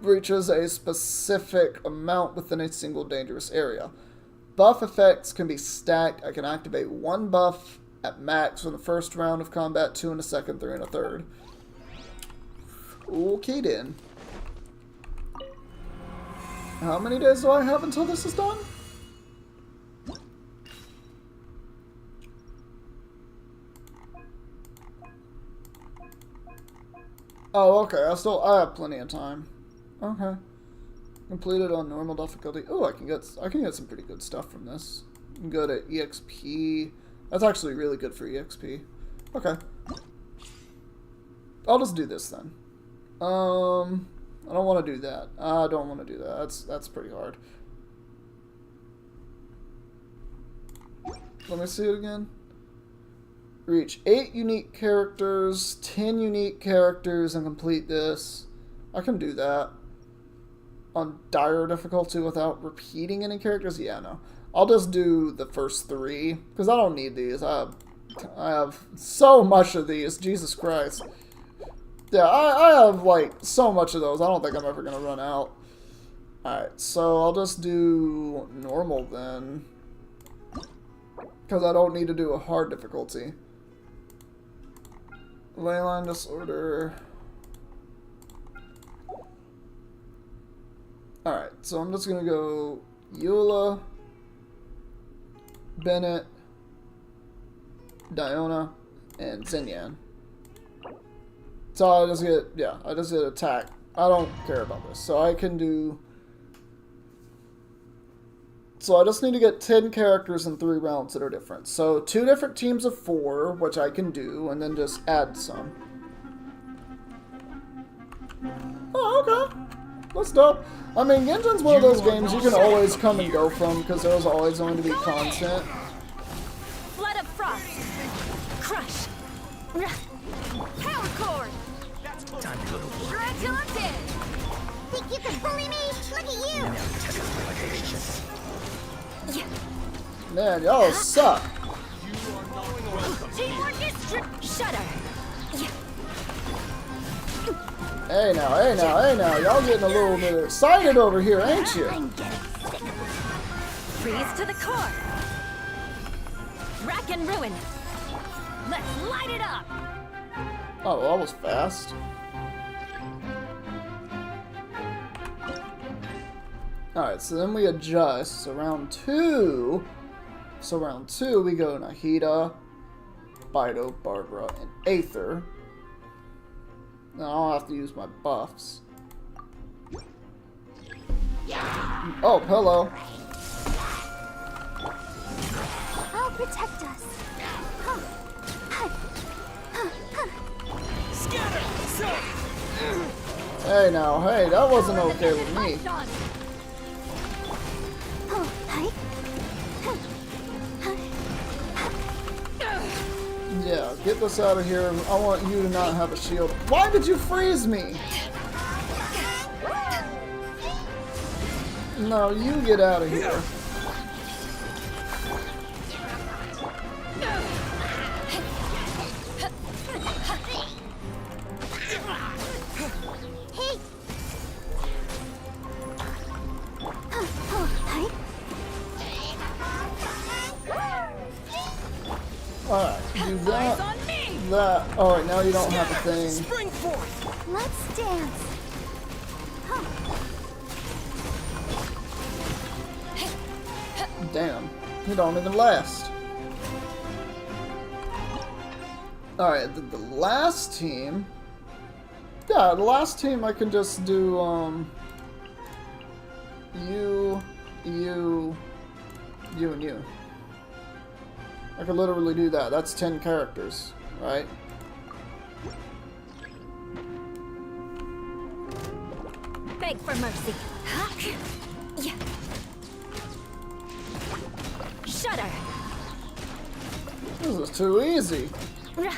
reaches a specific amount within a single dangerous area. Buff effects can be stacked. I can activate 1 buff at max in the first round of combat, 2 in the second, 3 in the third. Okay then. How many days do I have until this is done? Oh, okay. I have plenty of time. Okay. Completed on normal difficulty. Oh, I can get some pretty good stuff from this. Good at EXP. That's actually really good for EXP. Okay. I'll just do this then. I don't want to do that. I don't want to do that. That's pretty hard. Let me see it again. Reach 8 unique characters, 10 unique characters, and complete this. I can do that. On dire difficulty without repeating any characters? Yeah, no. I'll just do the first 3, because I don't need these. I have so much of these. Jesus Christ. Yeah, I have, like, so much of those. I don't think I'm ever going to run out. Alright, so I'll just do normal then. Because I don't need to do a hard difficulty. Leyline disorder. Alright, so I'm just going to go Eula, Bennett, Diona, and Xinyan. So I just get attack. I don't care about this. So I can do... So I just need to get 10 characters in 3 rounds that are different. So 2 different teams of 4, which I can do, and then just add some. Oh, okay. That's dope. I mean, Genshin's one of those games you can always come and go from, because there's always going to be content. Flood of frost. Crush. Power cord. Time to go to work. Stretch haunted. Think you can bully me? Look at you! Now test my patience. Man, y'all suck. Teamwork is shudder. Hey now. Y'all getting a little bit excited over here, ain't you? I'm getting sick. Freeze to the core. Rack and ruin. Let's light it up. Oh, that was fast. Alright, so then we adjust. So round 2. So round 2 we go Nahida, Bido, Barbara, and Aether. Now I'll have to use my buffs. Oh, hello. I'll protect us. Scatter! So! Hey now, hey, that wasn't okay with me. Oh, hi. Yeah, get this out of here. I want you to not have a shield. Why did you freeze me? No, you get out of here. Hey. Oh, hi. Alright, do Eyes that. on me. That. Alright, now you don't have a thing. Spring forth! Let's dance. Damn, you don't even last. Alright, the last team. Yeah, the last team I can just do, you, and you. I could literally do that. That's 10 characters, right? Beg for mercy. Shudder. This is too easy. Crush.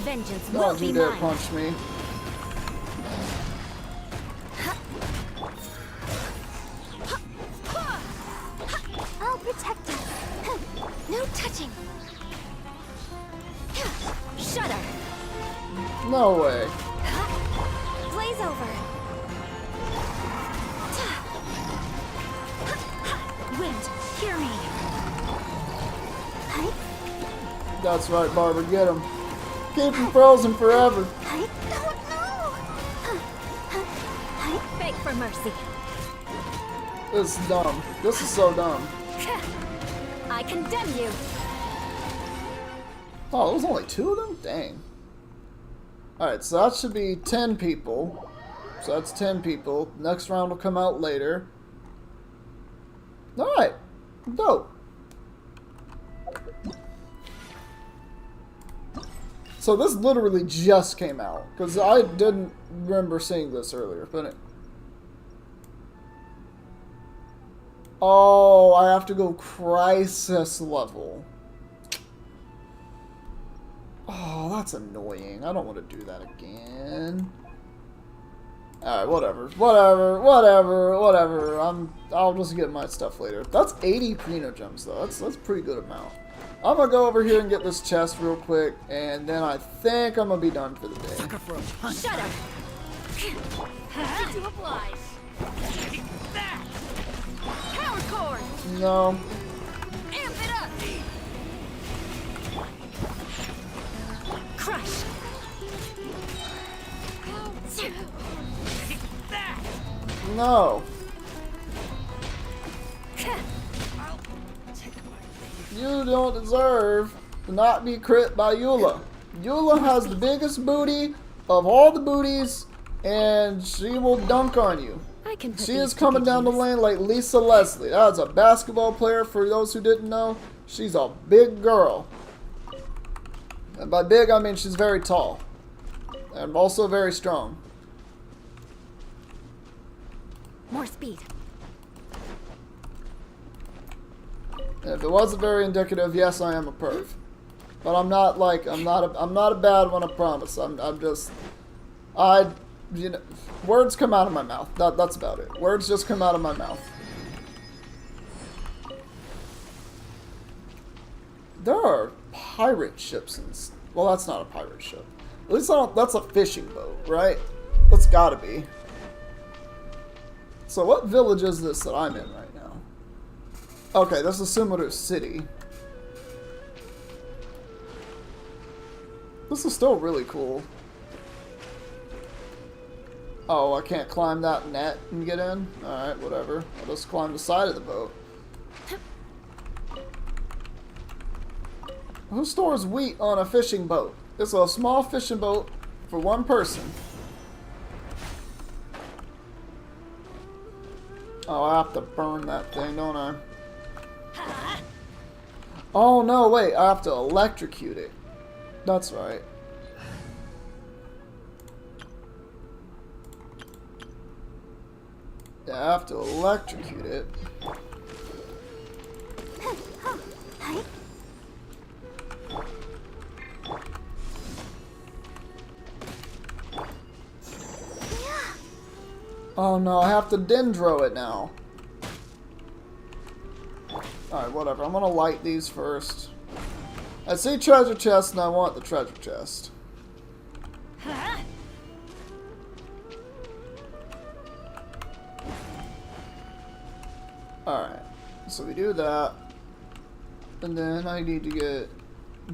Vengeance will Don't be you dare mine. punch me. No way. Blaze over. Wind, hear me. That's right, Barbara. Get him. Keep him frozen forever. Beg for mercy. This is dumb. This is so dumb. I condemn you. Oh, there was only 2 of them? Dang. Alright, so that should be 10 people. So that's 10 people. Next round will come out later. Alright. Dope. So this literally just came out. Because I didn't remember seeing this earlier. But oh, I have to go crisis level. Oh, that's annoying. I don't want to do that again. Alright, whatever. I'll just get my stuff later. That's 80 Pino gems though. That's a pretty good amount. I'm gonna go over here and get this chest real quick, and then I think I'm gonna be done for the day. Shut up. To oblige. Power cord. No. Amp it up. Crush. No. You don't deserve to not be crit by Eula. Eula has the biggest booty of all the booties, and she will dunk on you. I can put She these is coming down the lane like Lisa Leslie. That's a basketball player, for those who didn't know. She's a big girl. And by big, I mean she's very tall. And also very strong. More speed. And if it wasn't very indicative, yes, I am a perv. But I'm not like, I'm not a bad one, I promise. I'm just, you know, words come out of my mouth. That's about it. Words just come out of my mouth. There are pirate ships and, well, that's not a pirate ship. At least that's a fishing boat, right? That's gotta be. So what village is this that I'm in right now? Okay, this is Sumeru City. This is still really cool. Oh, I can't climb that net and get in? Alright, whatever. I'll just climb the side of the boat. Who stores wheat on a fishing boat? It's a small fishing boat for one person. Oh, I have to burn that thing, don't I? Oh, no, wait. I have to electrocute it. That's right. Yeah, I have to electrocute it. Oh no, I have to dendro it now. Alright, whatever. I'm gonna light these first. I see treasure chest and I want the treasure chest. Alright, so we do that. And then I need to get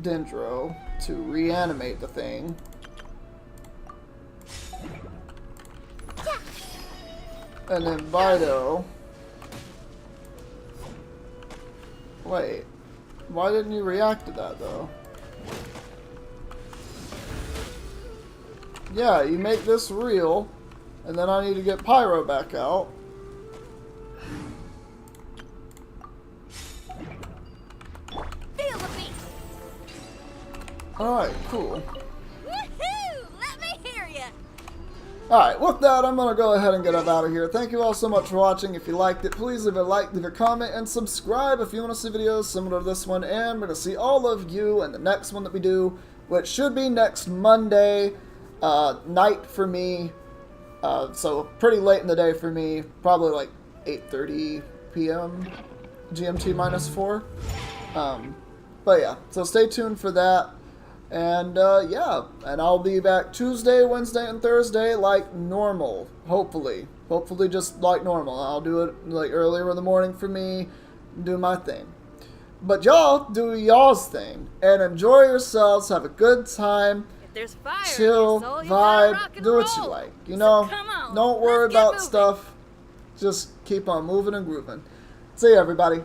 dendro to reanimate the thing. And then Vido. Wait. Why didn't you react to that, though? Yeah, you make this real. And then I need to get Pyro back out. Feel the beat. Alright, cool. Woohoo! Let me hear ya. Alright, with that, I'm going to go ahead and get up out of here. Thank you all so much for watching. If you liked it, please leave a like, leave a comment, and subscribe if you want to see videos similar to this one. And we're going to see all of you in the next one that we do, which should be next Monday night for me. So pretty late in the day for me. Probably like 8:30 p.m. GMT -4. But yeah, so stay tuned for that. And yeah, and I'll be back Tuesday, Wednesday, and Thursday like normal. Hopefully just like normal. I'll do it like earlier in the morning for me, do my thing. But y'all do y'all's thing and enjoy yourselves. Have a good time. If there's fire in Chill, your soul, you gotta rock vibe, and do what you roll. like. You So know, come on, don't worry let's get about moving. stuff. Just keep on moving and grooving. See you, everybody.